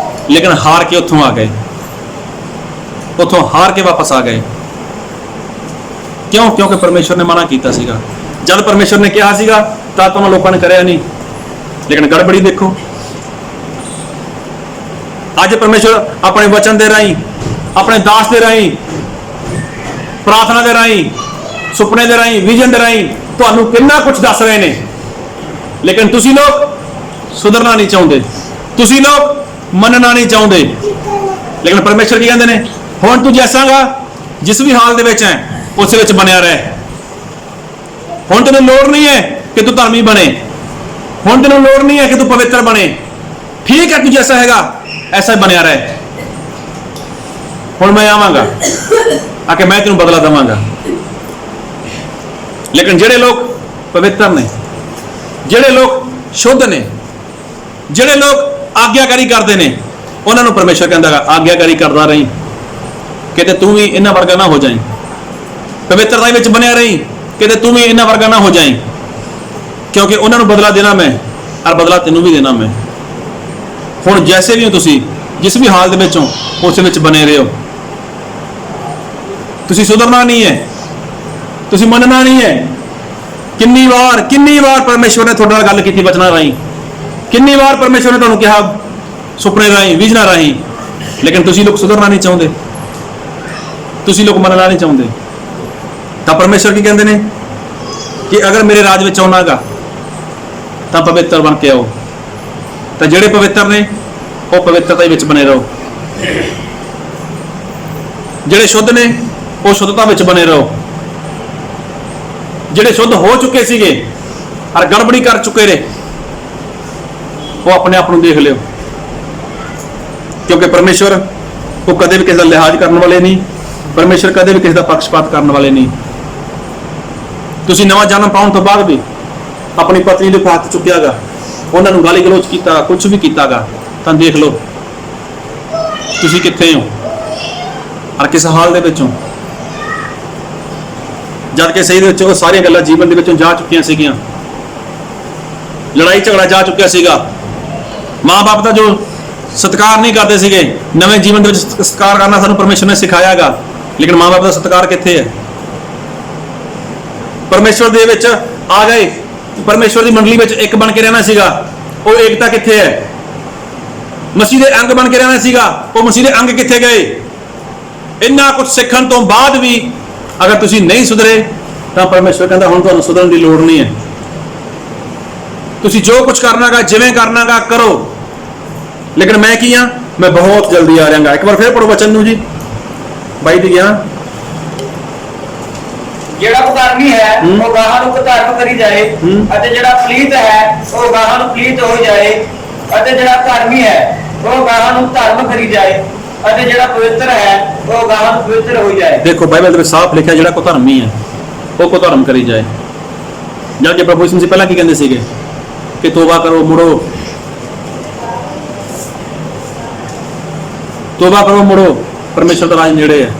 ਲੇਕਿਨ ਹਾਰ ਕੇ ਉੱਥੋਂ ਆ ਗਏ, ਉੱਥੋਂ ਹਾਰ ਕੇ ਵਾਪਸ ਆ ਗਏ। ਕਿਉਂ? ਕਿਉਂਕਿ ਪਰਮੇਸ਼ਰ ਨੇ ਮਨਾ ਕੀਤਾ ਸੀਗਾ। ਜਦ ਪਰਮੇਸ਼ਰ ਨੇ ਕਿਹਾ ਸੀਗਾ ਤਾਂ ਉਹਨਾਂ ਲੋਕਾਂ ਨੇ ਕਰਿਆ ਨਹੀਂ। ਲੇਕਿਨ ਗੜਬੜੀ ਦੇਖੋ, ਅੱਜ ਪਰਮੇਸ਼ਰ ਆਪਣੇ ਵਚਨ ਦੇ ਰਾਹੀਂ, ਆਪਣੇ ਦਾਸ ਦੇ ਰਾਹੀਂ, ਪ੍ਰਾਰਥਨਾ ਦੇ ਰਾਹੀਂ, ਸੁਪਨੇ ਦੇ ਰਾਹੀਂ, ਵਿਜ਼ਨ ਦੇ ਰਾਹੀਂ ਤੁਹਾਨੂੰ ਕਿੰਨਾ ਕੁਝ ਦੱਸ ਰਹੇ ਨੇ। ਲੇਕਿਨ ਤੁਸੀਂ ਲੋਕ ਸੁਧਰਨਾ ਨਹੀਂ ਚਾਹੁੰਦੇ, ਤੁਸੀਂ ਲੋਕ ਮੰਨਣਾ ਨਹੀਂ ਚਾਹੁੰਦੇ। ਲੇਕਿਨ ਪਰਮੇਸ਼ਰ ਕੀ ਕਹਿੰਦੇ ਨੇ, ਹੁਣ ਤੂੰ ਜੈਸਾਗਾ ਜਿਸ ਵੀ ਹਾਲ ਦੇ ਵਿੱਚ ਹੈ ਉਸੇ ਵਿੱਚ ਬਣਿਆ ਰਹਿ। ਹੁਣ ਤੈਨੂੰ ਲੋੜ ਨਹੀਂ ਹੈ ਕਿ ਤੂੰ ਧਰਮੀ ਬਣੇ, ਹੁਣ ਤੈਨੂੰ ਲੋੜ ਨਹੀਂ ਹੈ ਕਿ ਤੂੰ ਪਵਿੱਤਰ ਬਣੇ। ਠੀਕ ਹੈ, ਤੂੰ ਜੈਸਾ ਹੈਗਾ ਐਸਾ ਹੀ ਬਣਿਆ ਰਹਿ। ਹੁਣ ਮੈਂ ਆਵਾਂਗਾ ਆ ਕੇ ਮੈਂ ਤੈਨੂੰ ਬਦਲਾ ਦੇਵਾਂਗਾ। ਲੇਕਿਨ ਜਿਹੜੇ ਲੋਕ ਪਵਿੱਤਰ ਨੇ, ਜਿਹੜੇ ਲੋਕ ਸ਼ੁੱਧ ਨੇ, ਜਿਹੜੇ ਲੋਕ ਆਗਿਆਕਾਰੀ ਕਰਦੇ ਨੇ, ਉਹਨਾਂ ਨੂੰ ਪਰਮੇਸ਼ਰ ਕਹਿੰਦਾ ਹੈ ਆਗਿਆਕਾਰੀ ਕਰਦਾ ਰਹੀਂ, ਕਿਤੇ ਤੂੰ ਵੀ ਇਹਨਾਂ ਵਰਗਾ ਨਾ ਹੋ ਜਾਈਂ। ਪਵਿੱਤਰਤਾ ਵਿੱਚ ਬਣਿਆ ਰਹੀਂ, ਕਿਤੇ ਤੂੰ ਵੀ ਇਹਨਾਂ ਵਰਗਾ ਨਾ ਹੋ ਜਾਈਂ, ਕਿਉਂਕਿ ਉਹਨਾਂ ਨੂੰ ਬਦਲਾ ਦੇਣਾ ਮੈਂ, ਔਰ ਬਦਲਾ ਤੈਨੂੰ ਵੀ ਦੇਣਾ ਮੈਂ। ਹੁਣ ਜੈਸੇ ਵੀ ਹੋ ਤੁਸੀਂ, ਜਿਸ ਵੀ ਹਾਲ ਦੇ ਵਿੱਚ ਹੋ, ਉਸ ਵਿੱਚ ਬਣੇ ਰਹੋ। ਤੁਸੀਂ ਸੁਧਰਨਾ ਨਹੀਂ ਹੈ, ਤੁਸੀਂ ਮੰਨਣਾ ਨਹੀਂ ਹੈ। ਕਿੰਨੀ ਵਾਰ ਪਰਮੇਸ਼ਵਰ ਨੇ ਤੁਹਾਡੇ ਨਾਲ ਗੱਲ ਕੀਤੀ ਵਚਨਾਂ ਰਾਹੀਂ, ਕਿੰਨੀ ਵਾਰ ਪਰਮੇਸ਼ਵਰ ਨੇ ਤੁਹਾਨੂੰ ਕਿਹਾ ਸੁਪਨੇ ਰਾਹੀਂ, ਵਿਜ਼ਨਾਂ ਰਾਹੀਂ, ਲੇਕਿਨ ਤੁਸੀਂ ਲੋਕ ਸੁਧਰਨਾ ਨਹੀਂ ਚਾਹੁੰਦੇ, ਤੁਸੀਂ ਲੋਕ ਮੰਨਣਾ ਨਹੀਂ ਚਾਹੁੰਦੇ। ਤਾਂ ਪਰਮੇਸ਼ਰ ਕੀ ਕਹਿੰਦੇ ਨੇ ਕਿ ਅਗਰ ਮੇਰੇ ਰਾਜ ਵਿੱਚ ਆਉਣਾਗਾ ਤਾਂ ਪਵਿੱਤਰ ਬਣ ਕੇ ਆਓ। ਤਾਂ ਜਿਹੜੇ ਪਵਿੱਤਰ ਨੇ ਉਹ ਪਵਿੱਤਰਤਾ ਵਿੱਚ ਬਣੇ ਰਹੋ, ਜਿਹੜੇ ਸ਼ੁੱਧ ਨੇ ਉਹ ਸ਼ੁੱਧਤਾ ਵਿੱਚ ਬਣੇ ਰਹੋ, ਜਿਹੜੇ ਸ਼ੁੱਧ ਹੋ ਚੁੱਕੇ ਸੀਗੇ ਔਰ ਗੜਬੜੀ ਕਰ ਚੁੱਕੇ ਨੇ, ਉਹ ਆਪਣੇ ਆਪ ਨੂੰ ਦੇਖ ਲਿਓ, ਕਿਉਂਕਿ ਪਰਮੇਸ਼ਵਰ ਉਹ ਕਦੇ ਵੀ ਕਿਸੇ ਦਾ ਲਿਹਾਜ਼ ਕਰਨ ਵਾਲੇ ਨਹੀਂ, ਪਰਮੇਸ਼ਵਰ ਕਦੇ ਵੀ ਕਿਸੇ ਦਾ ਪੱਖਪਾਤ ਕਰਨ ਵਾਲੇ ਨਹੀਂ। ਤੁਸੀਂ ਨਵਾਂ ਜਨਮ ਪਾਉਣ ਤੋਂ ਬਾਅਦ ਵੀ ਆਪਣੀ ਪਤਨੀ ਦੇ ਹੱਥ ਚੁੱਕਿਆਗਾ, ਉਹਨਾਂ ਨੂੰ ਗਾਲੀ ਗਲੋਚ ਕੀਤਾ, ਕੁਝ ਵੀ ਕੀਤਾਗਾ, ਤਾਂ ਦੇਖ ਲਓ ਤੁਸੀਂ ਕਿੱਥੇ ਹੋ ਔਰ ਕਿਸ ਹਾਲ ਦੇ ਵਿੱਚ ਹੋ। ਜਦ ਕਿ ਸਹੀ ਦੇ ਵਿੱਚ ਉਹ ਸਾਰੀਆਂ ਗੱਲਾਂ ਜੀਵਨ ਦੇ ਵਿੱਚੋਂ ਜਾ ਚੁੱਕੀਆਂ ਸੀਗੀਆਂ, ਲੜਾਈ ਝਗੜਾ ਜਾ ਚੁੱਕਿਆ ਸੀਗਾ, ਮਾਂ-ਬਾਪ ਦਾ ਜੋ ਸਤਿਕਾਰ ਨਹੀਂ ਕਰਦੇ ਸੀਗੇ, ਨਵੇਂ ਜੀਵਨ ਦੇ ਵਿੱਚ ਸਤਿਕਾਰ ਕਰਨਾ ਸਾਨੂੰ ਪਰਮੇਸ਼ਵਰ ਨੇ ਸਿਖਾਇਆਗਾ, ਲੇਕਿਨ ਮਾਂ-ਬਾਪ ਦਾ ਸਤਿਕਾਰ ਕਿੱਥੇ ਹੈ। ਪਰਮੇਸ਼ਵਰ ਦੇ ਵਿੱਚ ਆ ਗਏ, ਪਰਮੇਸ਼ਵਰ ਦੀ ਮੰਡਲੀ ਵਿੱਚ ਇੱਕ ਬਣ ਕੇ ਰਹਿਣਾ ਸੀਗਾ, ਉਹ ਏਕਤਾ ਕਿੱਥੇ ਹੈ। ਮਸੀਹ ਦੇ ਅੰਗ ਬਣ ਕੇ ਰਹਿਣਾ ਸੀਗਾ, ਉਹ ਮਸੀਹ ਦੇ ਅੰਗ ਕਿੱਥੇ ਗਏ। ਇੰਨਾ ਕੁਝ ਸਿੱਖਣ ਤੋਂ ਬਾਅਦ ਵੀ ਅਗਰ ਤੁਸੀਂ ਨਹੀਂ ਸੁਧਰੇ ਤਾਂ ਪਰਮੇਸ਼ਵਰ ਕਹਿੰਦਾ ਹੁਣ ਤੁਹਾਨੂੰ ਸੁਧਰਨ ਦੀ ਲੋੜ ਨਹੀਂ ਹੈ। ਤੁਸੀਂ ਜੋ ਕੁਝ ਕਰਨਾਗਾ, ਜਿਵੇਂ ਕਰਨਾਗਾ ਕਰੋ, ਲੇਕਿਨ ਮੈਂ ਕੀ ਹਾਂ, ਮੈਂ ਬਹੁਤ ਜਲਦੀ ਆ ਜਾਵਾਂਗਾ। ਇੱਕ ਵਾਰ ਫਿਰ ਪੜੋ ਵਚਨ ਨੂੰ ਜੀ, ਬਾਈ ਦੀ ਗਿਆ। ਜਿਹੜਾ ਕੁਧਰਮੀ ਹੈ ਉਹ ਗਾਹਾਂ ਨੂੰ ਕੁਧਰਮ ਕਰੀ ਜਾਏ, ਅਤੇ ਜਿਹੜਾ ਪਲੀਤ ਹੈ ਉਹ ਗਾਹਾਂ ਨੂੰ ਪਲੀਤ ਹੋ ਜਾਏ, ਅਤੇ ਜਿਹੜਾ ਧਰਮੀ ਹੈ ਉਹ ਗਾਹਾਂ ਨੂੰ ਧਰਮ ਕਰੀ ਜਾਏ, ਅਤੇ ਜਿਹੜਾ ਪਵਿੱਤਰ ਹੈ ਉਹ ਗਾਹਾਂ ਨੂੰ ਪਵਿੱਤਰ ਹੋ ਜਾਏ। ਦੇਖੋ ਬਾਈਬਲ ਦੇ ਵਿੱਚ ਸਾਫ਼ ਲਿਖਿਆ ਜਿਹੜਾ ਕੁਧਰਮੀ ਹੈ ਉਹ ਕੁਧਰਮ ਕਰੀ ਜਾਏ। ਜਦ ਕਿ ਪ੍ਰਭੂ ਯਿਸੂ ਮਸੀਹ ਪਹਿਲਾਂ ਕੀ ਕਹਿੰਦੇ ਸੀਗੇ ਕਿ ਤੋਬਾ ਕਰੋ, ਮੁੜੋ, ਤੋਬਾ ਕਰੋ, ਮੁੜੋ, ਪਰਮੇਸ਼ਵਰ ਦਾ ਰਾਜ ਨੇੜੇ ਹੈ।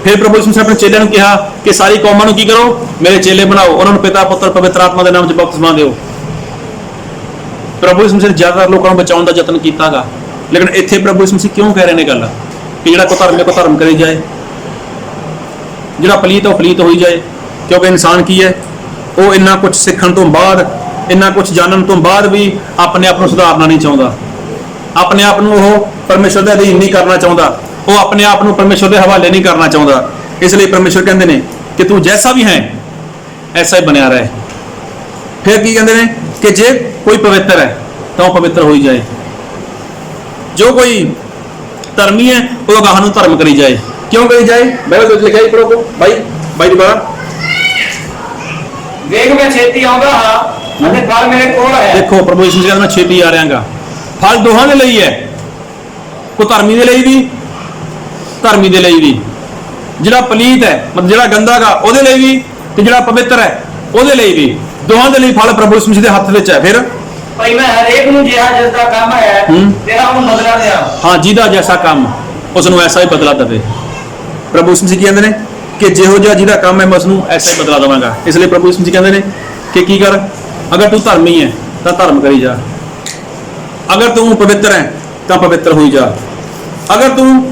ਫਿਰ ਪ੍ਰਭੂ ਯਿਸੂ ਮਸੀਹ ਆਪਣੇ ਚੇਲਿਆਂ ਨੂੰ ਕਿਹਾ ਕਿ ਸਾਰੀ ਕੌਮਾਂ ਨੂੰ ਕੀ ਕਰੋ, ਮੇਰੇ ਚੇਲੇ ਬਣਾਓ, ਉਹਨਾਂ ਨੂੰ ਪਿਤਾ ਪੁੱਤਰ ਪਵਿੱਤਰ ਆਤਮਾ ਦੇ ਨਾਮ 'ਚ ਬਪਤਿਸਮਾ ਦਿਓ। ਪ੍ਰਭੂ ਯਿਸੂ ਮਸੀਹ ਨੇ ਜ਼ਿਆਦਾਤਰ ਲੋਕਾਂ ਨੂੰ ਬਚਾਉਣ ਦਾ ਯਤਨ ਕੀਤਾਗਾ, ਲੇਕਿਨ ਇੱਥੇ ਪ੍ਰਭੂ ਯਿਸੂ ਮਸੀਹ ਕਿਉਂ ਕਹਿ ਰਹੇ ਨੇ ਗੱਲ ਕਿ ਜਿਹੜਾ ਕੁਧਰਮ ਹੈ ਕੁਧਰਮ ਕਰੀ ਜਾਏ, ਜਿਹੜਾ ਪਲੀਤ ਉਹ ਪਲੀਤ ਹੋਈ ਜਾਏ। ਕਿਉਂਕਿ ਇਨਸਾਨ ਕੀ ਹੈ, ਉਹ ਇੰਨਾ ਕੁਝ ਸਿੱਖਣ ਤੋਂ ਬਾਅਦ, ਇੰਨਾ ਕੁਝ ਜਾਣਨ ਤੋਂ ਬਾਅਦ ਵੀ ਆਪਣੇ ਆਪ ਨੂੰ ਸੁਧਾਰਨਾ ਨਹੀਂ ਚਾਹੁੰਦਾ, ਆਪਣੇ ਆਪ ਨੂੰ ਉਹ ਪਰਮੇਸ਼ਵਰ ਦੇ ਅਧੀਨ ਨਹੀਂ ਕਰਨਾ ਚਾਹੁੰਦਾ, ਉਹ ਆਪਣੇ ਆਪ ਨੂੰ ਪਰਮੇਸ਼ਵਰ ਦੇ ਹਵਾਲੇ ਨਹੀਂ ਕਰਨਾ ਚਾਹੁੰਦਾ। ਇਸ ਲਈ ਪਰਮੇਸ਼ਵਰ ਕਹਿੰਦੇ ਨੇ ਕਿ ਤੂੰ ਜੈਸਾ ਵੀ ਹੈ ਐਸਾ ਹੀ ਬਣਿਆ ਰਹੇ। ਫਿਰ ਕੀ ਕਹਿੰਦੇ ਨੇ ਕਿ ਜੇ ਕੋਈ ਪਵਿੱਤਰ ਹੈ ਤਾਂ ਉਹ ਪਵਿੱਤਰ ਹੋਈ ਜਾਏ, ਜੋ ਕੋਈ ਧਰਮੀ ਹੈ ਉਹ ਅਗਾਂਹ ਨੂੰ ਧਰਮ ਕਰੀ ਜਾਏ। ਕਿਉਂ ਕਰੀ ਜਾਏ? ਬਾਈਬਲ ਵਿੱਚ ਲਿਖਿਆ ਹੀ ਪੜੋ ਬਾਈ ਦੀ ਬਾਤ। ਵੇਖ ਮੈਂ ਛੇਤੀ ਆਉਂਦਾ ਹਾਂ ਅਤੇ ਫਲ ਮੇਰੇ ਕੋਲ ਹੈ। ਦੇਖੋ ਪ੍ਰਭੂ ਯਿਸੂ ਕਹਿੰਦਾ ਮੈਂ ਛੇਤੀ ਆ ਰਿਹਾਗਾ। ਫਲ ਦੋਹਾਂ ਦੇ ਲਈ ਹੈ, ਕੋ ਧਰਮੀ ਦੇ ਲਈ ਵੀ, ਧਰਮੀ ਦੇ ਲਈ ਵੀ। ਜਿਹੜਾ ਪਲੀਤ ਹੈ ਮਤਲਬ ਜਿਹੜਾ ਗੰਦਾ ਗਾ ਉਹਦੇ ਲਈ ਵੀ, ਤੇ ਜਿਹੜਾ ਪਵਿੱਤਰ ਹੈ ਉਹਦੇ ਲਈ ਵੀ, ਦੋਹਾਂ ਦੇ ਲਈ ਫਲ ਪ੍ਰਭੂ ਯਿਸੂ ਦੇ ਹੱਥ ਵਿੱਚ ਹੈ। ਫਿਰ ਭਾਈ ਮੈਂ ਹਰੇਕ ਨੂੰ ਜਿਹਾ ਜਿਸ ਦਾ ਕੰਮ ਹੈ ਤੇਰਾ ਉਹਨੂੰ ਬਦਲਾ ਦਿਆਂ। ਹਾਂ, ਜਿਹਦਾ ਜੈਸਾ ਕੰਮ ਉਸ ਨੂੰ ਐਸਾ ਹੀ ਬਦਲਾ ਦੇਵੇ। ਪ੍ਰਭੂ ਯਿਸੂ ਕੀ ਕਹਿੰਦੇ ਨੇ ਕਿ ਜਿਹੋ ਜਿਹਾ ਜਿਹਦਾ ਕੰਮ ਹੈ ਮੈਂ ਉਸ ਨੂੰ ਐਸਾ ਹੀ ਬਦਲਾ ਦੇਵਾਂਗਾ। ਇਸ ਲਈ ਪ੍ਰਭੂ ਯਿਸੂ ਕਹਿੰਦੇ ਨੇ ਕਿ ਕੀ ਕਰ, ਅਗਰ ਤੂੰ ਧਰਮੀ ਹੈ ਤਾਂ ਧਰਮ ਕਰੀ ਜਾ, ਅਗਰ ਤੂੰ ਪਵਿੱਤਰ ਹੈ ਤਾਂ ਪਵਿੱਤਰ ਹੋਈ ਜਾ, ਅਗਰ ਤੂੰ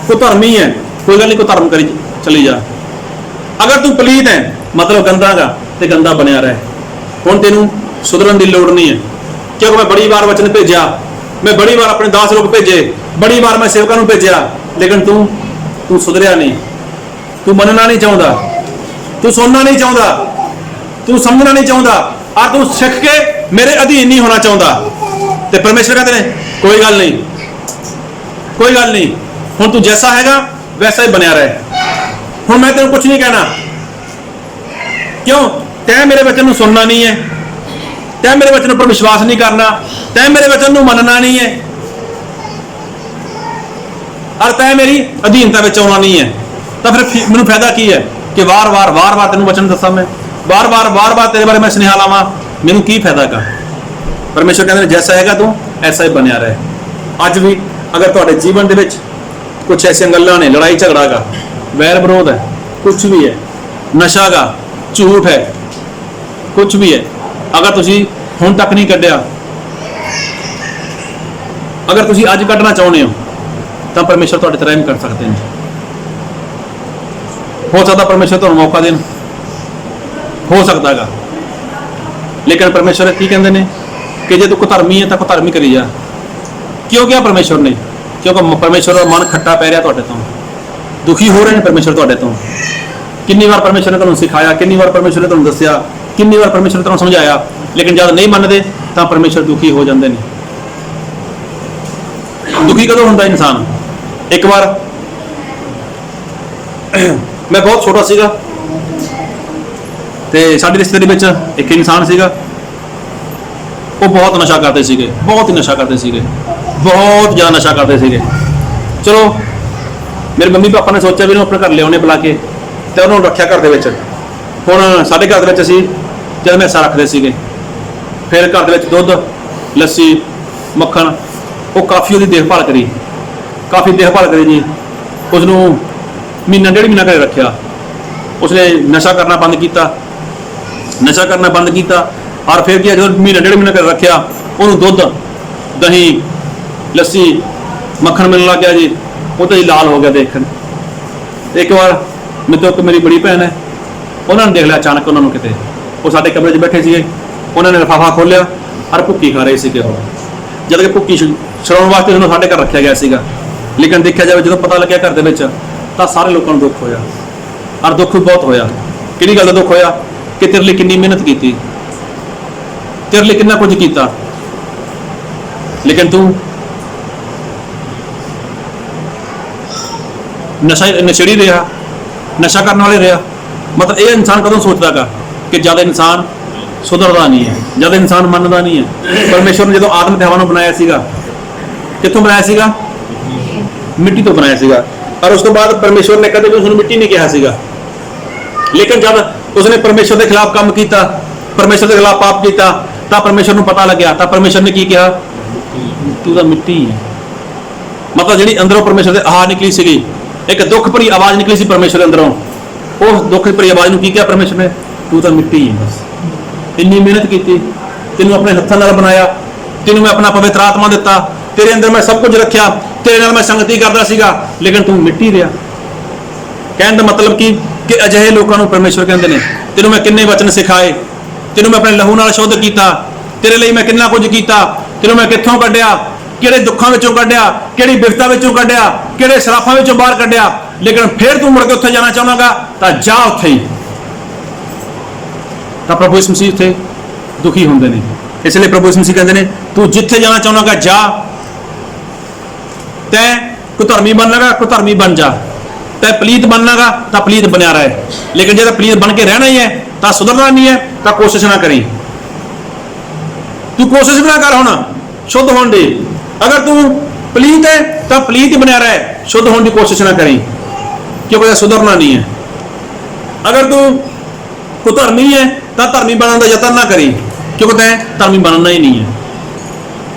ਕੋ ਧਰਮੀ ਹੈ ਕੋਈ ਗੱਲ ਨਹੀਂ, ਕੋ ਧਰਮ ਕਰੀ ਚਲੀ ਜਾ, ਅਗਰ ਤੂੰ ਪਲੀਤ ਹੈ ਮਤਲਬ ਗੰਦਾ ਗਾ ਤੇ ਗੰਦਾ ਬਣਿਆ ਰਹੇ। ਹੁਣ ਤੈਨੂੰ ਸੁਧਰਨ ਦੀ ਲੋੜ ਨਹੀਂ ਹੈ, ਕਿਉਂਕਿ ਮੈਂ ਬੜੀ ਵਾਰ ਵਚਨ ਭੇਜਿਆ, ਮੈਂ ਬੜੀ ਵਾਰ ਆਪਣੇ ਦਾਸ ਲੋਕ ਭੇਜੇ, ਬੜੀ ਵਾਰ ਮੈਂ ਸੇਵਕਾਂ ਨੂੰ ਭੇਜਿਆ, ਲੇਕਿਨ ਤੂੰ ਸੁਧਰਿਆ ਨਹੀਂ, ਤੂੰ ਮੰਨਣਾ ਨਹੀਂ ਚਾਹੁੰਦਾ, ਤੂੰ ਸੁਣਨਾ ਨਹੀਂ ਚਾਹੁੰਦਾ, ਤੂੰ ਸਮਝਣਾ ਨਹੀਂ ਚਾਹੁੰਦਾ, ਔਰ ਤੂੰ ਸਿੱਖ ਕੇ ਮੇਰੇ ਅਧੀਨ ਨਹੀਂ ਹੋਣਾ ਚਾਹੁੰਦਾ। ਤੇ ਪਰਮੇਸ਼ਵਰ ਕਹਿੰਦੇ ਨੇ ਕੋਈ ਗੱਲ ਨਹੀਂ, ਕੋਈ ਗੱਲ ਨਹੀਂ, ਹੁਣ ਤੂੰ ਜੈਸਾ ਹੈਗਾ ਵੈਸਾ ਹੀ ਬਣਿਆ ਰਹੇ। ਹੁਣ ਮੈਂ ਤੈਨੂੰ ਕੁਝ ਨਹੀਂ ਕਹਿਣਾ, ਕਿਉਂ? ਤੈਂ ਮੇਰੇ ਵਚਨ ਨੂੰ ਸੁਣਨਾ ਨਹੀਂ ਹੈ, ਤੈਂ ਮੇਰੇ ਵਚਨ ਉੱਪਰ ਵਿਸ਼ਵਾਸ ਨਹੀਂ ਕਰਨਾ, ਤੈਂ ਮੇਰੇ ਵਚਨ ਨੂੰ ਮੰਨਣਾ ਨਹੀਂ ਹੈ, ਔਰ ਤੈਂ ਮੇਰੀ ਅਧੀਨਤਾ ਵਿੱਚ ਆਉਣਾ ਨਹੀਂ ਹੈ। ਤਾਂ ਫਿਰ ਮੈਨੂੰ ਫਾਇਦਾ ਕੀ ਹੈ ਕਿ ਵਾਰ-ਵਾਰ ਤੈਨੂੰ ਵਚਨ ਦੱਸਾਂ, ਮੈਂ ਵਾਰ-ਵਾਰ ਤੇਰੇ ਬਾਰੇ ਮੈਂ ਸੁਨੇਹਾ ਲਾਵਾਂ, ਮੈਨੂੰ ਕੀ ਫਾਇਦਾ ਗਾ? ਪਰਮੇਸ਼ਵਰ ਕਹਿੰਦੇ ਨੇ ਜੈਸਾ ਹੈਗਾ ਤੂੰ ਐਸਾ ਹੀ ਬਣਿਆ ਰਹੇ। ਅੱਜ ਵੀ ਅਗਰ ਤੁਹਾਡੇ ਜੀਵਨ ਦੇ ਵਿੱਚ ਕੁਝ ਐਸੀਆਂ ਗੱਲਾਂ ਨੇ, ਲੜਾਈ ਝਗੜਾ ਗਾ, ਵੈਰ ਵਿਰੋਧ ਹੈ, ਕੁਝ ਵੀ ਹੈ, ਨਸ਼ਾ ਗਾ, ਝੂਠ ਹੈ, ਕੁਝ ਵੀ ਹੈ, ਅਗਰ ਤੁਸੀਂ ਹੁਣ ਤੱਕ ਨਹੀਂ ਕੱਢਿਆ, ਅਗਰ ਤੁਸੀਂ ਅੱਜ ਕੱਢਣਾ ਚਾਹੁੰਦੇ ਹੋ ਤਾਂ ਪਰਮੇਸ਼ਵਰ ਤੁਹਾਡੇ ਤੇ ਰਹਿਮ ਕਰ ਸਕਦੇ ਨੇ। ਹੋ ਸਕਦਾ ਪਰਮੇਸ਼ਵਰ ਤੁਹਾਨੂੰ ਮੌਕਾ ਦੇਣ, ਹੋ ਸਕਦਾ ਹੈਗਾ, ਲੇਕਿਨ ਪਰਮੇਸ਼ਵਰ ਕੀ ਕਹਿੰਦੇ ਨੇ ਕਿ ਜੇ ਤੂੰ ਕੁਧਰਮੀ ਹੈ ਤਾਂ ਕੁਧਰਮੀ ਕਰੀ ਜਾ। ਕਿਉਂ ਕਿਹਾ ਪਰਮੇਸ਼ਵਰ ਨੇ? ਕਿਉਂਕਿ ਪਰਮੇਸ਼ਵਰ ਦਾ ਮਨ ਖੱਟਾ ਪੈ ਰਿਹਾ ਤੁਹਾਡੇ ਤੋਂ, ਦੁਖੀ ਹੋ ਰਹੇ ਨੇ ਪਰਮੇਸ਼ਵਰ ਤੁਹਾਡੇ ਤੋਂ। ਕਿੰਨੀ ਵਾਰ ਪਰਮੇਸ਼ਵਰ ਨੇ ਤੁਹਾਨੂੰ ਸਿਖਾਇਆ, ਕਿੰਨੀ ਵਾਰ ਪਰਮੇਸ਼ਵਰ ਨੇ ਤੁਹਾਨੂੰ ਦੱਸਿਆ, ਕਿੰਨੀ ਵਾਰ ਪਰਮੇਸ਼ਵਰ ਨੇ ਤੁਹਾਨੂੰ ਸਮਝਾਇਆ, ਲੇਕਿਨ ਜਦ ਨਹੀਂ ਮੰਨਦੇ ਤਾਂ ਪਰਮੇਸ਼ਵਰ ਦੁਖੀ ਹੋ ਜਾਂਦੇ ਨੇ। ਦੁਖੀ ਕਦੋਂ ਹੁੰਦਾ ਇਨਸਾਨ? ਇੱਕ ਵਾਰ ਮੈਂ ਬਹੁਤ ਛੋਟਾ ਸੀਗਾ, ਤੇ ਸਾਡੀ ਰਿਸ਼ਤੇਦਾਰੀ ਵਿੱਚ ਇੱਕ ਇਨਸਾਨ ਸੀਗਾ, ਉਹ ਬਹੁਤ ਨਸ਼ਾ ਕਰਦੇ ਸੀਗੇ, ਬਹੁਤ ਹੀ ਨਸ਼ਾ ਕਰਦੇ ਸੀਗੇ, ਬਹੁਤ ਜ਼ਿਆਦਾ ਨਸ਼ਾ ਕਰਦੇ ਸੀਗੇ। ਚਲੋ ਮੇਰੇ ਮੰਮੀ ਪਾਪਾ ਨੇ ਸੋਚਿਆ ਵੀ ਇਹਨੂੰ ਆਪਣੇ ਘਰ ਲਿਆਉਣੇ ਬੁਲਾ ਕੇ, ਤੇ ਉਹਨੂੰ ਰੱਖਿਆ ਘਰ ਦੇ ਵਿੱਚ। ਹੁਣ ਸਾਡੇ ਘਰ ਦੇ ਵਿੱਚ ਅਸੀਂ ਜਦ ਮੈਸਾਂ ਰੱਖਦੇ ਸੀਗੇ, ਫਿਰ ਘਰ ਦੇ ਵਿੱਚ ਦੁੱਧ, ਲੱਸੀ, ਮੱਖਣ, ਉਹ ਕਾਫੀ ਉਹਦੀ ਦੇਖਭਾਲ ਕਰੀ, ਕਾਫੀ ਦੇਖਭਾਲ ਕਰੀ ਜੀ। ਉਸਨੂੰ ਮਹੀਨਾ ਡੇਢ ਮਹੀਨਾ ਘਰੇ ਰੱਖਿਆ। ਉਸਨੇ ਨਸ਼ਾ ਕਰਨਾ ਬੰਦ ਕੀਤਾ, ਨਸ਼ਾ ਕਰਨਾ ਬੰਦ ਕੀਤਾ। ਔਰ ਫਿਰ ਕੀ ਜਦੋਂ ਮਹੀਨਾ ਡੇਢ ਮਹੀਨਾ ਘਰੇ ਰੱਖਿਆ, ਉਹਨੂੰ ਦੁੱਧ, ਦਹੀਂ, ਲੱਸੀ, ਮੱਖਣ ਮਿਲਣ ਲੱਗ ਗਿਆ ਜੀ। ਉਹ ਤਾਂ ਜੀ ਲਾਲ ਹੋ ਗਿਆ ਦੇਖਣ। ਇੱਕ ਵਾਰ ਮੇਰੇ ਤੋਂ ਇੱਕ ਮੇਰੀ ਬੜੀ ਭੈਣ ਹੈ, ਉਹਨਾਂ ਨੇ ਦੇਖ ਲਿਆ ਅਚਾਨਕ ਉਹਨਾਂ ਨੂੰ ਕਿਤੇ। ਉਹ ਸਾਡੇ ਕਮਰੇ 'ਚ ਬੈਠੇ ਸੀਗੇ, ਉਹਨਾਂ ਨੇ ਲਿਫਾਫਾ ਖੋਲ੍ਹਿਆ ਔਰ ਭੁੱਕੀ ਖਾ ਰਹੇ ਸੀਗੇ ਉਹ। ਜਦ ਕਿ ਭੁੱਕੀ ਛੁਡਾਉਣ ਵਾਸਤੇ ਉਹਨੂੰ ਸਾਡੇ ਘਰ ਰੱਖਿਆ ਗਿਆ ਸੀਗਾ। ਲੇਕਿਨ ਦੇਖਿਆ ਜਾਵੇ ਜਦੋਂ ਪਤਾ ਲੱਗਿਆ ਘਰ ਦੇ ਵਿੱਚ, ਤਾਂ ਸਾਰੇ ਲੋਕਾਂ ਨੂੰ ਦੁੱਖ ਹੋਇਆ, ਔਰ ਦੁੱਖ ਵੀ ਬਹੁਤ ਹੋਇਆ। ਕਿਹੜੀ ਗੱਲ ਦਾ ਦੁੱਖ ਹੋਇਆ? ਕਿ ਤੇਰੇ ਲਈ ਕਿੰਨੀ ਮਿਹਨਤ ਕੀਤੀ, ਤੇਰੇ ਲਈ ਕਿੰਨਾ ਕੁਝ ਕੀਤਾ, ਲੇਕਿਨ ਤੂੰ ਨਸ਼ੇੜੀ ਰਿਹਾ, ਨਸ਼ਾ ਕਰਨ ਵਾਲੇ ਰਿਹਾ। ਮਤਲਬ ਇਹ ਇਨਸਾਨ ਕਦੋਂ ਸੋਚਦਾਗਾ ਕਿ ਜਦ ਇਨਸਾਨ ਸੁਧਰਦਾ ਨਹੀਂ ਹੈ, ਜਦ ਇਨਸਾਨ ਮੰਨਦਾ ਨਹੀਂ ਹੈ। ਪਰਮੇਸ਼ਵਰ ਨੇ ਜਦੋਂ ਆਦਮ ਤੇ ਹਵਾ ਨੂੰ ਬਣਾਇਆ ਸੀਗਾ, ਕਿੱਥੋਂ ਬਣਾਇਆ ਸੀਗਾ? ਮਿੱਟੀ ਤੋਂ ਬਣਾਇਆ ਸੀਗਾ। ਔਰ ਉਸ ਤੋਂ ਬਾਅਦ ਪਰਮੇਸ਼ਵਰ ਨੇ ਕਦੇ ਵੀ ਉਸਨੂੰ ਮਿੱਟੀ ਨਹੀਂ ਕਿਹਾ ਸੀਗਾ। ਲੇਕਿਨ ਜਦ ਉਸਨੇ ਪਰਮੇਸ਼ਵਰ ਦੇ ਖਿਲਾਫ ਕੰਮ ਕੀਤਾ, ਪਰਮੇਸ਼ਵਰ ਦੇ ਖਿਲਾਫ ਪਾਪ ਕੀਤਾ, ਤਾਂ ਪਰਮੇਸ਼ਵਰ ਨੂੰ ਪਤਾ ਲੱਗਿਆ। ਤਾਂ ਪਰਮੇਸ਼ਵਰ ਨੇ ਕੀ ਕਿਹਾ? ਤੂੰ ਤਾਂ ਮਿੱਟੀ ਹੈ। ਮਤਲਬ ਜਿਹੜੀ ਅੰਦਰੋਂ ਪਰਮੇਸ਼ਵਰ ਦੇ ਆਵਾਜ਼ ਨਿਕਲੀ ਸੀਗੀ, ਇੱਕ ਦੁੱਖ ਭਰੀ ਆਵਾਜ਼ ਨਿਕਲੀ ਸੀ ਪਰਮੇਸ਼ਵਰ ਦੇ ਅੰਦਰੋਂ। ਉਸ ਦੁੱਖ ਭਰੀ ਆਵਾਜ਼ ਨੂੰ ਕੀ ਕਿਹਾ ਪਰਮੇਸ਼ਵਰ ਨੇ? ਤੂੰ ਤਾਂ ਮਿੱਟੀ ਹੈ। ਬਸ ਇੰਨੀ ਮਿਹਨਤ ਕੀਤੀ, ਤੈਨੂੰ ਆਪਣੇ ਹੱਥਾਂ ਨਾਲ ਬਣਾਇਆ, ਤੈਨੂੰ ਮੈਂ ਆਪਣਾ ਪਵਿੱਤਰ ਆਤਮਾ ਦਿੱਤਾ, ਤੇਰੇ ਅੰਦਰ ਮੈਂ ਸਭ ਕੁਝ ਰੱਖਿਆ, ਤੇਰੇ ਨਾਲ ਮੈਂ ਸੰਗਤੀ ਕਰਦਾ ਸੀਗਾ, ਲੇਕਿਨ ਤੂੰ ਮਿੱਟੀ ਰਿਹਾ। ਕਹਿਣ ਦਾ ਮਤਲਬ ਕਿ ਅਜਿਹੇ ਲੋਕਾਂ ਨੂੰ ਪਰਮੇਸ਼ਵਰ ਕਹਿੰਦੇ ਨੇ, ਤੈਨੂੰ ਮੈਂ ਕਿੰਨੇ ਵਚਨ ਸਿਖਾਏ, ਤੈਨੂੰ ਮੈਂ ਆਪਣੇ ਲਹੂ ਨਾਲ ਸ਼ੁੱਧ ਕੀਤਾ, ਤੇਰੇ ਲਈ ਮੈਂ ਕਿੰਨਾ ਕੁਝ ਕੀਤਾ, ਤੈਨੂੰ ਮੈਂ ਕਿੱਥੋਂ ਕੱਢਿਆ, ਕਿਹੜੇ ਦੁੱਖਾਂ ਵਿੱਚੋਂ ਕੱਢਿਆ, ਕਿਹੜੀ ਬਿਪਤਾ ਵਿੱਚੋਂ ਕੱਢਿਆ, ਕਿਹੜੇ ਸਰਾਫਾਂ ਵਿੱਚੋਂ ਬਾਹਰ ਕੱਢਿਆ, ਲੇਕਿਨ ਫਿਰ ਤੂੰ ਮੁੜ ਕੇ ਉੱਥੇ ਜਾਣਾ ਚਾਹੁੰਦਾਗਾ ਤਾਂ ਜਾ ਉੱਥੇ ਹੀ। ਤਾਂ ਪ੍ਰਭੂ ਯਿਸੂ ਮਸੀਹ ਉੱਥੇ ਦੁਖੀ ਹੁੰਦੇ ਨੇ। ਇਸ ਲਈ ਪ੍ਰਭੂ ਯਿਸੂ ਮਸੀਹ ਕਹਿੰਦੇ ਨੇ, ਤੂੰ ਜਿੱਥੇ ਜਾਣਾ ਚਾਹੁੰਦਾਗਾ ਜਾ, ਤੈਂ ਕੁਧਰਮੀ ਬਣਨਾਗਾ ਕੁਧਰਮੀ ਬਣ ਜਾ, ਤੈਂ ਪਲੀਤ ਬਣਨਾਗਾ ਤਾਂ ਪਲੀਤ ਬਣਿਆ ਰਹੇ। ਲੇਕਿਨ ਜੇ ਪਲੀਤ ਬਣ ਕੇ ਰਹਿਣਾ ਹੀ ਹੈ ਤਾਂ ਸੁਧਰਨਾ ਨਹੀਂ ਹੈ, ਤਾਂ ਕੋਸ਼ਿਸ਼ ਨਾ ਕਰੀ। ਤੂੰ ਕੋਸ਼ਿਸ਼ ਵੀ ਨਾ ਕਰ ਹੁਣ ਸ਼ੁੱਧ ਹੋਣ ਦੀ। ਅਗਰ ਤੂੰ ਪਲੀਤ ਹੈ ਤਾਂ ਪਲੀਤ ਹੀ ਬਣਿਆ ਰਹੇ, ਸ਼ੁੱਧ ਹੋਣ ਦੀ ਕੋਸ਼ਿਸ਼ ਨਾ ਕਰੀ, ਕਿਉਂਕਿ ਸੁਧਰਨਾ ਨਹੀਂ ਹੈ। ਅਗਰ ਤੂੰ ਕੁਧਰਮੀ ਹੈ ਤਾਂ ਧਰਮੀ ਬਣਨ ਦਾ ਯਤਨ ਨਾ ਕਰੀ, ਕਿਉਂਕਿ ਤੈਂ ਧਰਮੀ ਬਣਨਾ ਹੀ ਨਹੀਂ ਹੈ।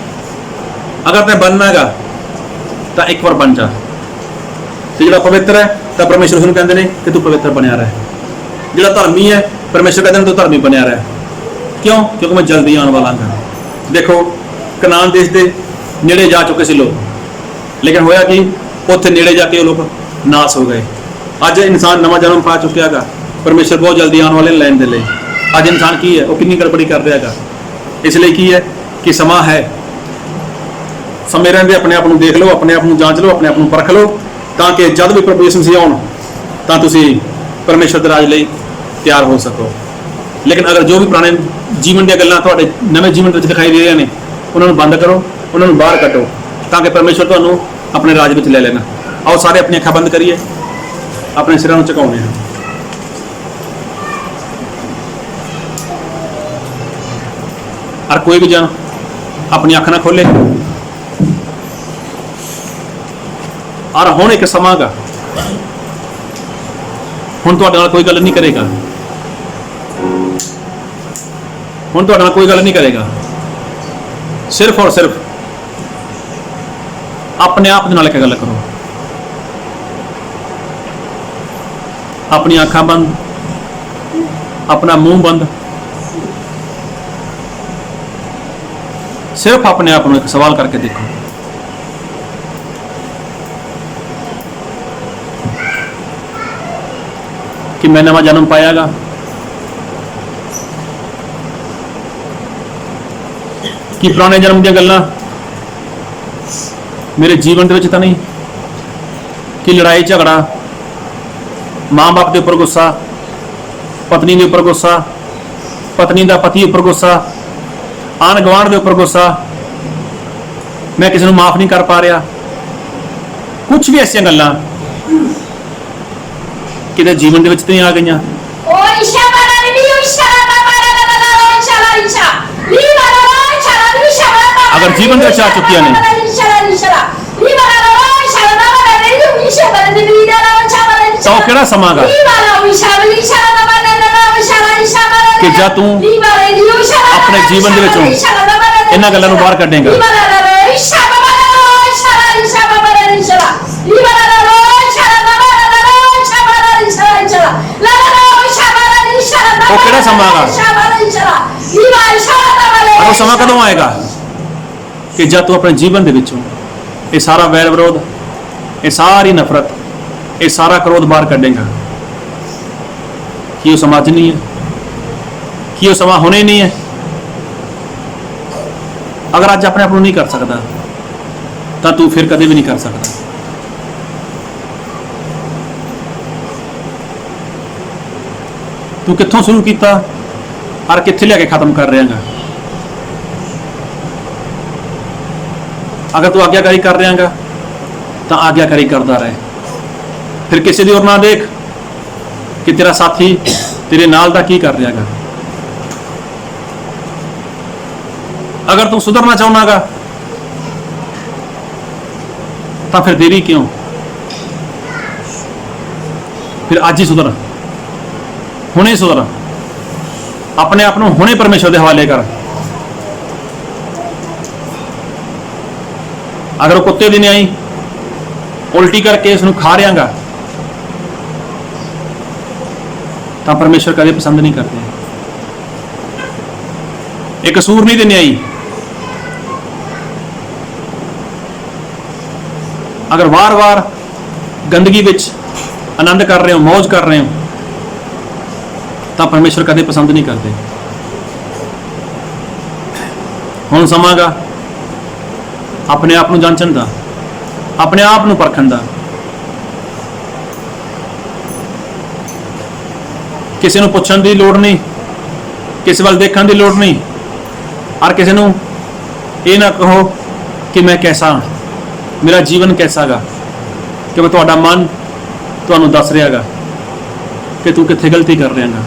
ਅਗਰ ਤੈਂ ਬਣਨਾ ਹੈਗਾ ਤਾਂ ਇੱਕ ਵਾਰ ਬਣ ਜਾ। ਤੇ ਜਿਹੜਾ ਪਵਿੱਤਰ ਹੈ ਤਾਂ ਪਰਮੇਸ਼ਰ ਉਸਨੂੰ ਕਹਿੰਦੇ ਨੇ ਕਿ ਤੂੰ ਪਵਿੱਤਰ ਬਣਿਆ ਰਹਿ। ਜਿਹੜਾ ਧਰਮੀ ਹੈ ਪਰਮੇਸ਼ਰ ਕਹਿੰਦੇ ਨੇ ਤੂੰ ਧਰਮੀ ਬਣਿਆ ਰਹਿ। ਕਿਉਂ? ਕਿਉਂਕਿ ਮੈਂ ਜਲਦੀ ਆਉਣ ਵਾਲਾ ਹਾਂ। ਦੇਖੋ ਕਨਾਨ ਦੇਸ਼ ਦੇ ਨੇੜੇ ਜਾ ਚੁੱਕੇ ਸੀ ਲੋਕ, ਲੇਕਿਨ ਹੋਇਆ ਕਿ ਉੱਥੇ ਨੇੜੇ ਜਾ ਕੇ ਉਹ ਲੋਕ ਨਾਸ ਹੋ ਗਏ। ਅੱਜ ਇਨਸਾਨ ਨਵਾਂ ਜਨਮ ਪਾ ਚੁੱਕਿਆ ਹੈਗਾ, ਪਰਮੇਸ਼ਰ ਬਹੁਤ ਜਲਦੀ ਆਉਣ ਵਾਲੇ ਲੈਣ ਦੇ ਲਈ। ਅੱਜ ਇਨਸਾਨ ਕੀ ਹੈ? ਉਹ ਕਿੰਨੀ ਗੜਬੜੀ ਕਰ ਰਿਹਾ ਹੈਗਾ। ਇਸ ਲਈ ਕੀ ਹੈ ਕਿ ਸਮਾਂ ਹੈ, ਸਮੇਂ ਰਹਿੰਦੇ ਆਪਣੇ ਆਪ ਨੂੰ ਦੇਖ ਲਓ, ਆਪਣੇ ਆਪ ਨੂੰ ਜਾਂਚ ਲਓ, ਆਪਣੇ ਆਪ ਨੂੰ ਪਰਖ ਲਓ, ਤਾਂ ਕਿ ਜਦ ਵੀ ਪ੍ਰਭੂ ਯਿਸੂ ਮਸੀਹ ਆਉਣ ਤਾਂ ਤੁਸੀਂ ਪਰਮੇਸ਼ਰ ਦੇ ਰਾਜ ਲਈ ਤਿਆਰ ਹੋ ਸਕੋ। ਲੇਕਿਨ ਅਗਰ ਜੋ ਵੀ ਪੁਰਾਣੇ ਜੀਵਨ ਦੀਆਂ ਗੱਲਾਂ ਤੁਹਾਡੇ ਨਵੇਂ ਜੀਵਨ ਵਿੱਚ ਦਿਖਾਈ ਦੇ ਰਹੀਆਂ ਨੇ, ਉਹਨਾਂ ਨੂੰ ਬੰਦ ਕਰੋ, ਉਹਨਾਂ ਨੂੰ ਬਾਹਰ ਕੱਢੋ, ਤਾਂ ਕਿ ਪਰਮੇਸ਼ਰ ਤੁਹਾਨੂੰ ਆਪਣੇ ਰਾਜ ਵਿੱਚ ਲੈ ਲੈਣਾ। ਆਓ ਸਾਰੇ ਆਪਣੀਆਂ ਅੱਖਾਂ ਬੰਦ ਕਰੀਏ, ਆਪਣੇ ਸਿਰਾਂ ਨੂੰ ਝੁਕਾਉਂਦੇ ਹਾਂ। और कोई भी जन अपनी अख ना खोले। और हुण एक समा गा, हुण तुहाडे नाल कोई गल नहीं करेगा, हुण तुहाडे नाल कोई गल नहीं करेगा, सिर्फ और सिर्फ अपने आप दे नाल इक गल करो। अपनी अखां बंद, अपना मुंह बंद, सिर्फ अपने आप में एक सवाल करके देखो, कि मैं नवा जन्म पायागा? कि पुराने जन्म दी गल्लां मेरे जीवन दे विच तां नहीं? कि लड़ाई झगड़ा, माँ बाप के उपर गुस्सा, पत्नी के उपर गुस्सा, पत्नी का पति उपर गुस्सा, आन गवांढ के उपर गुस्सा, मैं किसी को माफ नहीं कर पा रहा, कुछ भी ऐसी गल्लां किते जीवन दे विच ते आ गईयां। ਅਗਰ ਜੀਵਨ ਦੇ ਵਿੱਚ ਆ ਚੁੱਕੀਆਂ ਨੇ ਤਾਂ ਉਹ ਕਿਹੜਾ ਸਮਾਂ ਗਾ ਕਿ ਜਦ ਤੂੰ ਆਪਣੇ ਜੀਵਨ ਦੇ ਵਿੱਚੋਂ ਇਹਨਾਂ ਗੱਲਾਂ ਨੂੰ ਬਾਹਰ ਕੱਢੇਂਗਾ। ਉਹ ਕਿਹੜਾ ਸਮਾਂ ਗਾ? ਉਹ ਸਮਾਂ ਕਦੋਂ ਆਏਗਾ ਕਿ ਜਦ ਤੂੰ ਆਪਣੇ ਜੀਵਨ ਦੇ ਵਿੱਚੋਂ ਇਹ ਸਾਰਾ ਵੈਰ ਵਿਰੋਧ, ਇਹ ਸਾਰੀ ਨਫ਼ਰਤ, ਇਹ ਸਾਰਾ ਕ੍ਰੋਧ ਬਾਹਰ ਕੱਢੇਗਾ। ਕੀ ਉਹ ਸਮਾਂ ਅੱਜ ਨਹੀਂ ਹੈ? ਕੀ ਉਹ ਸਮਾਂ ਹੁਣੇ ਨਹੀਂ ਹੈ? ਅਗਰ ਅੱਜ ਆਪਣੇ ਆਪ ਨੂੰ ਨਹੀਂ ਕਰ ਸਕਦਾ ਤਾਂ ਤੂੰ ਫਿਰ ਕਦੇ ਵੀ ਨਹੀਂ ਕਰ ਸਕਦਾ। ਤੂੰ ਕਿੱਥੋਂ ਸ਼ੁਰੂ ਕੀਤਾ ਔਰ ਕਿੱਥੇ ਲਿਆ ਕੇ ਖਤਮ ਕਰ ਰਿਹਾਗਾ? ਅਗਰ ਤੂੰ ਆਗਿਆਕਾਰੀ ਕਰ ਰਿਹਾਗਾ ਤਾਂ ਆਗਿਆਕਾਰੀ ਕਰਦਾ ਰਹੇ। ਫਿਰ ਕਿਸੇ ਦੀ ਹੋਰ ਨਾ ਦੇਖ ਕਿ ਤੇਰਾ ਸਾਥੀ ਤੇਰੇ ਨਾਲ ਦਾ ਕੀ ਕਰ ਰਿਹਾਗਾ। ਅਗਰ ਤੂੰ ਸੁਧਰਨਾ ਚਾਹੁੰਦਾਗਾ ਤਾਂ ਫਿਰ ਦੇਰੀ ਕਿਉਂ? ਫਿਰ ਅੱਜ ਹੀ ਸੁਧਰ, ਹੁਣੇ ਸੁਧਰ, ਆਪਣੇ ਆਪ ਨੂੰ ਹੁਣੇ ਪਰਮੇਸ਼ਵਰ ਦੇ ਹਵਾਲੇ ਕਰ। ਅਗਰ ਉਹ ਕੁੱਤੇ ਦੀ ਨਿਆਈ ਉਲਟੀ ਕਰਕੇ ਇਸ ਨੂੰ ਖਾ ਰਿਹਾਗਾ ਤਾਂ ਪਰਮੇਸ਼ਵਰ ਕਦੇ ਪਸੰਦ ਨਹੀਂ ਕਰਦੇ। ਇਹ ਕਸੂਰ ਨਹੀਂ ਦੇ ਨਿਆਈ ਅਗਰ ਵਾਰ-ਵਾਰ ਗੰਦਗੀ ਵਿੱਚ ਆਨੰਦ ਕਰ ਰਹੇ ਹੋ, ਮौज ਕਰ ਰਹੇ ਹੋ ਤਾਂ ਪਰਮੇਸ਼ਵਰ ਕਦੇ ਪਸੰਦ ਨਹੀਂ ਕਰਦੇ। ਹੁਣ ਸਮਾਂ ਗਾ ਆਪਣੇ ਆਪ ਨੂੰ ਜਾਂਚਣ ਦਾ, ਆਪਣੇ ਆਪ ਨੂੰ ਪਰਖਣ ਦਾ। ਕਿਸੇ ਨੂੰ ਪੁੱਛਣ ਦੀ ਲੋੜ ਨਹੀਂ, ਕਿਸੇ ਵੱਲ ਦੇਖਣ ਦੀ ਲੋੜ ਨਹੀਂ, ਔਰ ਕਿਸੇ ਨੂੰ ਇਹ ਨਾ ਕਹੋ ਕਿ ਮੈਂ ਕੈਸਾ ਹਾਂ, ਮੇਰਾ ਜੀਵਨ ਕੈਸਾ ਗਾ, ਕਿ ਤੁਹਾਡਾ ਮਨ ਤੁਹਾਨੂੰ ਦੱਸ ਰਿਹਾ ਗਾ ਕਿ ਤੂੰ ਕਿੱਥੇ ਗਲਤੀ ਕਰ ਰਿਹਾ ਗਾ,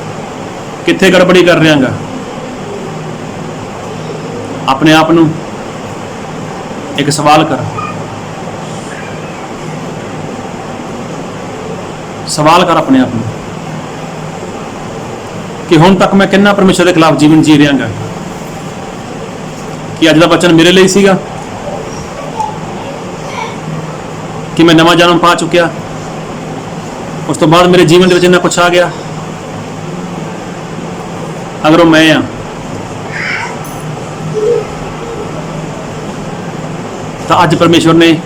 ਕਿੱਥੇ ਗੜਬੜੀ ਕਰ ਰਿਹਾ ਗਾ। ਆਪਣੇ ਆਪ ਨੂੰ ਇੱਕ ਸਵਾਲ ਕਰ, ਸਵਾਲ ਕਰ ਆਪਣੇ ਆਪ ਨੂੰ ਕਿ ਹੁਣ ਤੱਕ ਮੈਂ ਕਿੰਨਾ ਪਰਮੇਸ਼ਰ ਦੇ ਖਿਲਾਫ ਜੀਵਨ ਜੀ ਰਿਹਾ ਗਾ। ਕਿ ਅੱਜ ਦਾ ਵਚਨ ਮੇਰੇ ਲਈ ਸੀਗਾ ਕਿ ਮੈਂ ਨਵਾਂ ਜਨਮ ਪਾ ਚੁੱਕਿਆ, ਉਸ ਤੋਂ ਬਾਅਦ ਮੇਰੇ ਜੀਵਨ ਦੇ ਵਿੱਚ ਇੰਨਾ ਕੁਛ ਆ ਗਿਆ। ਅਗਰ ਉਹ ਮੈਂ ਆ ਤਾਂ ਅੱਜ ਪਰਮੇਸ਼ਵਰ ਨੇ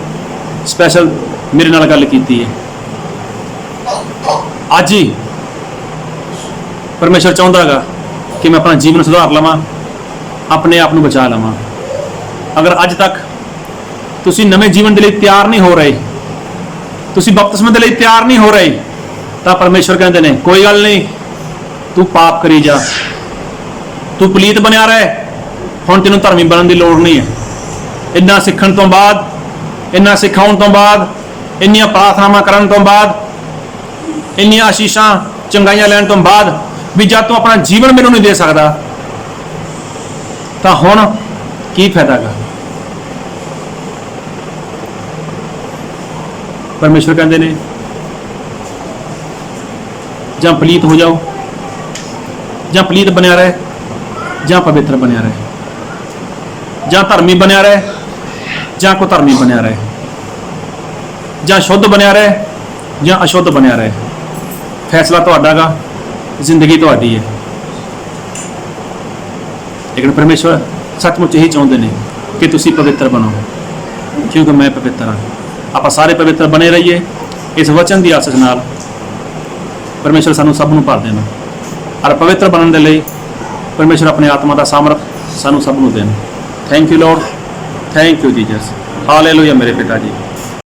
ਸਪੈਸ਼ਲ ਮੇਰੇ ਨਾਲ ਗੱਲ ਕੀਤੀ ਹੈ। ਅੱਜ ਹੀ ਪਰਮੇਸ਼ਵਰ ਚਾਹੁੰਦਾ ਹੈਗਾ ਕਿ ਮੈਂ ਆਪਣਾ ਜੀਵਨ ਸੁਧਾਰ ਲਵਾਂ, ਆਪਣੇ ਆਪ ਨੂੰ ਬਚਾ ਲਵਾਂ। ਅਗਰ ਅੱਜ ਤੱਕ ਤੁਸੀਂ ਨਵੇਂ ਜੀਵਨ ਦੇ ਲਈ ਤਿਆਰ ਨਹੀਂ ਹੋ ਰਹੇ, ਤੁਸੀਂ ਬਪਤਿਸਮੇ ਦੇ ਲਈ ਤਿਆਰ ਨਹੀਂ ਹੋ ਰਹੇ, ਤਾਂ ਪਰਮੇਸ਼ਵਰ ਕਹਿੰਦੇ ਨੇ ਕੋਈ ਗੱਲ ਨਹੀਂ, ਤੂੰ ਪਾਪ ਕਰੀ ਜਾ, ਤੂੰ ਪਲੀਤ ਬਣਿਆ ਰਹਿ, ਹੁਣ ਤੈਨੂੰ ਧਰਮੀ ਬਣਨ ਦੀ ਲੋੜ ਨਹੀਂ ਹੈ। ਇੰਨਾ ਸਿੱਖਣ ਤੋਂ ਬਾਅਦ, ਇੰਨਾ ਸਿਖਾਉਣ ਤੋਂ ਬਾਅਦ, ਇੰਨੀਆਂ ਪ੍ਰਾਰਥਨਾਵਾਂ ਕਰਨ ਤੋਂ ਬਾਅਦ, ਇੰਨੀਆਂ ਆਸ਼ੀਸ਼ਾਂ ਚੰਗਾਈਆਂ ਲੈਣ ਤੋਂ ਬਾਅਦ ਵੀ ਜਦ ਤੂੰ ਆਪਣਾ ਜੀਵਨ ਮੈਨੂੰ ਨਹੀਂ ਦੇ ਸਕਦਾ ਤਾਂ ਹੁਣ ਕੀ ਫਾਇਦਾ ਗਾ। ਪਰਮੇਸ਼ਵਰ ਕਹਿੰਦੇ ਨੇ ਜਾਂ ਪਲੀਤ ਹੋ ਜਾਓ, ਜਾਂ ਪਲੀਤ ਬਣਿਆ ਰਹੇ, ਜਾਂ ਪਵਿੱਤਰ ਬਣਿਆ ਰਹੇ, ਜਾਂ ਧਰਮੀ ਬਣਿਆ ਰਹੇ, ਜਾਂ ਕੁਧਰਮੀ ਬਣਿਆ ਰਹੇ, ਜਾਂ ਸ਼ੁੱਧ ਬਣਿਆ ਰਹੇ, ਜਾਂ ਅਸ਼ੁੱਧ ਬਣਿਆ ਰਹੇ। ਫੈਸਲਾ ਤੁਹਾਡਾ ਗਾ, ਜ਼ਿੰਦਗੀ ਤੁਹਾਡੀ ਹੈ। ਲੇਕਿਨ ਪਰਮੇਸ਼ਵਰ ਸੱਚਮੁੱਚ ਇਹੀ ਚਾਹੁੰਦੇ ਨੇ ਕਿ ਤੁਸੀਂ ਪਵਿੱਤਰ ਬਣੋ, ਕਿਉਂਕਿ ਮੈਂ ਪਵਿੱਤਰ ਹਾਂ। ਆਪਾਂ ਸਾਰੇ ਪਵਿੱਤਰ ਬਣੇ ਰਹੀਏ ਇਸ ਵਚਨ ਦੀ ਆਸ ਨਾਲ। ਪਰਮੇਸ਼ਵਰ ਸਾਨੂੰ ਸਭ ਨੂੰ ਭਰ ਦੇਣਾ, ਔਰ ਪਵਿੱਤਰ ਬਣਨ ਦੇ ਲਈ ਪਰਮੇਸ਼ਵਰ ਆਪਣੇ ਆਤਮਾ ਦਾ ਸਾਮਰਥ ਸਾਨੂੰ ਸਭ ਨੂੰ ਦੇਣ। Thank you lord, thank you Jesus, hallelujah ਮੇਰੇ ਪਿਤਾ ਜੀ।